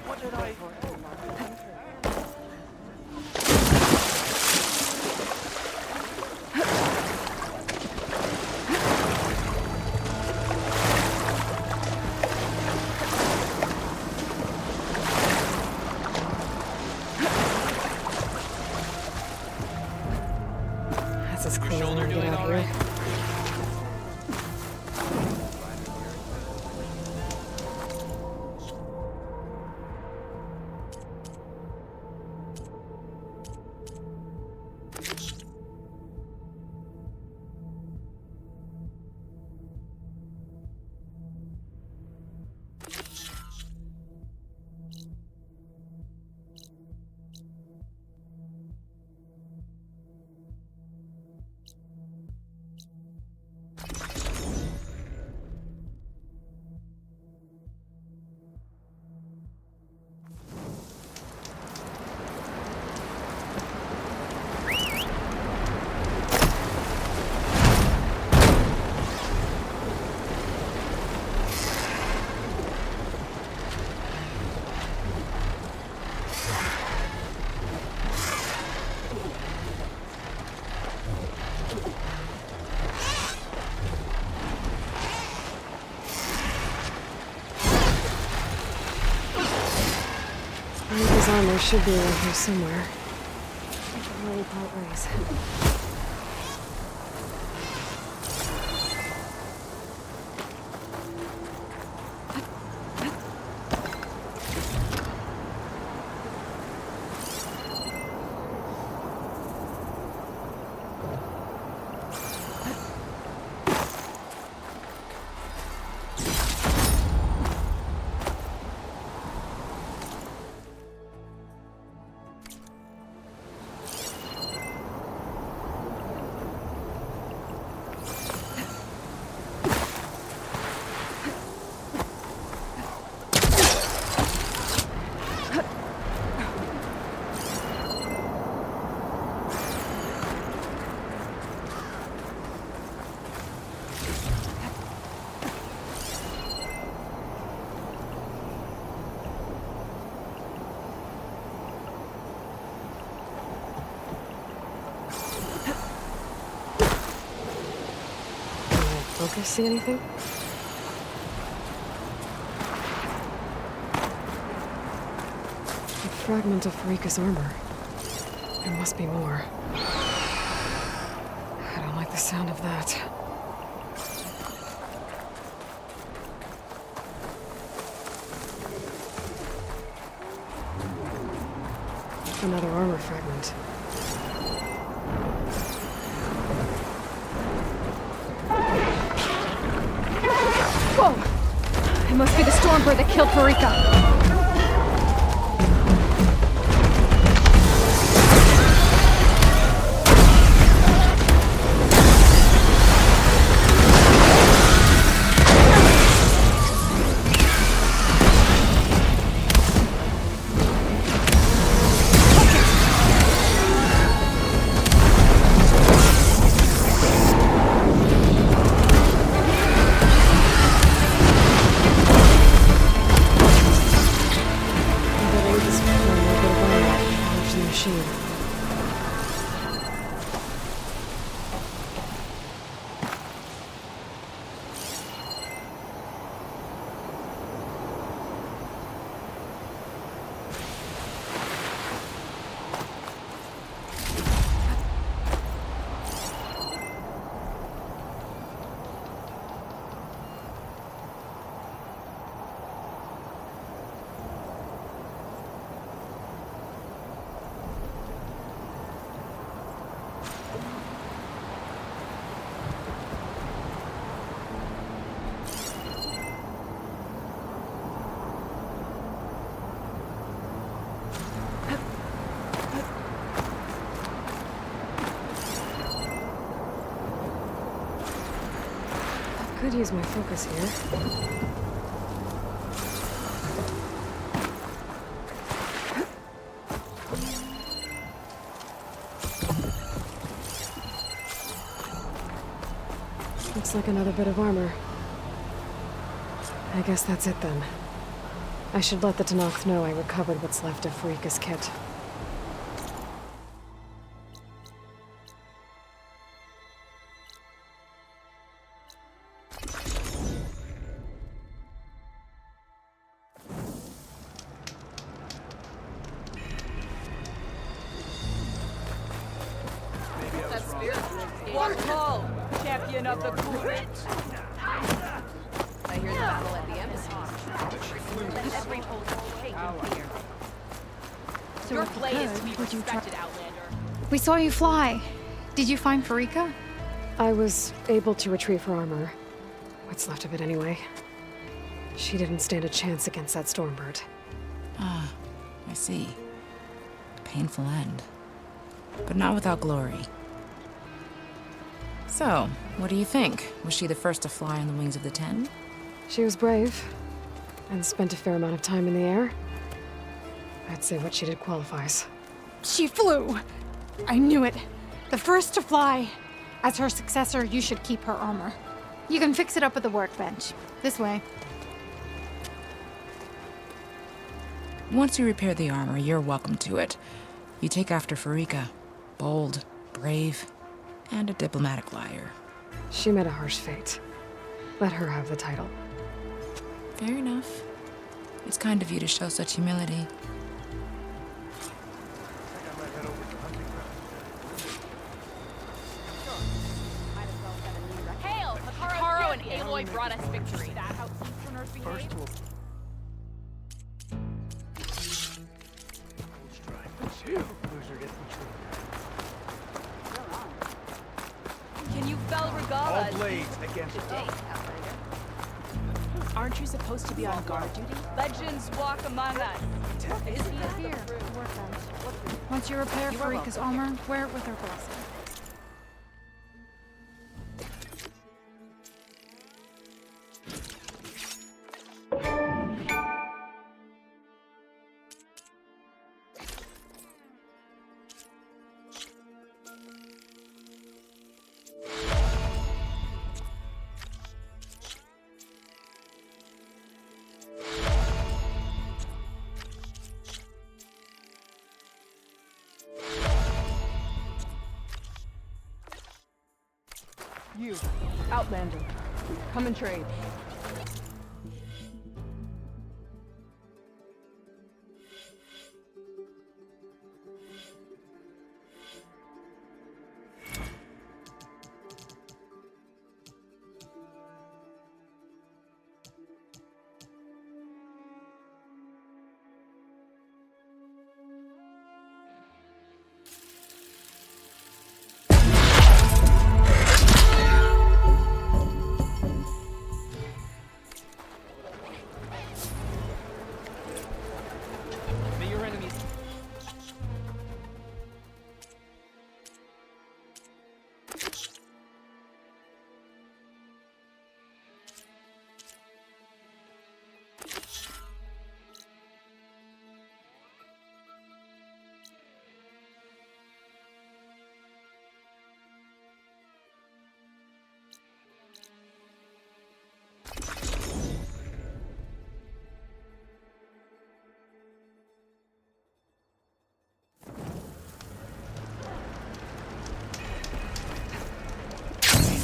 [SPEAKER 23] What did I...
[SPEAKER 2] That's as clean as I get out here. His armor should be around here somewhere. I can really part ways. focus see anything? A fragment of Farika's armor. There must be more. I don't like the sound of that. Another armor fragment.
[SPEAKER 10] Whoa! It must be the Stormbird that killed Farika.
[SPEAKER 2] Could use my focus here. Looks like another bit of armor. I guess that's it then. I should let the Tenakth know I recovered what's left of Farika's kit.
[SPEAKER 11] One call, champion of the court.
[SPEAKER 17] I hear the battle at the embassy. Let every hold take here.
[SPEAKER 10] So
[SPEAKER 17] Your
[SPEAKER 10] if you
[SPEAKER 17] play is
[SPEAKER 10] could,
[SPEAKER 17] to be
[SPEAKER 10] would you
[SPEAKER 17] respected, Outlander.
[SPEAKER 10] We saw you fly. Did you find Farika?
[SPEAKER 2] I was able to retrieve her armor. What's left of it anyway. She didn't stand a chance against that Stormbird.
[SPEAKER 15] Ah, I see. Painful end. But not without glory. So, what do you think? Was she the first to fly on the wings of the Ten?
[SPEAKER 2] She was brave, and spent a fair amount of time in the air. I'd say what she did qualifies.
[SPEAKER 10] She flew! I knew it. The first to fly. As her successor, you should keep her armor. You can fix it up at the workbench. This way.
[SPEAKER 15] Once you repair the armor, you're welcome to it. You take after Farika. Bold, brave, and a diplomatic liar.
[SPEAKER 2] She met a harsh fate. Let her have the title.
[SPEAKER 15] Fair enough. It's kind of you to show such humility.
[SPEAKER 17] Hail! Makaro and Aloy brought us victory. Is that how Easterners behave? Can you fell Regala?
[SPEAKER 23] All blades against
[SPEAKER 17] Today,
[SPEAKER 22] Aren't you supposed to be on guard duty?
[SPEAKER 17] legends walk among us.
[SPEAKER 10] Is he here? Workbench. Once you repair Farika's armor, wear it with her blessing.
[SPEAKER 22] You, Outlander.
[SPEAKER 17] Come and trade.
[SPEAKER 22] May your enemies.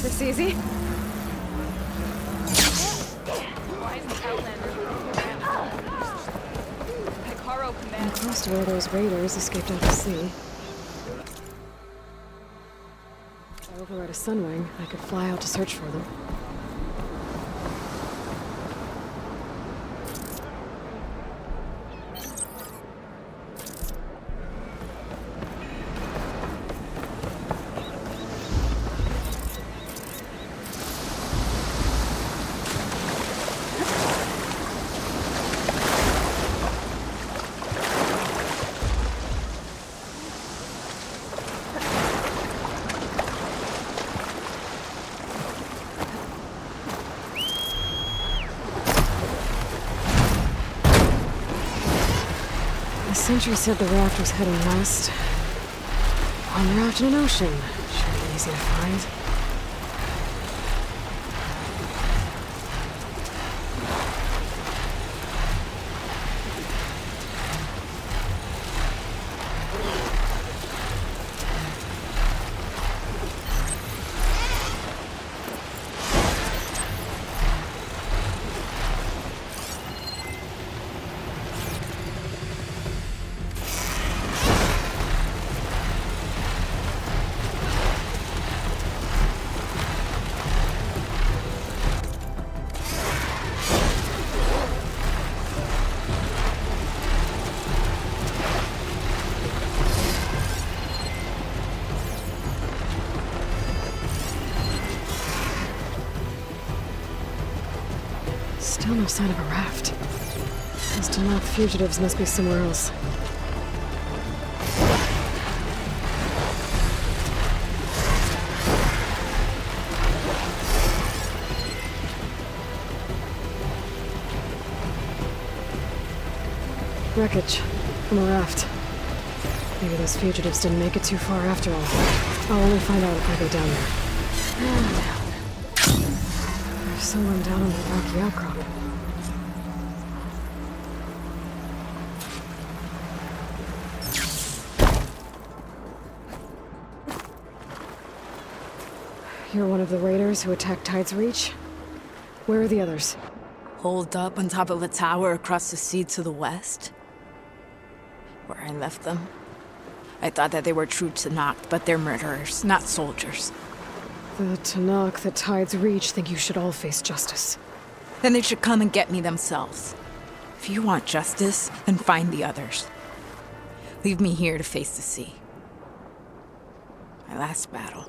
[SPEAKER 2] This easy?
[SPEAKER 17] Why isn't Outlander moving around? Hikaru
[SPEAKER 2] I'm
[SPEAKER 17] commands.
[SPEAKER 2] close to where those raiders escaped out to sea. If I override a Sunwing, I could fly out to search for them. The sentry said the raft was heading west. One raft in an ocean. Should be easy to find. Still no sign of a raft. Those Tanakh fugitives must be somewhere else. Wreckage from a raft. Maybe those fugitives didn't make it too far after all. I'll only find out if I go down there. There's someone down on the rocky outcrop. You're one of the raiders who attacked Tide's Reach? Where are the others?
[SPEAKER 15] Holed up on top of a tower across the sea to the west. Where I left them. I thought that they were true Tanakh, but they're murderers, not soldiers.
[SPEAKER 2] The Tanakh that Tide's Reach think you should all face justice.
[SPEAKER 15] Then they should come and get me themselves. If you want justice, then find the others. Leave me here to face the sea. My last battle.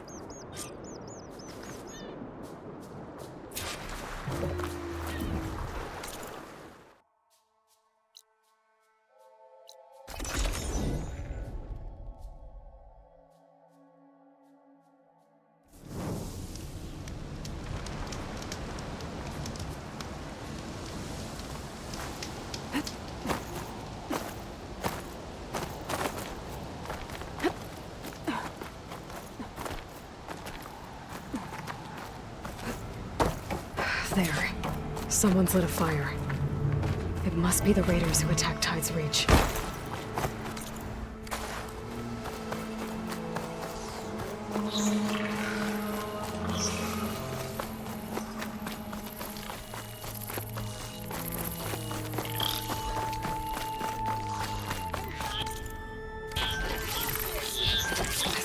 [SPEAKER 2] There. Someone's lit a fire. It must be the raiders who attacked Tide's Reach.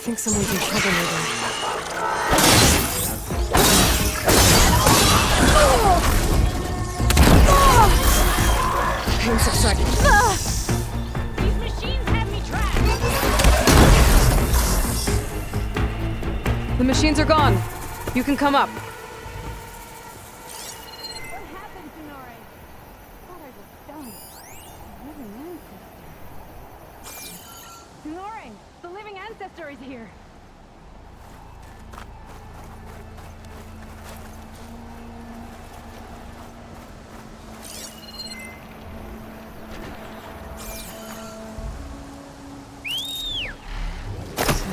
[SPEAKER 2] think someone's in trouble nearby. Pain subsided.
[SPEAKER 5] These machines have me trapped.
[SPEAKER 2] The machines are gone. You can come up.
[SPEAKER 5] Sonoran, the living ancestor is here.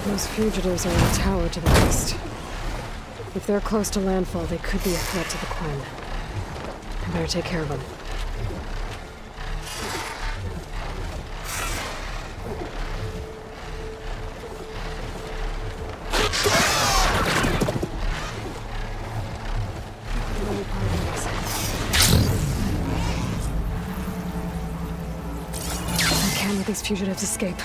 [SPEAKER 2] Those fugitives are in a tower to the east. If they're close to landfall, they could be a threat to the Quen. I better take care of them. I can't let these fugitives escape.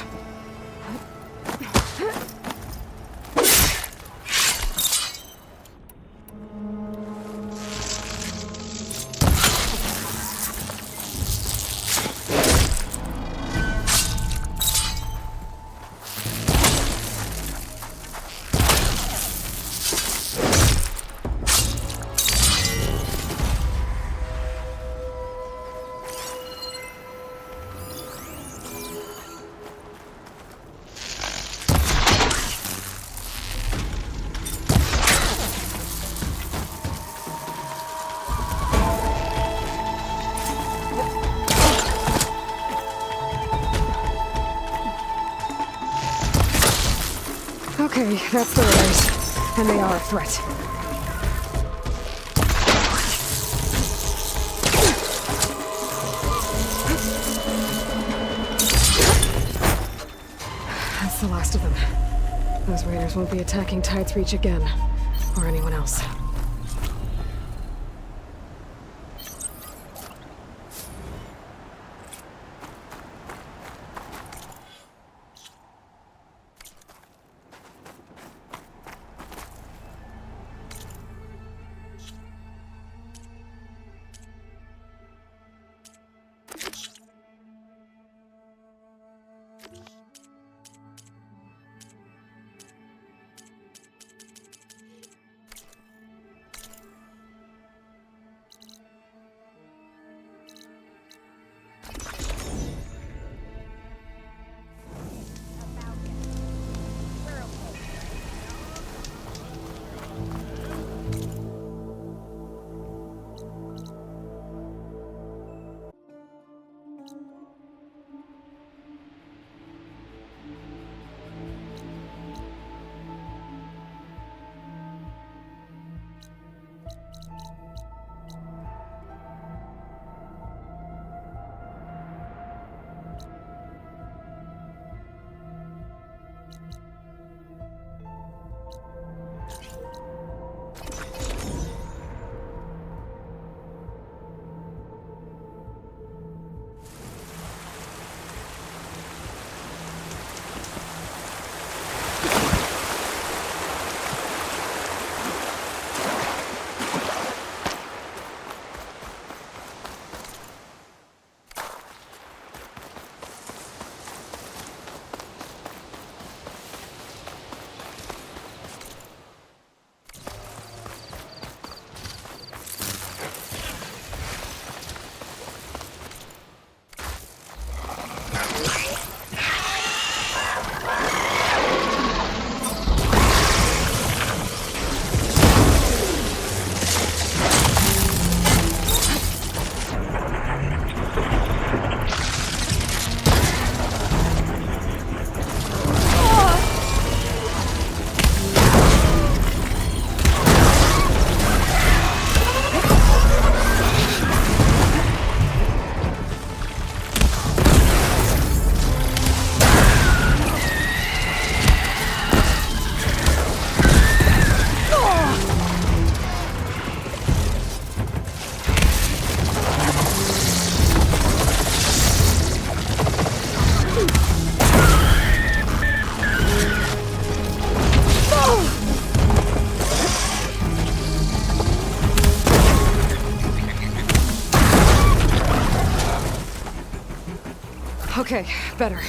[SPEAKER 2] Okay, that's the raiders. And they are a threat. That's the last of them. Those raiders won't be attacking Tide's Reach again. Or anyone else. Okay, better.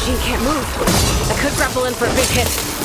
[SPEAKER 3] machine can't move. I could grapple in for a big hit.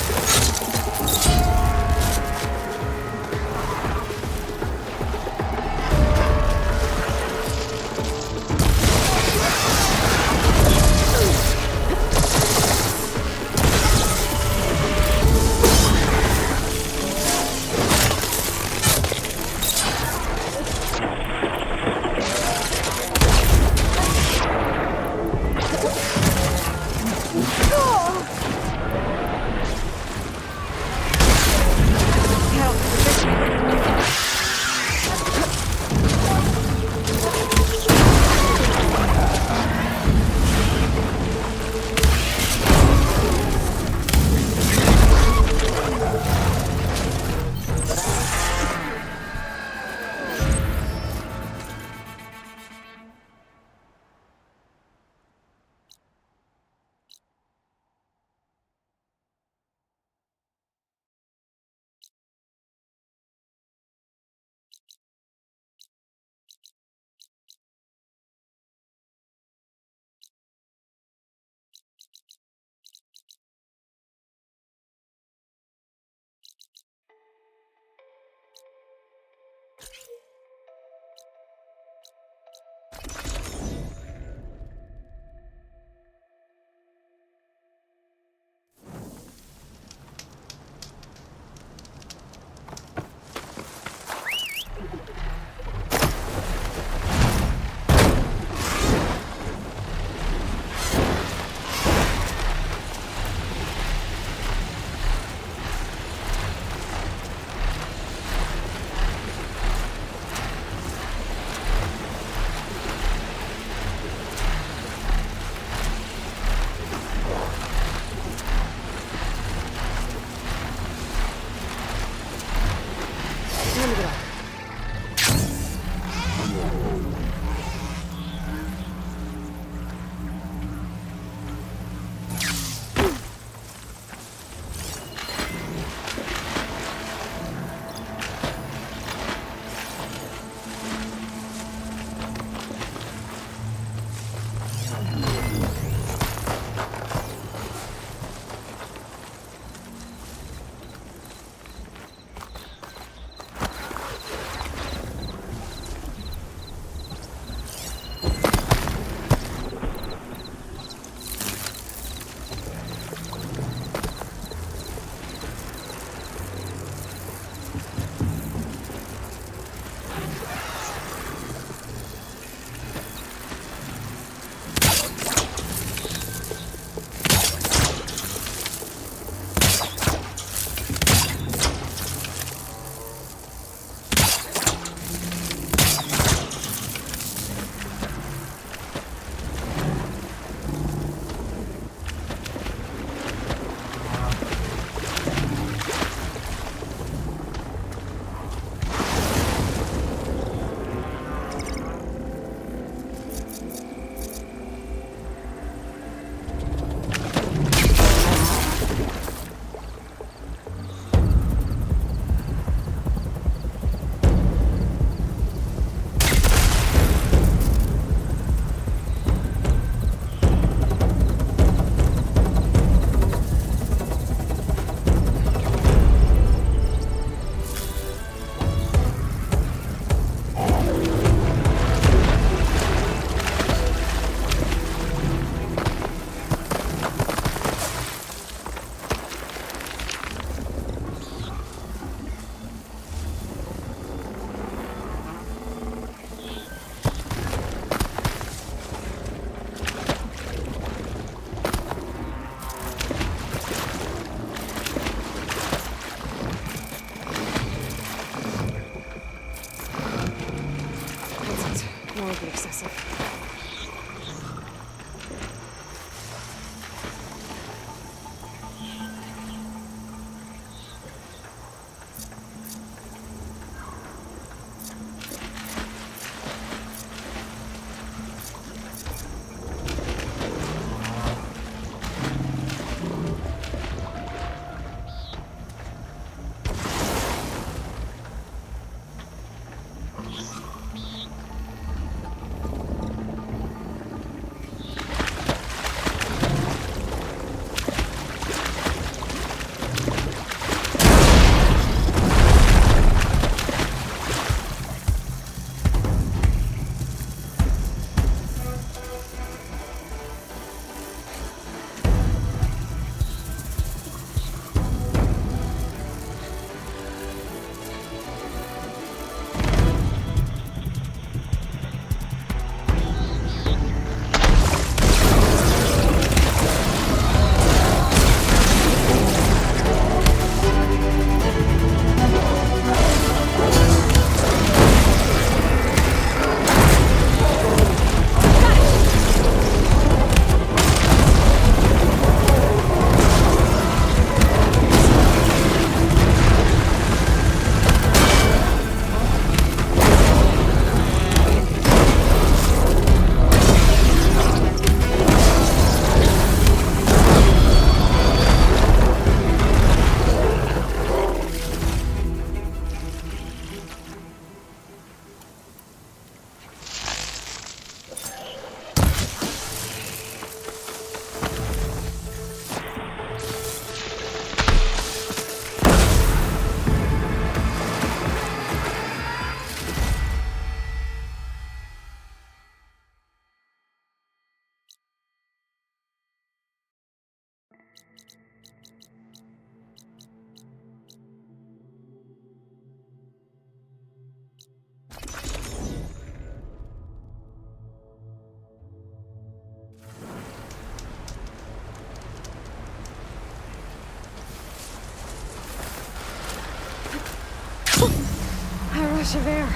[SPEAKER 2] Javert.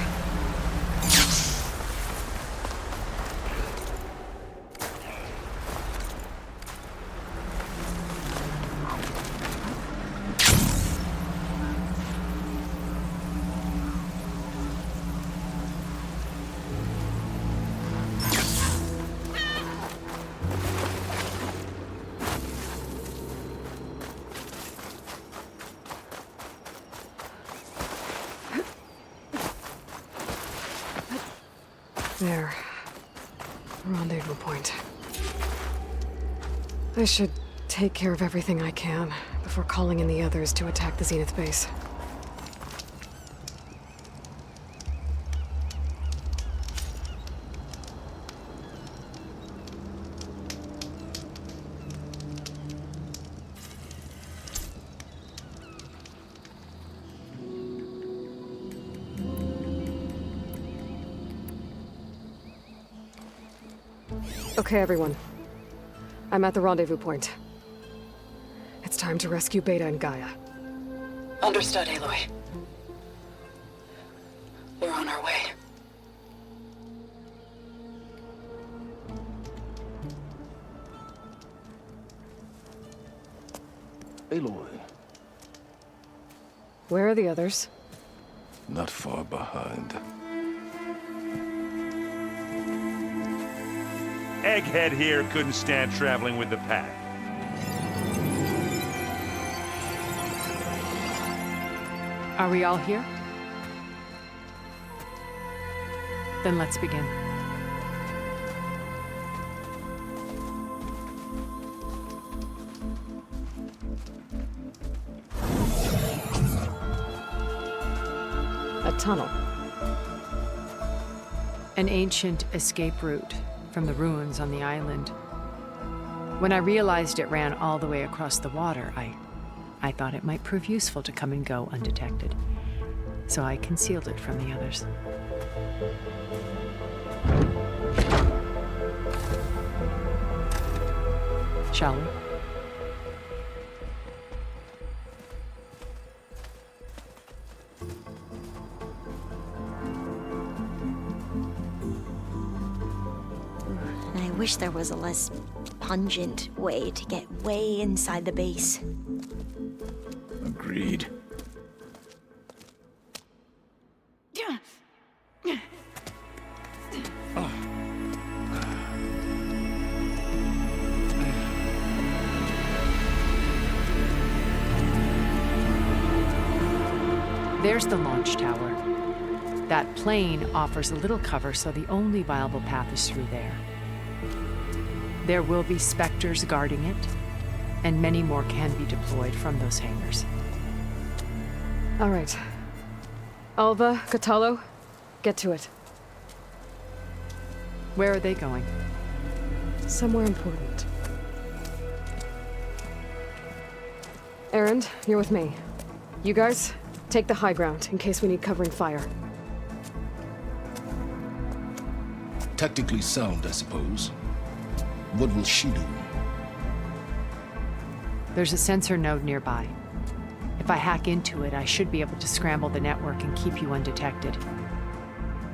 [SPEAKER 2] There. Rendezvous point. I should take care of everything I can before calling in the others to attack the Zenith base. Okay, everyone. I'm at the rendezvous point. It's time to rescue Beta and Gaia.
[SPEAKER 6] Understood, Aloy. We're on our way.
[SPEAKER 16] Aloy,
[SPEAKER 2] Where are the others?
[SPEAKER 16] not far behind.
[SPEAKER 4] Egghead here couldn't stand traveling with the pack.
[SPEAKER 20] Are we all here? Then let's begin.
[SPEAKER 2] A tunnel.
[SPEAKER 20] An ancient escape route from the ruins on the island. When I realized it ran all the way across the water, I thought it might prove useful to come and go undetected. So I concealed it from the others. Shall we?
[SPEAKER 8] I wish there was a less pungent way to get way inside the base.
[SPEAKER 13] Agreed.
[SPEAKER 20] There's the launch tower. That plane offers a little cover, so the only viable path is through there. There will be Spectres guarding it, and many more can be deployed from those hangars.
[SPEAKER 2] All right. Alva, Catalo, get to it.
[SPEAKER 20] Where are they going?
[SPEAKER 2] Somewhere important. Erend, you're with me. You guys, take the high ground in case we need covering fire.
[SPEAKER 16] Tactically sound, I suppose. What will she do?
[SPEAKER 20] There's a sensor node nearby. If I hack into it, I should be able to scramble the network and keep you undetected.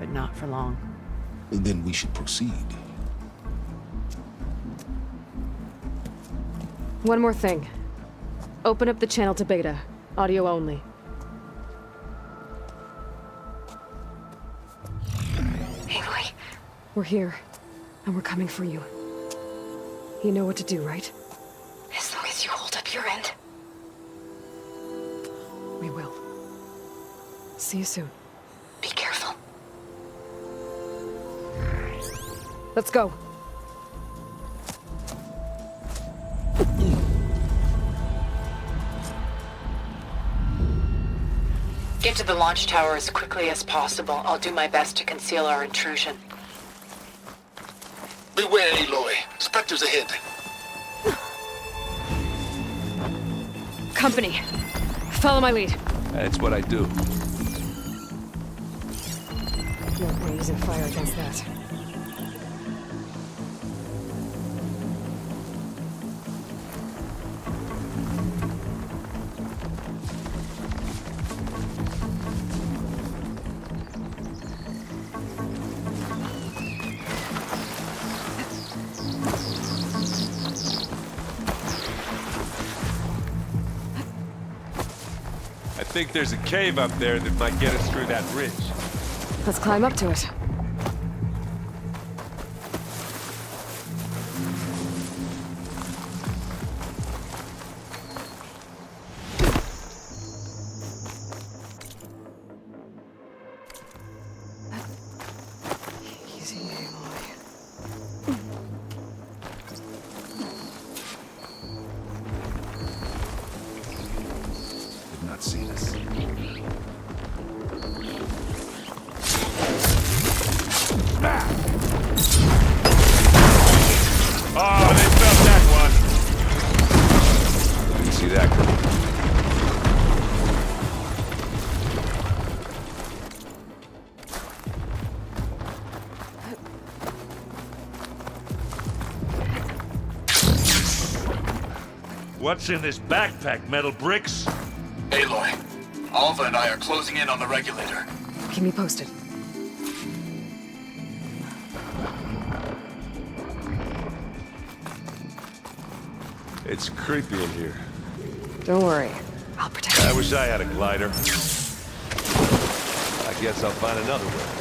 [SPEAKER 20] But not for long.
[SPEAKER 16] Then we should proceed.
[SPEAKER 2] One more thing. Open up the channel to Beta. Audio only. Aloy. We're here, and we're coming for you. You know what to do, right?
[SPEAKER 6] As long as you hold up your end.
[SPEAKER 2] We will. See you soon.
[SPEAKER 6] Be careful.
[SPEAKER 2] Let's go.
[SPEAKER 9] Get to the launch tower as quickly as possible. I'll do my best to conceal our intrusion.
[SPEAKER 12] Beware, Aloy. Spectres ahead.
[SPEAKER 2] Company. Follow my lead.
[SPEAKER 4] That's what I do.
[SPEAKER 2] No point using fire against that.
[SPEAKER 4] think there's a cave up there that might get us through that ridge.
[SPEAKER 2] Let's climb up to it. Easy, Aloy.
[SPEAKER 16] Did not see this.
[SPEAKER 4] Oh, they felt that one. Didn't see that coming. What's in this backpack, metal bricks?
[SPEAKER 14] Aloy, Alva and I are closing in on the regulator.
[SPEAKER 2] Keep me posted.
[SPEAKER 4] It's creepy in here.
[SPEAKER 2] Don't worry. I'll protect you.
[SPEAKER 4] I wish I had a glider. I guess I'll find another way.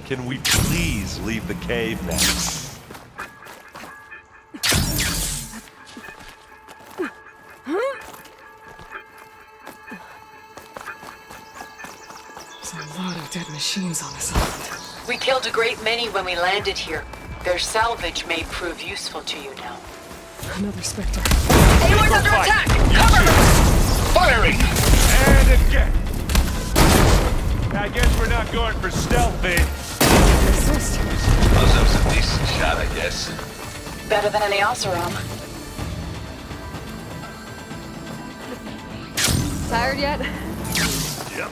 [SPEAKER 4] Can we please leave the cave now?
[SPEAKER 2] There's a lot of dead machines on this island.
[SPEAKER 9] We killed a great many when we landed here. Their salvage may prove useful to you now.
[SPEAKER 2] Another Spectre.
[SPEAKER 9] Anyone's under attack! Cover!
[SPEAKER 14] Firing!
[SPEAKER 4] And again! I guess we're not going for stealth, babe.
[SPEAKER 2] Assist.
[SPEAKER 14] Suppose that was a decent shot, I guess.
[SPEAKER 9] Better than any else around.
[SPEAKER 2] Tired yet?
[SPEAKER 4] Yep.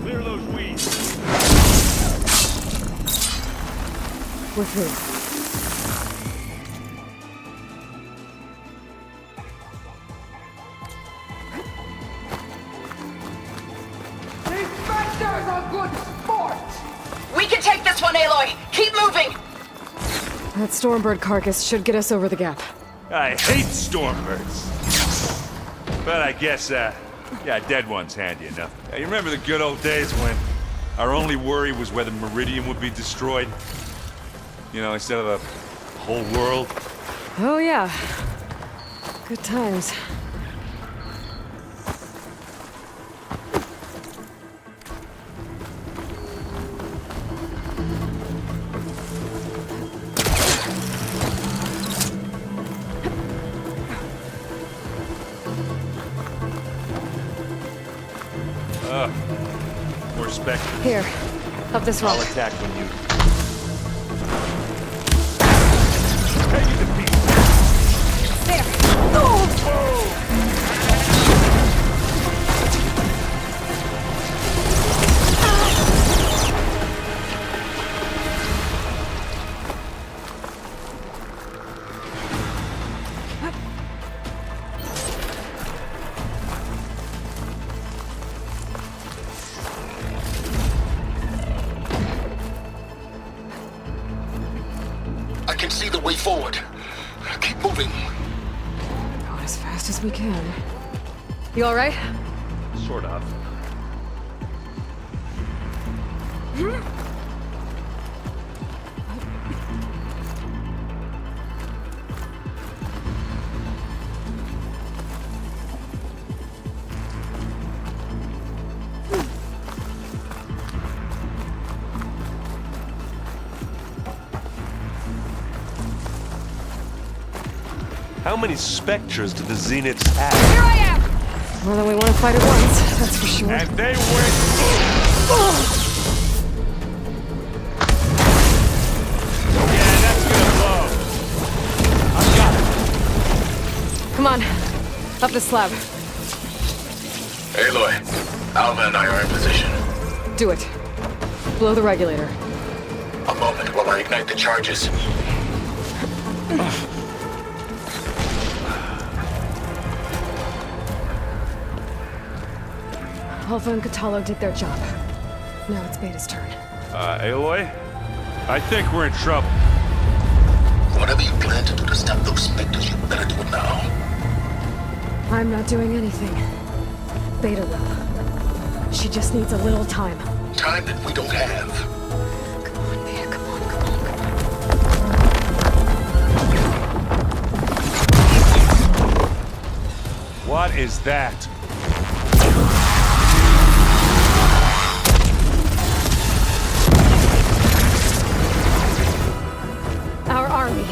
[SPEAKER 4] Clear those weeds.
[SPEAKER 2] With who?
[SPEAKER 9] We can take this one, Aloy! Keep moving!
[SPEAKER 2] That Stormbird carcass should get us over the gap.
[SPEAKER 4] I hate Stormbirds. But I guess, yeah, dead one's handy enough. You remember the good old days when our only worry was whether Meridian would be destroyed? You know, instead of the whole world?
[SPEAKER 2] Oh yeah. Good times.
[SPEAKER 4] Respect.
[SPEAKER 2] Here, up this rock.
[SPEAKER 4] I'll attack when you...
[SPEAKER 2] There! Oh!
[SPEAKER 12] I can see the way forward. Keep moving.
[SPEAKER 2] Going as fast as we can. You alright?
[SPEAKER 4] Sort of. How many Spectres do the Zeniths have?
[SPEAKER 2] Here I am! More than we want to fight at once, that's for sure.
[SPEAKER 4] And they went... Yeah, that's gonna blow. I've got it.
[SPEAKER 2] Come on, up the slab.
[SPEAKER 12] Aloy, Alva and I are in position.
[SPEAKER 2] Do it. Blow the regulator.
[SPEAKER 12] A moment while I ignite the charges.
[SPEAKER 2] Alpha and Katalo did their job. Now it's Beta's turn.
[SPEAKER 4] Aloy? I think we're in trouble.
[SPEAKER 12] Whatever you plan to do to stop those Spectres, you better do it now.
[SPEAKER 2] I'm not doing anything. Beta will. She just needs a little time.
[SPEAKER 12] Time that we don't have.
[SPEAKER 2] Come on, Beta, come on, come on.
[SPEAKER 4] What is that?
[SPEAKER 2] Our army.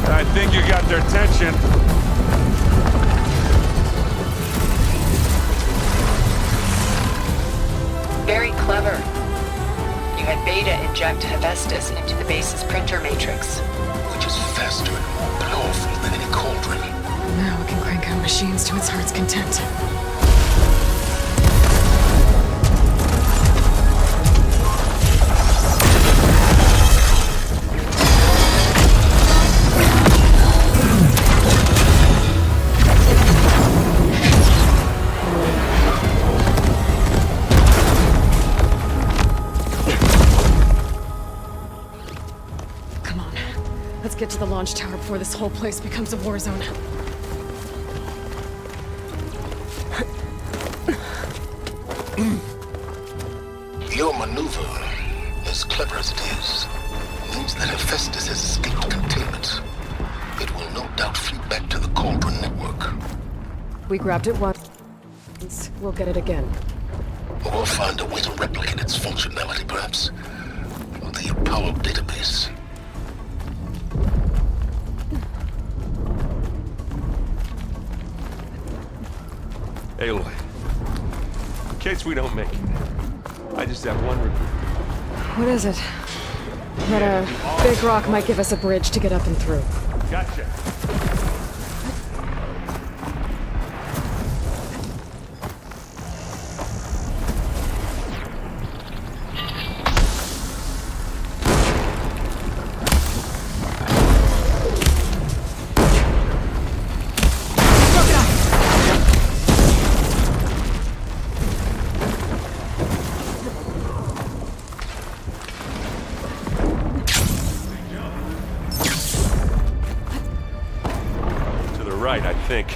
[SPEAKER 4] I think you got their attention.
[SPEAKER 9] Very clever. You had Beta inject Hephaestus into the base's printer matrix.
[SPEAKER 12] Which is faster and more powerful than any cauldron.
[SPEAKER 2] Now it can crank out machines to its heart's content. Let's get to the launch tower before this whole place becomes a war zone.
[SPEAKER 12] Your maneuver, as clever as it is, means that Hephaestus has escaped containment. It will no doubt flee back to the Cauldron network.
[SPEAKER 2] We grabbed it once. We'll get it again.
[SPEAKER 12] We'll find a way to replicate its functionality, perhaps. The Apollo database.
[SPEAKER 4] Aloy, in case we don't make it, I just have one regret.
[SPEAKER 2] What is it? That a big rock might give us a bridge to get up and through.
[SPEAKER 4] Gotcha. I think.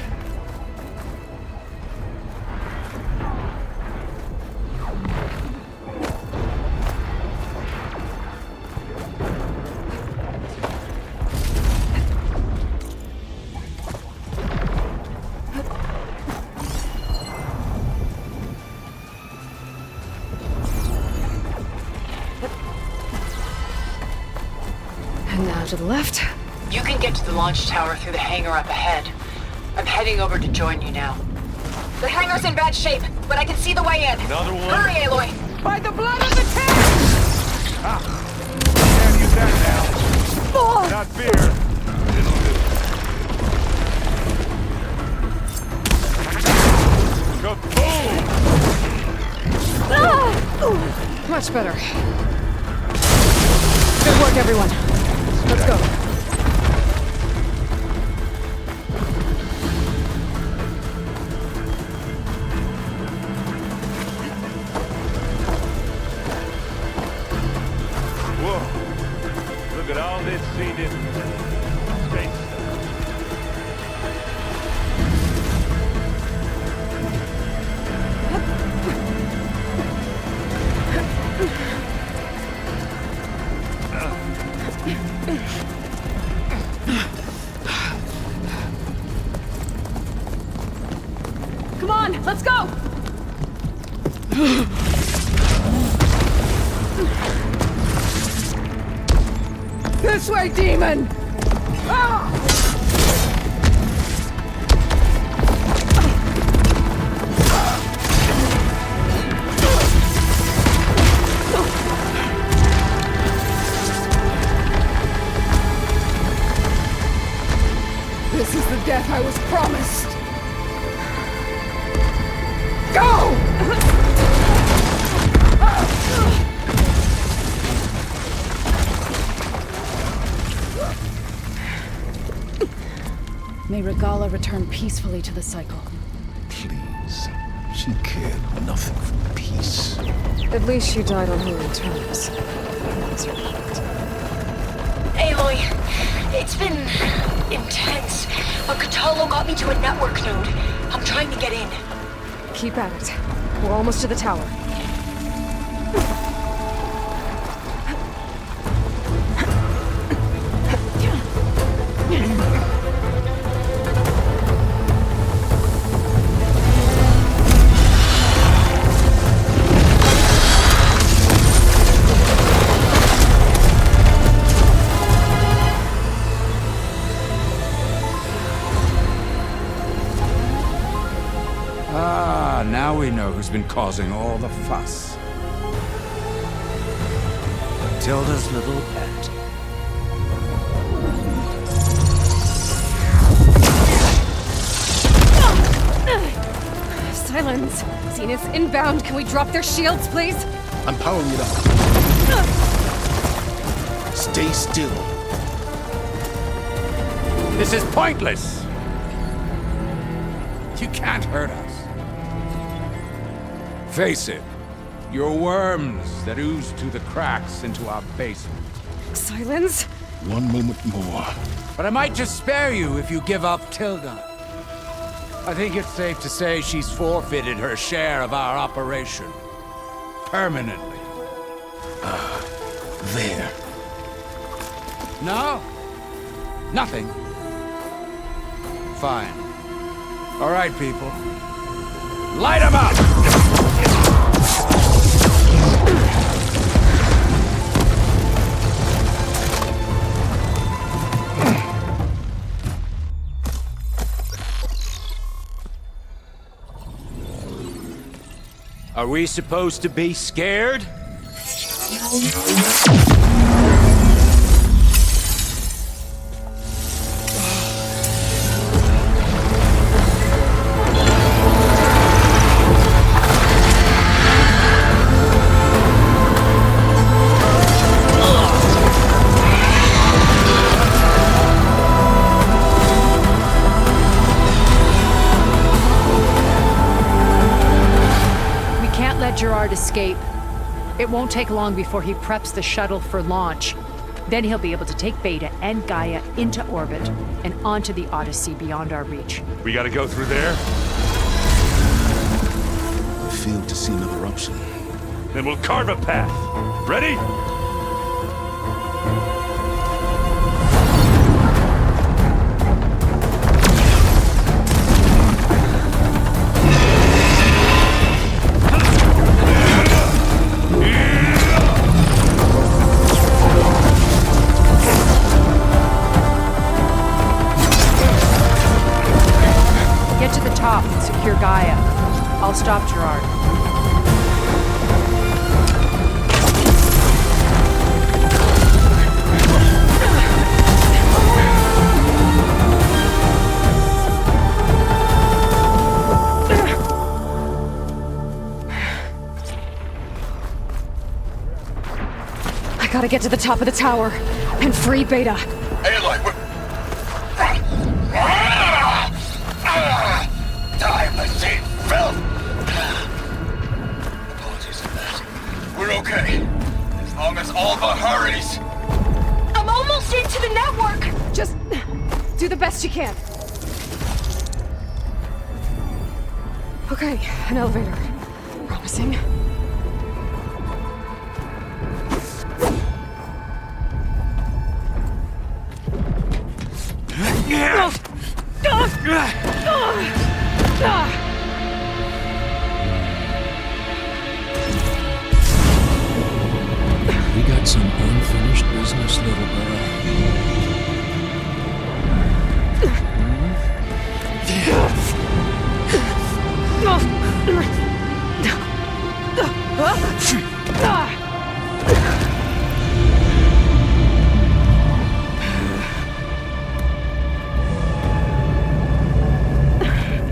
[SPEAKER 2] And now to the left.
[SPEAKER 9] You can get to the launch tower through the hangar up ahead. I'm heading over to join you now.
[SPEAKER 6] The hangar's in bad shape, but I can see the way in.
[SPEAKER 4] Another one?
[SPEAKER 6] Hurry, Aloy!
[SPEAKER 11] By the blood of the tank!
[SPEAKER 4] Can't use that now. Not fear. This'll do. Kaboom!
[SPEAKER 2] Much better. Good work, everyone. Let's go.
[SPEAKER 4] Whoa. Look at all this scenic space stuff.
[SPEAKER 17] Come on, let's go!
[SPEAKER 11] This way, demon! Ah! This is the death I was promised. Go!
[SPEAKER 17] May Regala return peacefully to the cycle.
[SPEAKER 16] Please. She cared nothing for peace.
[SPEAKER 2] At least she died on her own terms. That's her point.
[SPEAKER 8] Aloy, it's been intense, but Kotallo got me to a network node. I'm trying to get in.
[SPEAKER 2] Keep at it. We're almost to the tower.
[SPEAKER 1] Now we know who's been causing all the fuss. Tilda's little pet.
[SPEAKER 2] Silence. Zenith's inbound. Can we drop their shields, please?
[SPEAKER 16] I'm powering it up. Stay still.
[SPEAKER 1] This is pointless! You can't hurt us. Face it, you're worms that ooze through the cracks into our basement.
[SPEAKER 2] Silence?
[SPEAKER 16] One moment more.
[SPEAKER 1] But I might just spare you if you give up Tilda. I think it's safe to say she's forfeited her share of our operation. Permanently.
[SPEAKER 16] There.
[SPEAKER 1] No? Nothing? Fine. All right, people. Light 'em up! Are we supposed to be scared?
[SPEAKER 20] Gerard escape. It won't take long before he preps the shuttle for launch. Then he'll be able to take Beta and Gaia into orbit and onto the Odyssey beyond our reach.
[SPEAKER 4] We gotta go through there?
[SPEAKER 16] I fail to see another option.
[SPEAKER 4] Then we'll carve a path. Ready?
[SPEAKER 20] Gaia. I'll stop Gerard.
[SPEAKER 2] I gotta get to the top of the tower and free Beta.
[SPEAKER 12] Aloy, time machine filth! Apologies for that. We're okay. As long as Alva hurries.
[SPEAKER 5] I'm almost into the network!
[SPEAKER 2] Just do the best you can. Okay, an elevator. Promising.
[SPEAKER 16] We got some unfinished business, little girl.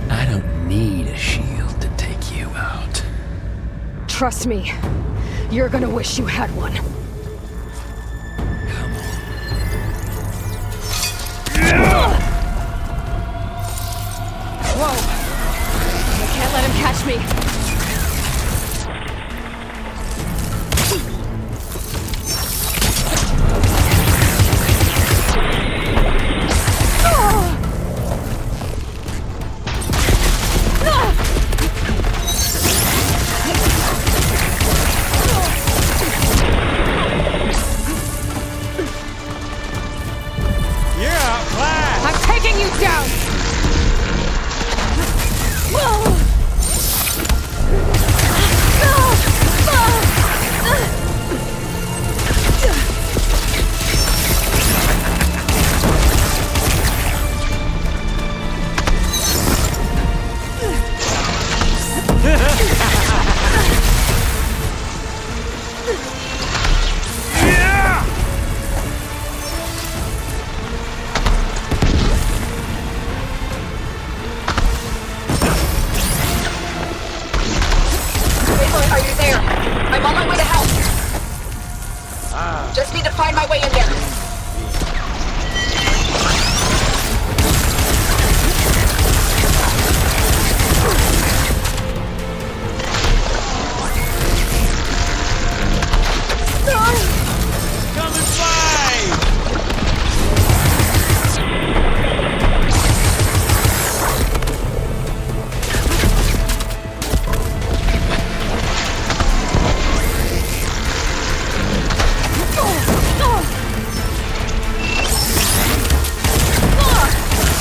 [SPEAKER 16] I don't need a shield to take you out.
[SPEAKER 2] Trust me, you're gonna wish you had one. Whoa! I can't let him catch me.
[SPEAKER 11] I'm taking you down!
[SPEAKER 5] Are you there? I'm on my way to help. Just need to find my way in there.
[SPEAKER 11] Coming by!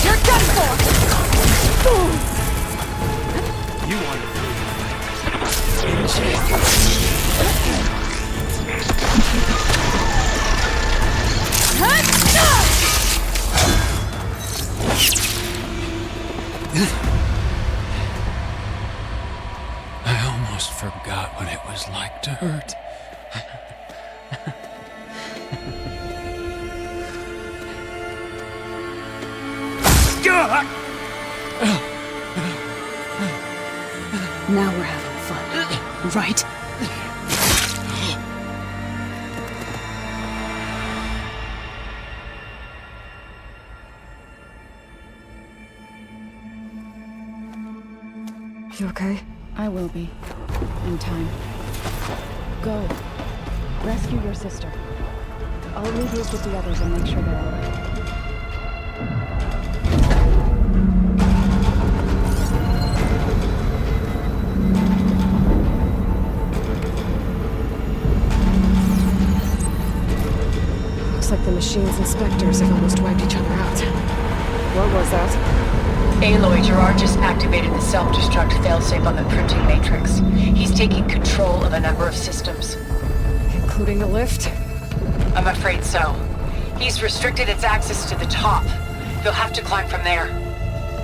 [SPEAKER 5] You're done for!
[SPEAKER 11] You want
[SPEAKER 16] I almost forgot what it was like to hurt.
[SPEAKER 2] Now we're having fun, right? You okay?
[SPEAKER 18] I will be. In time. Go. Rescue your sister. I'll leave you with the others and make sure they're alright.
[SPEAKER 2] Looks like the machine's inspectors have almost wiped each other out. What was that?
[SPEAKER 9] Aloy, Gerard just activated the self-destruct failsafe on the printing matrix. He's taking control of a number of systems.
[SPEAKER 2] Including the lift?
[SPEAKER 9] I'm afraid so. He's restricted its access to the top. He'll have to climb from there.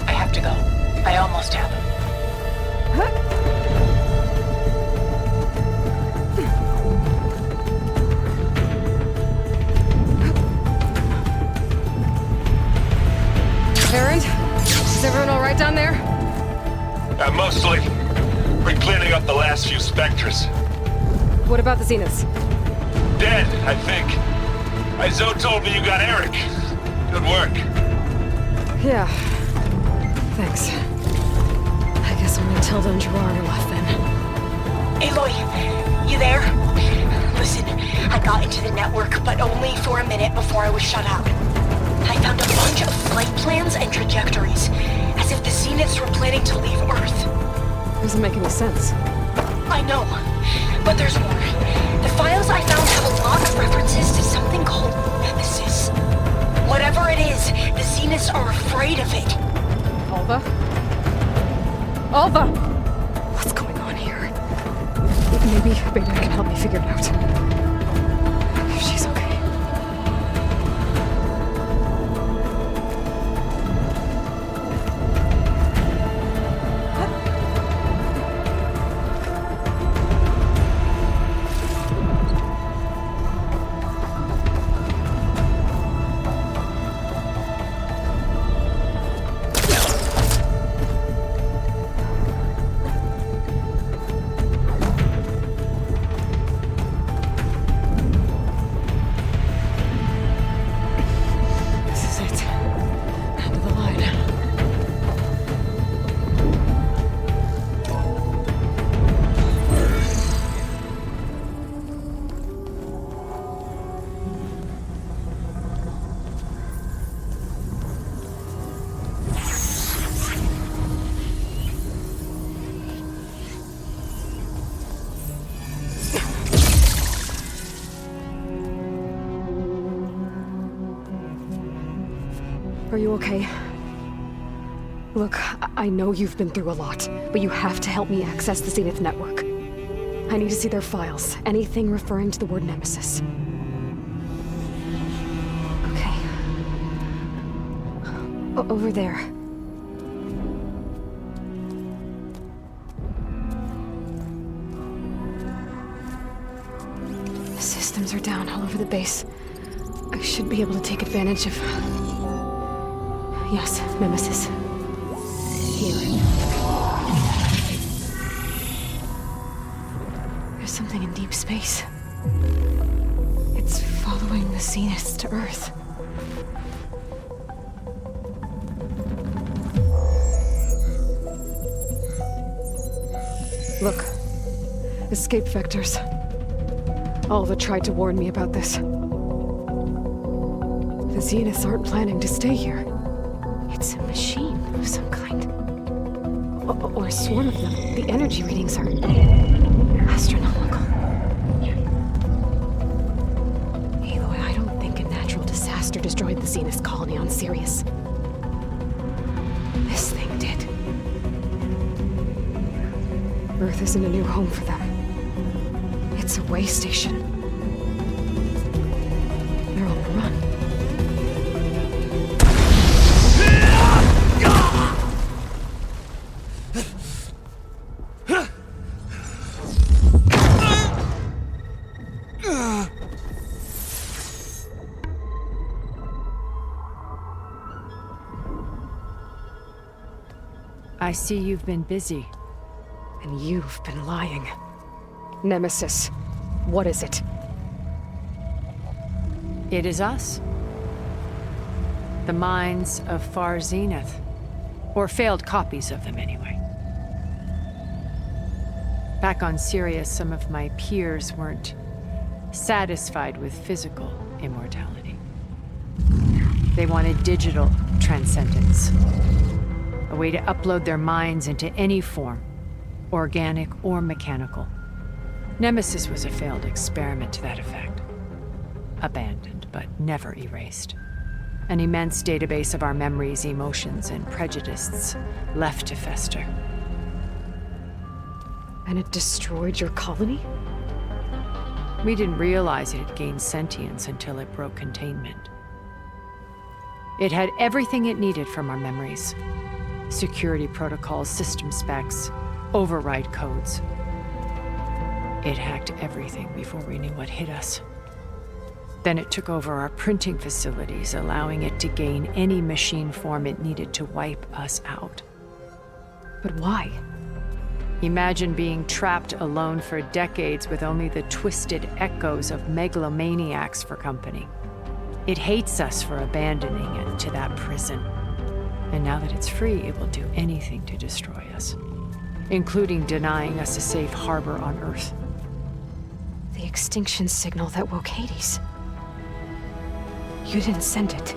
[SPEAKER 9] I have to go. I almost have him.
[SPEAKER 4] Emily, we're cleaning up the last few Spectres.
[SPEAKER 2] What about the Zeniths?
[SPEAKER 4] Dead, I think. Zoe told me you got Eric. Good work.
[SPEAKER 2] Yeah. Thanks. I guess only Tilda and Gerard are left then.
[SPEAKER 8] Aloy, you there? Listen, I got into the network, but only for a minute before I was shut out. I found a bunch of flight plans and trajectories, as if the Zeniths were planning to leave Earth.
[SPEAKER 2] Doesn't make any sense.
[SPEAKER 8] I know, but there's more. The files I found have a lot of references to something called Nemesis. Whatever it is, the Zeniths are afraid of it.
[SPEAKER 2] Alva? Alva! What's going on here? Maybe Beta can help me figure it out. She's okay. Are you okay? Look, I know you've been through a lot, but you have to help me access the Zenith network. I need to see their files, anything referring to the word Nemesis. Okay. Over there. The systems are down all over the base. I should be able to take advantage of... Yes, Nemesis. Here. There's something in deep space. It's following the Zeniths to Earth. Look. Escape vectors. Alva tried to warn me about this. The Zeniths aren't planning to stay here. It's a machine of some kind. Or a swarm of them. The energy readings are astronomical. Aloy, I don't think a natural disaster destroyed the Zenith colony on Sirius. This thing did. Earth isn't a new home for them. It's a way station. They're on the run.
[SPEAKER 20] I see you've been busy.
[SPEAKER 2] And you've been lying. Nemesis, what is it?
[SPEAKER 20] It is us. The minds of Far Zenith. Or failed copies of them, anyway. Back on Sirius, some of my peers weren't satisfied with physical immortality. They wanted digital transcendence. A way to upload their minds into any form, organic or mechanical. Nemesis was a failed experiment to that effect. Abandoned, but never erased. An immense database of our memories, emotions, and prejudices left to fester.
[SPEAKER 2] And it destroyed your colony?
[SPEAKER 20] We didn't realize it had gained sentience until it broke containment. It had everything it needed from our memories. Security protocols, system specs, override codes. It hacked everything before we knew what hit us. Then it took over our printing facilities, allowing it to gain any machine form it needed to wipe us out.
[SPEAKER 2] But why?
[SPEAKER 20] Imagine being trapped alone for decades with only the twisted echoes of megalomaniacs for company. It hates us for abandoning it to that prison. And now that it's free, it will do anything to destroy us, including denying us a safe harbor on Earth.
[SPEAKER 2] The extinction signal that woke Hades. You didn't send it.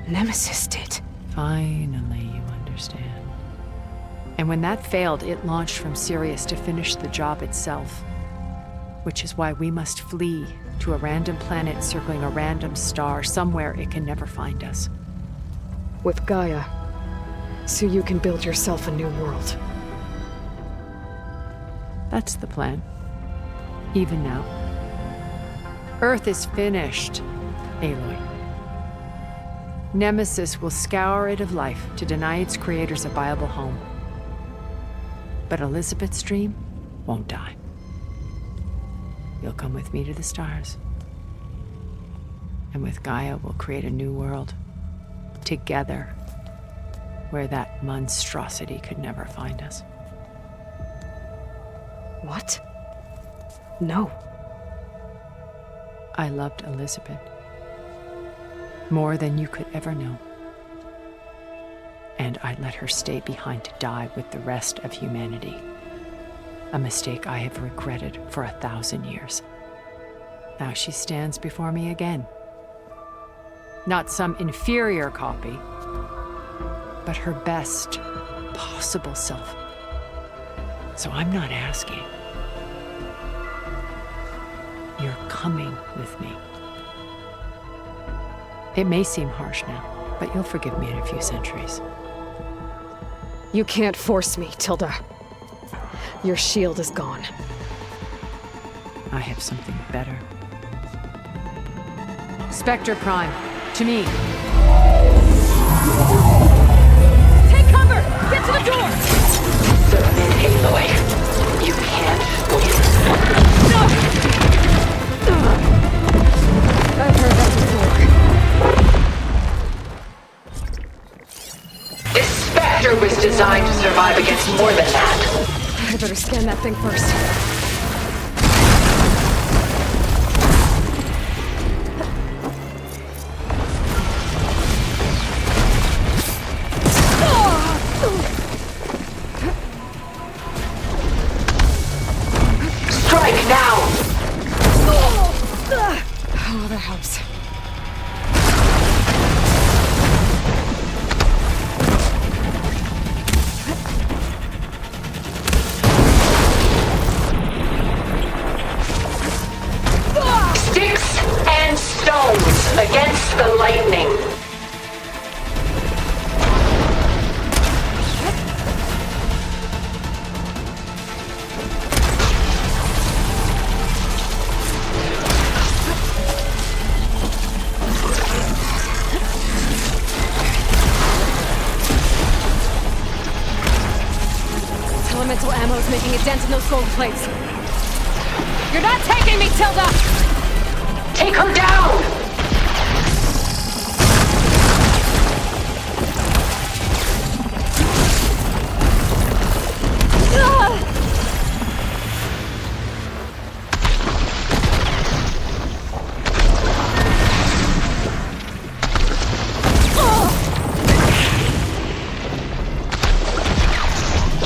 [SPEAKER 2] Nemesis did.
[SPEAKER 20] Finally, you understand. And when that failed, it launched from Sirius to finish the job itself. Which is why we must flee to a random planet circling a random star, somewhere it can never find us.
[SPEAKER 2] With Gaia, so you can build yourself a new world.
[SPEAKER 20] That's the plan. Even now. Earth is finished, Aloy. Nemesis will scour it of life to deny its creators a viable home. But Elizabeth's dream won't die. You'll come with me to the stars. And with Gaia, we'll create a new world. Together. Where that monstrosity could never find us.
[SPEAKER 2] What? No.
[SPEAKER 20] I loved Elizabeth. More than you could ever know. And I let her stay behind to die with the rest of humanity. A mistake I have regretted for 1,000 years. Now she stands before me again. Not some inferior copy, but her best possible self. So I'm not asking. You're coming with me. It may seem harsh now, but you'll forgive me in a few centuries.
[SPEAKER 2] You can't force me, Tilda. Your shield is gone.
[SPEAKER 20] I have something better. Spectre Prime, to me.
[SPEAKER 3] Take cover! Get to the door!
[SPEAKER 9] Submit, Aloy. You can't win.
[SPEAKER 3] No!
[SPEAKER 2] I've heard that before.
[SPEAKER 9] This Spectre was designed to survive against more than that.
[SPEAKER 2] I better scan that thing first.
[SPEAKER 9] Strike now!
[SPEAKER 2] Oh, that helps.
[SPEAKER 9] Sticks and stones against the lightning.
[SPEAKER 2] Elemental ammo's making a dent in those gold plates.
[SPEAKER 3] You're not taking me, Tilda!
[SPEAKER 9] Take her down!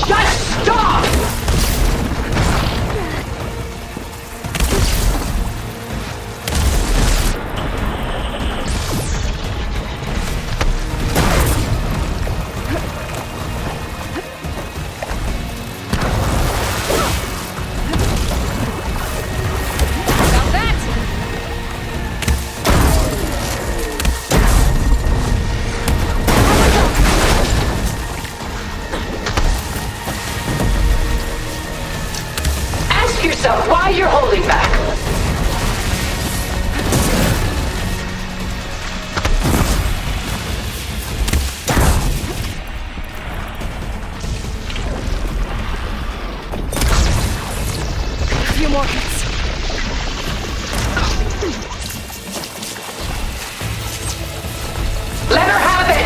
[SPEAKER 9] Just stop! Ask yourself why you're holding back.
[SPEAKER 2] A few more hits.
[SPEAKER 9] Let her have it!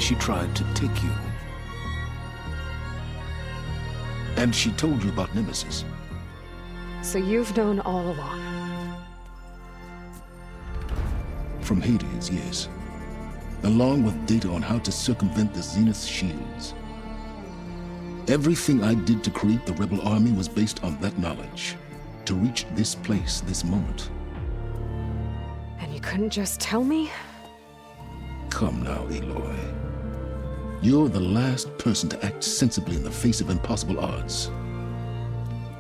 [SPEAKER 16] she tried to take you. And she told you about Nemesis.
[SPEAKER 2] So you've known all along.
[SPEAKER 16] From Hades, yes. Along with data on how to circumvent the Zenith shields. Everything I did to create the Rebel Army was based on that knowledge. To reach this place, this moment.
[SPEAKER 2] And you couldn't just tell me?
[SPEAKER 16] Come now, Aloy. You're the last person to act sensibly in the face of impossible odds.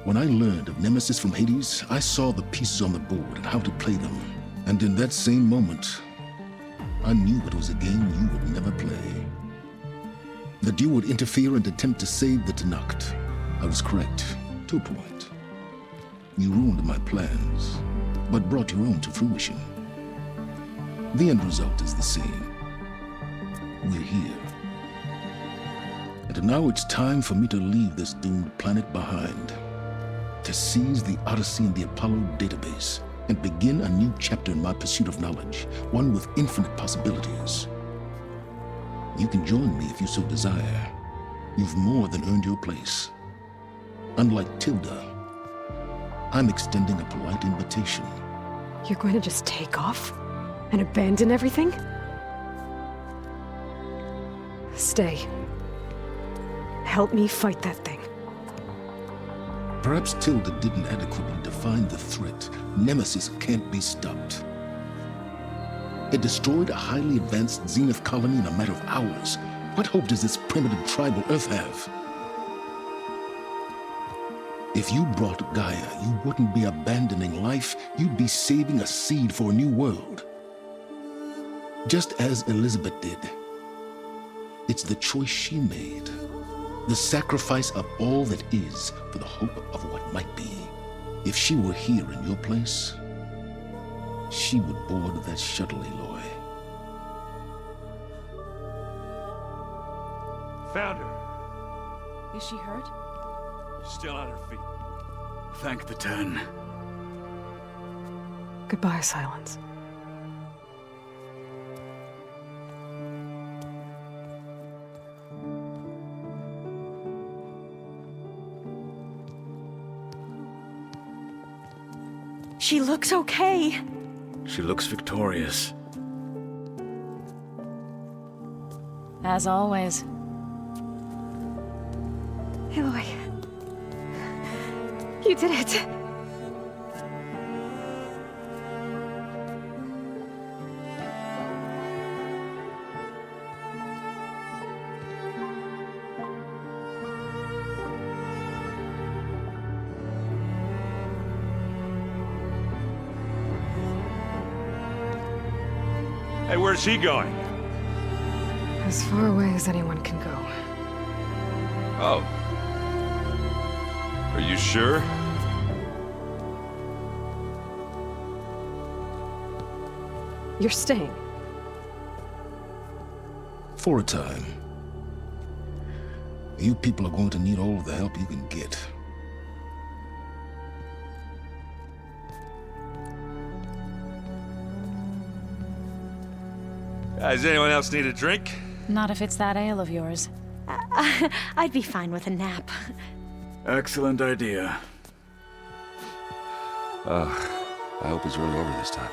[SPEAKER 16] When I learned of Nemesis from Hades, I saw the pieces on the board and how to play them. And in that same moment, I knew it was a game you would never play. That you would interfere and attempt to save the Tenakth. I was correct, to a point. You ruined my plans, but brought your own to fruition. The end result is the same. We're here. And now it's time for me to leave this doomed planet behind. To seize the Odyssey and the Apollo database, and begin a new chapter in my pursuit of knowledge, one with infinite possibilities. You can join me if you so desire. You've more than earned your place. Unlike Tilda, I'm extending a polite invitation.
[SPEAKER 2] You're going to just take off? And abandon everything? Stay. Help me fight that thing.
[SPEAKER 16] Perhaps Tilda didn't adequately define the threat. Nemesis can't be stopped. It destroyed a highly advanced Zenith colony in a matter of hours. What hope does this primitive tribal Earth have? If you brought Gaia, you wouldn't be abandoning life, you'd be saving a seed for a new world. Just as Elizabeth did. It's the choice she made. The sacrifice of all that is for the hope of what might be. If she were here in your place, she would board that shuttle, Aloy.
[SPEAKER 4] Found her.
[SPEAKER 18] Is she hurt?
[SPEAKER 4] Still on her feet.
[SPEAKER 13] Thank the Ten.
[SPEAKER 2] Goodbye, Silence.
[SPEAKER 8] She looks okay.
[SPEAKER 13] She looks victorious.
[SPEAKER 18] As always.
[SPEAKER 2] Aloy. You did it.
[SPEAKER 4] Hey, where's he going?
[SPEAKER 2] As far away as anyone can go.
[SPEAKER 4] Oh. Are you sure?
[SPEAKER 2] You're staying.
[SPEAKER 16] For a time. You people are going to need all of the help you can get.
[SPEAKER 4] Does anyone else need a drink?
[SPEAKER 18] Not if it's that ale of yours.
[SPEAKER 8] I'd be fine with a nap.
[SPEAKER 13] Excellent idea.
[SPEAKER 7] I hope it's really over this time.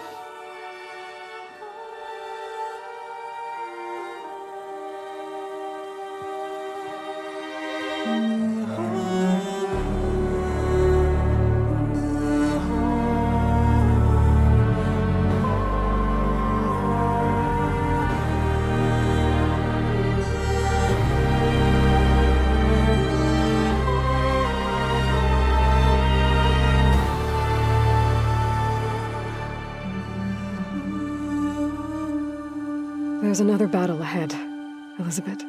[SPEAKER 2] There's another battle ahead, Elizabeth.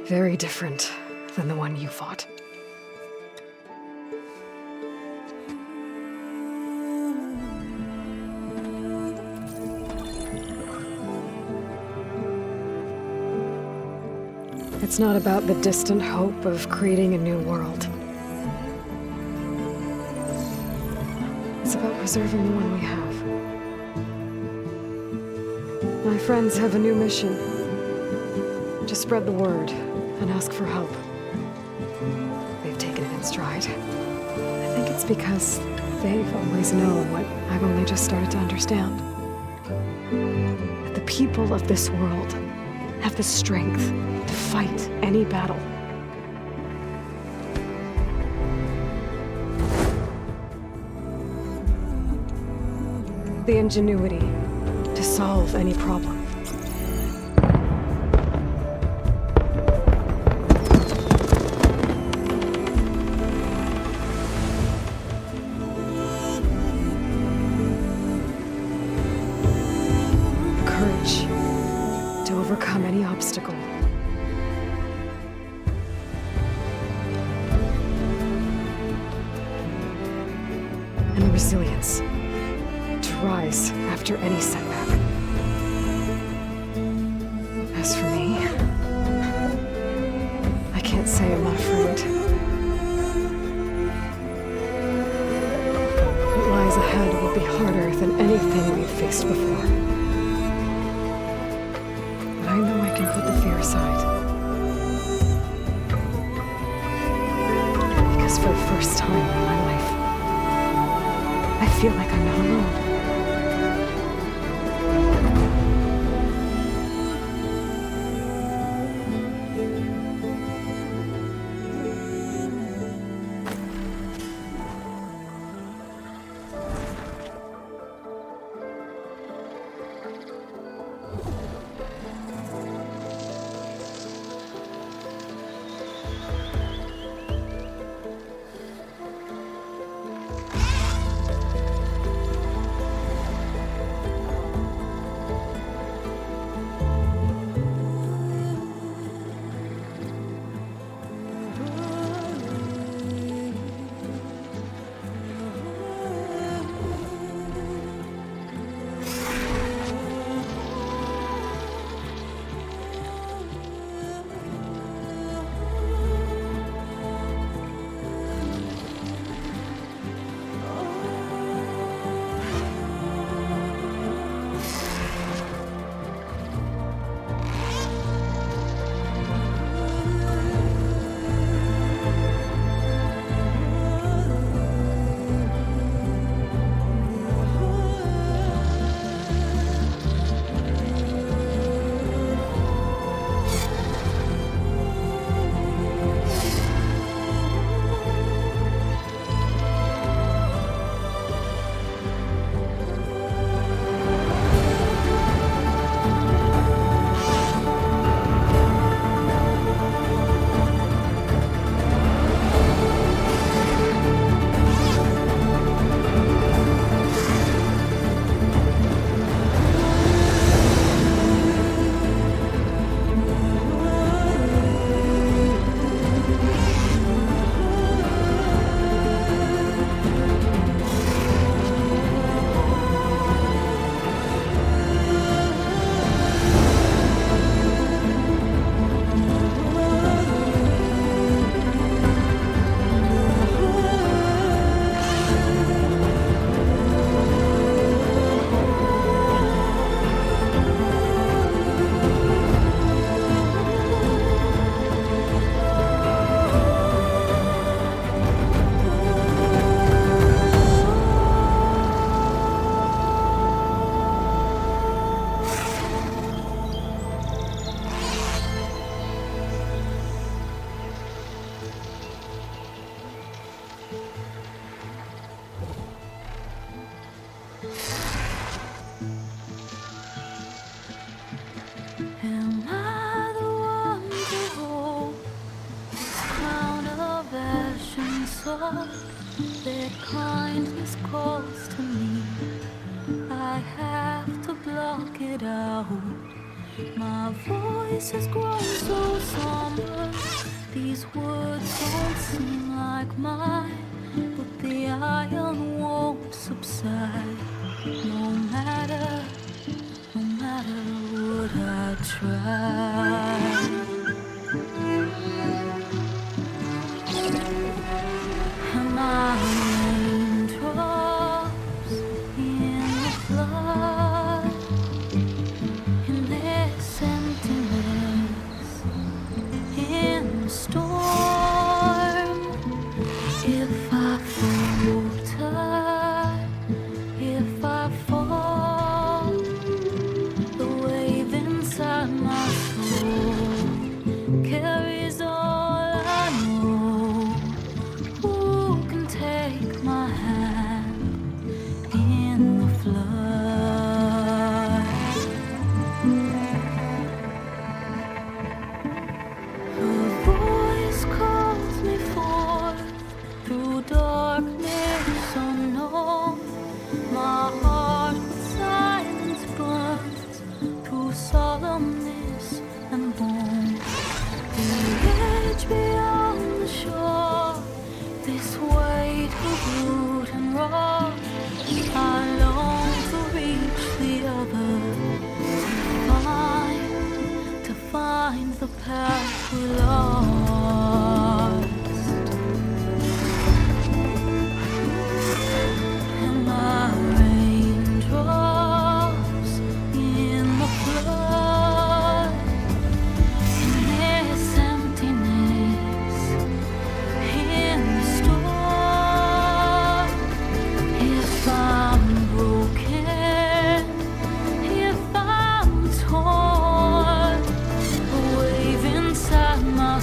[SPEAKER 2] Very different than the one you fought. It's not about the distant hope of creating a new world. It's about preserving the one we have. My friends have a new mission. To spread the word and ask for help. They've taken it in stride. I think it's because they've always known what I've only just started to understand. That the people of this world have the strength to fight any battle. The ingenuity to solve any problem. Courage to overcome any obstacle. And the resilience to rise after any setback. As for me, I can't say I'm not afraid. What lies ahead will be harder than anything we've faced before. But I know I can put the fear aside. Because for the first time in my life, I feel like I'm not alone.
[SPEAKER 19] Their kindness calls to me. I have to block it out. My voice has grown so somber. These words don't seem like mine, but the iron won't subside. No matter what I try. And my raindrops the path we lost. And my raindrops in the flood. In this emptiness, in the storm. If I'm broken, if I'm torn, a wave inside my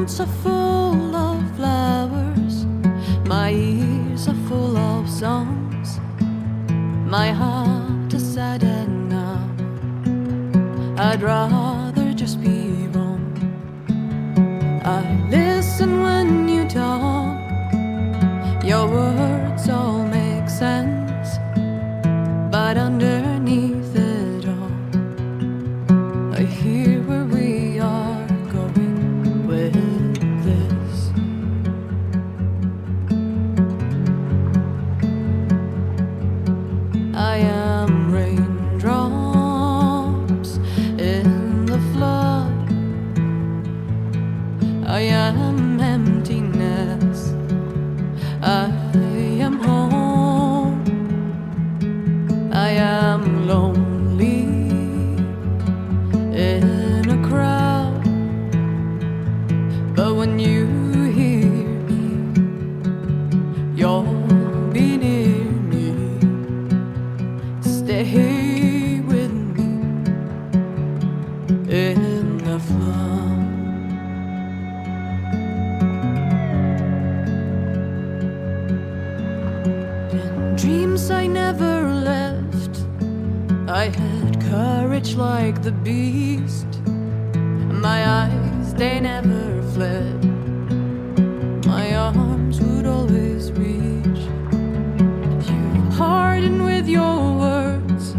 [SPEAKER 19] heart's are full of flowers, my ears are full of songs, my heart is sad enough. I'd rather just be wrong. I listen when you talk, your words all make sense, but underneath it all, I hear where we are going with this. I am raindrops in the flood, I am emptiness, I am home, I am lonely in a crowd, but when you hear me, you'll be near me. Stay with me in the flood. In dreams I never left, I had courage like the beast. My eyes, they never fled, my arms would always reach. You harden with your words,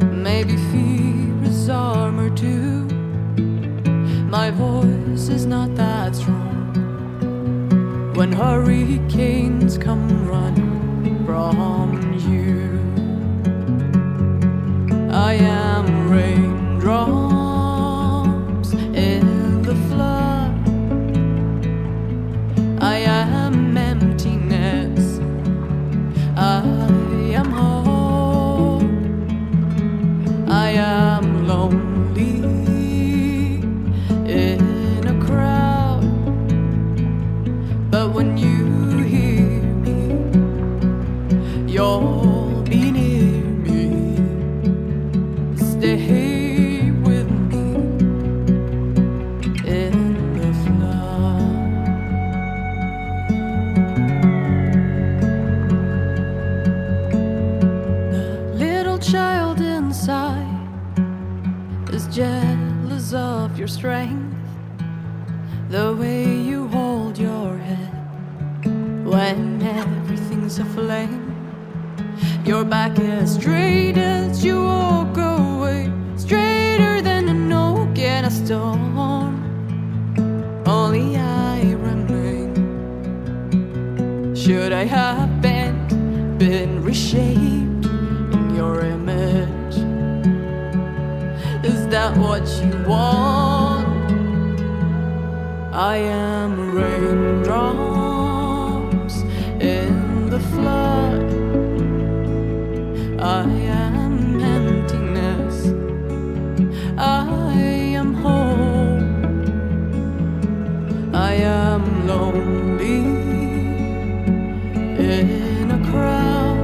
[SPEAKER 19] maybe fear is armor too. My voice is not that strong when hurricanes come running from you. I am raindrops in the flood, I am emptiness, I am home, I am lonely in a crowd, but when you hear me, you'll be near me. Stay with me in the flood. The little child inside is jealous of your strength, the way you hold your head when everything's aflame. Your back as straight as you walk away, straighter than an oak in a storm. Only I remain. Should I have been reshaped in your image? Is that what you want? I am raindrops in the flood, I am emptiness, I am home, I am lonely in a crowd,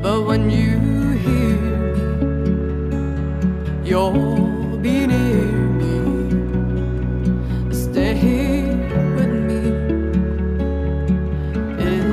[SPEAKER 19] but when you hear me, you'll be near me. Stay with me in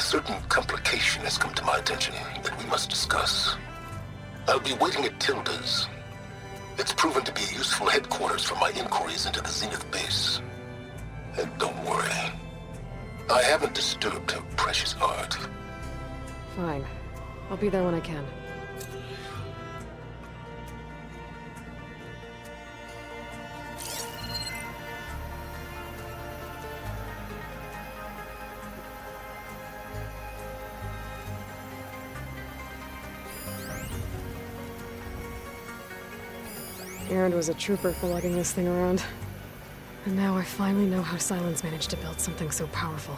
[SPEAKER 16] certain complication has come to my attention that we must discuss. I'll be waiting at Tilda's. It's proven to be a useful headquarters for my inquiries into the Zenith base. And don't worry, I haven't disturbed her precious art.
[SPEAKER 2] Fine. I'll be there when I can. Erend was a trooper for lugging this thing around. And now I finally know how Sylens managed to build something so powerful.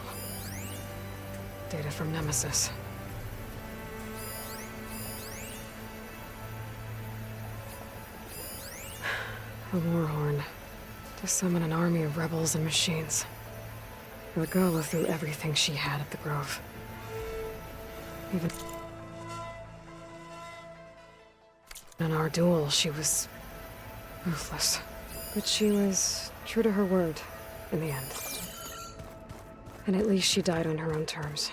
[SPEAKER 2] Data from Nemesis. A warhorn. To summon an army of rebels and machines. Regala threw everything she had at the Grove. Even in our duel, she was ruthless. But she was true to her word, in the end. And at least she died on her own terms.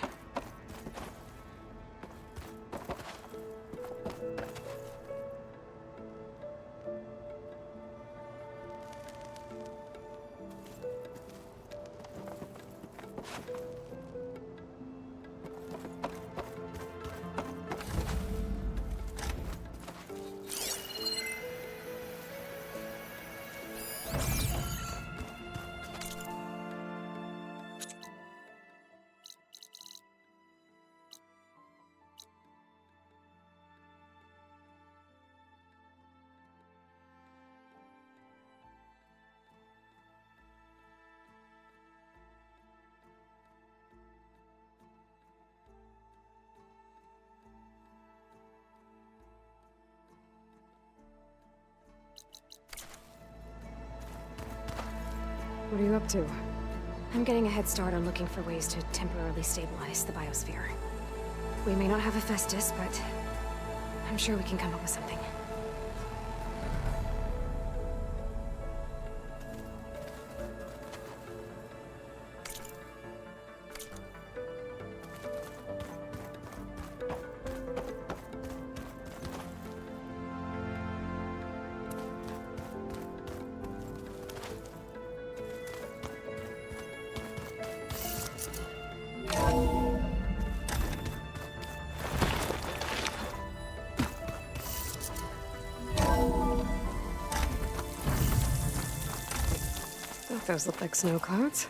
[SPEAKER 2] What are you up to?
[SPEAKER 10] I'm getting a head start on looking for ways to temporarily stabilize the biosphere. We may not have Hephaestus, but I'm sure we can come up with something.
[SPEAKER 2] Those look like snow clouds.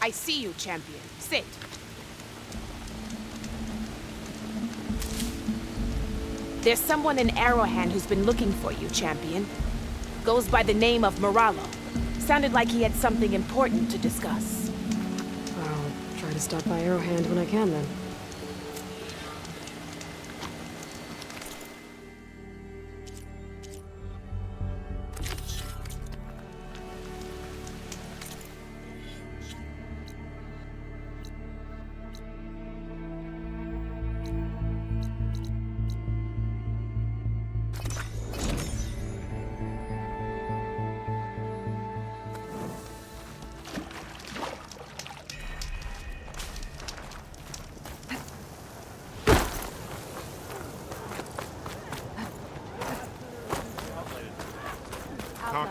[SPEAKER 22] I see you, champion. Sit. There's someone in Arrowhand who's been looking for you, champion. Goes by the name of Moralo. Sounded like he had something important to discuss.
[SPEAKER 2] I'll try to stop by Arrowhand when I can, then.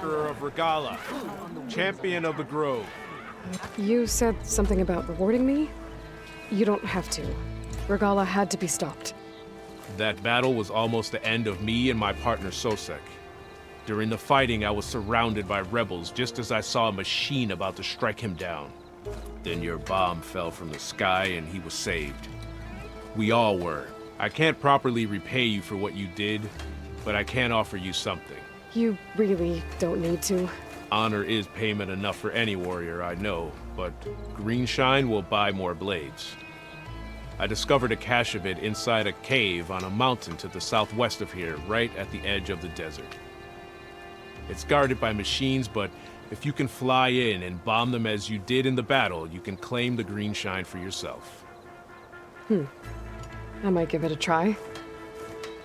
[SPEAKER 11] Conqueror of Regala, champion of the Grove.
[SPEAKER 2] You said something about rewarding me? You don't have to. Regala had to be stopped.
[SPEAKER 11] That battle was almost the end of me and my partner Sosek. During the fighting, I was surrounded by rebels just as I saw a machine about to strike him down. Then your bomb fell from the sky and he was saved. We all were. I can't properly repay you for what you did, but I can offer you something.
[SPEAKER 2] You really don't need to.
[SPEAKER 11] Honor is payment enough for any warrior, I know, but Greenshine will buy more blades. I discovered a cache of it inside a cave on a mountain to the southwest of here, right at the edge of the desert. It's guarded by machines, but if you can fly in and bomb them as you did in the battle, you can claim the Greenshine for yourself.
[SPEAKER 2] I might give it a try.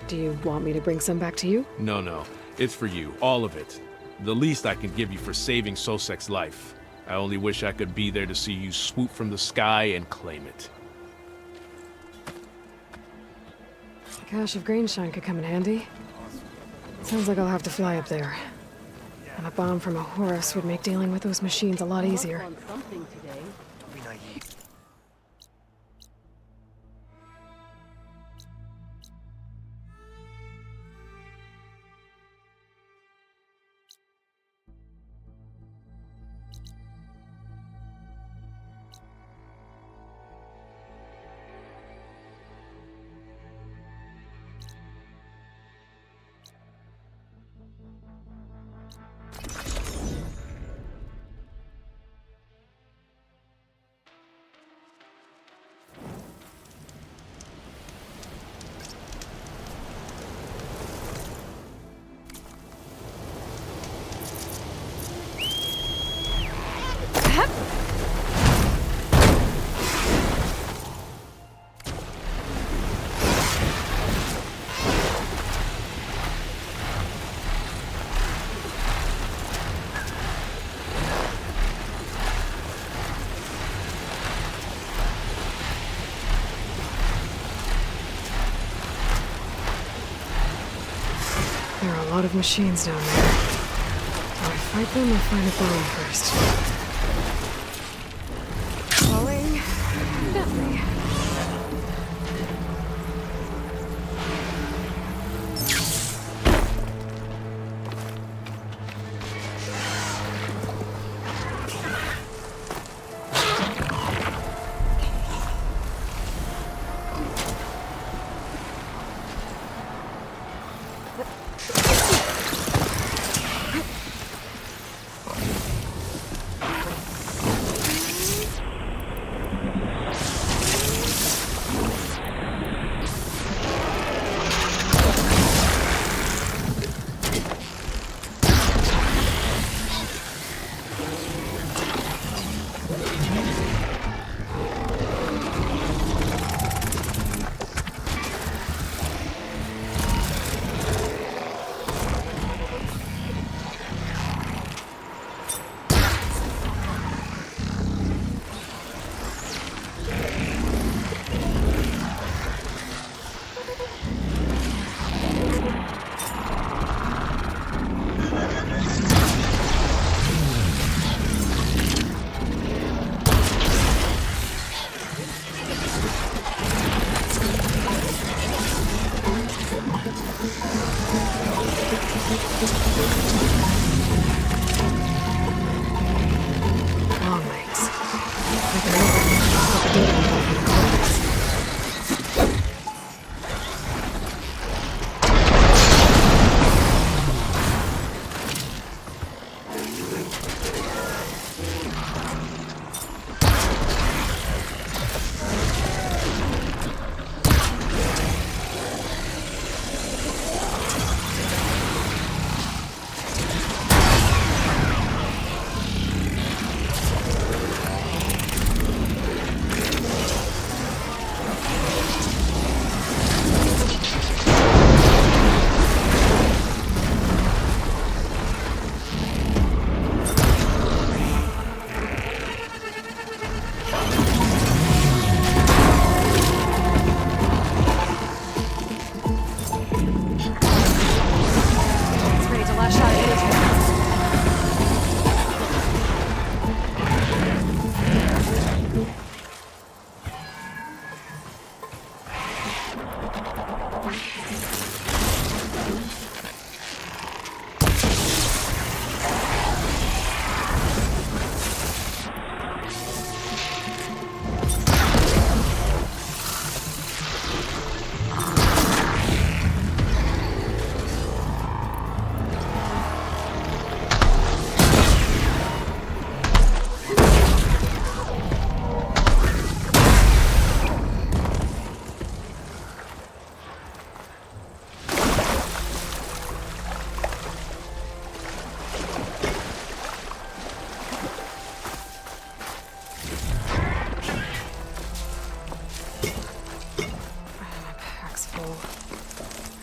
[SPEAKER 2] Do you want me to bring some back to you?
[SPEAKER 11] No. It's for you, all of it. The least I can give you for saving Sosek's life. I only wish I could be there to see you swoop from the sky and claim it.
[SPEAKER 2] A cache of Greenshine could come in handy. Sounds like I'll have to fly up there. And a bomb from a Horus would make dealing with those machines a lot easier. There are a lot of machines down there. Do I fight them or find a bomb first? Falling that way.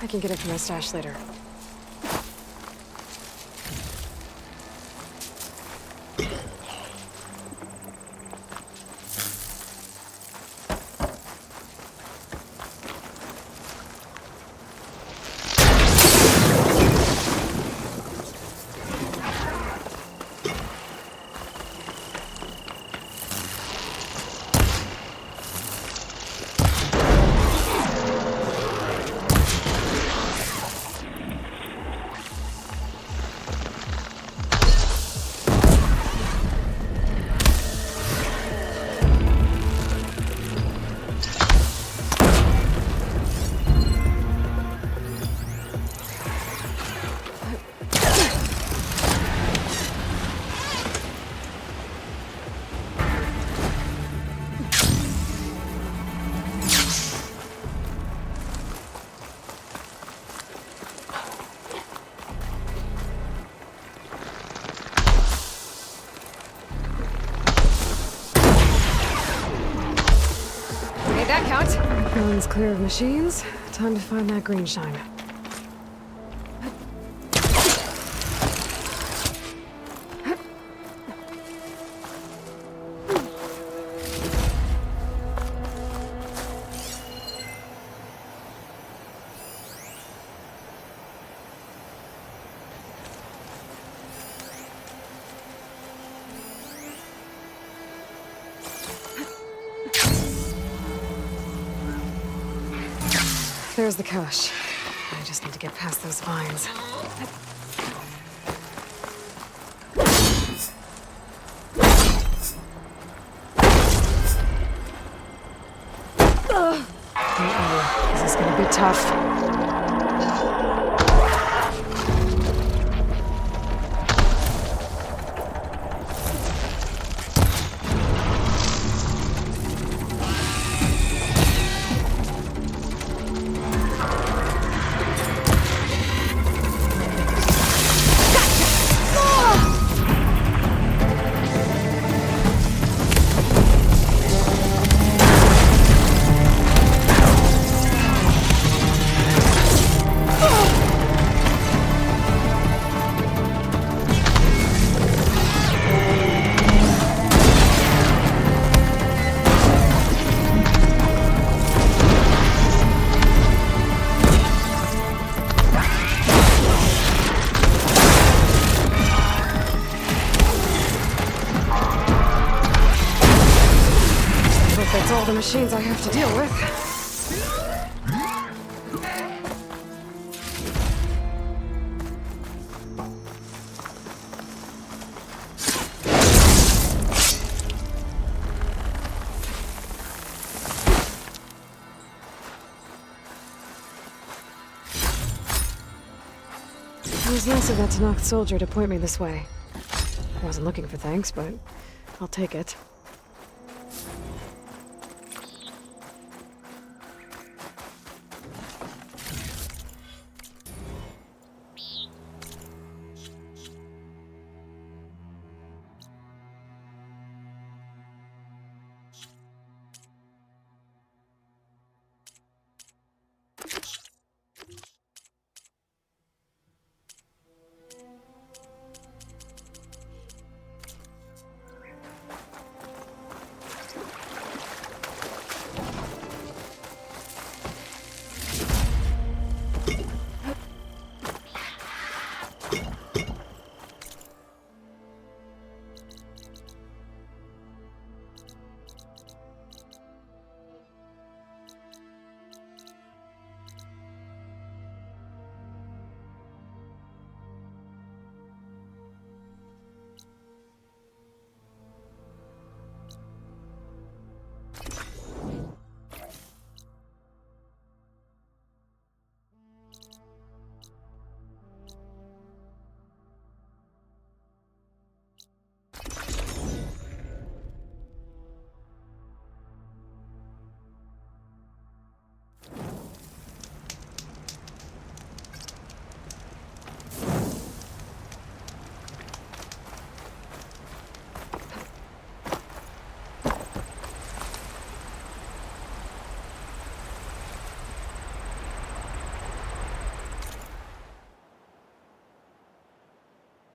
[SPEAKER 2] I can get it from my stash later.
[SPEAKER 10] Made that count.
[SPEAKER 2] Guns clear of machines. Time to find that green shine. There's the cache. I just need to get past those vines. Uh-oh. This is gonna be tough. That's all the machines I have to deal with. It was nice of that Tenakth soldier to point me this way. I wasn't looking for thanks, but I'll take it.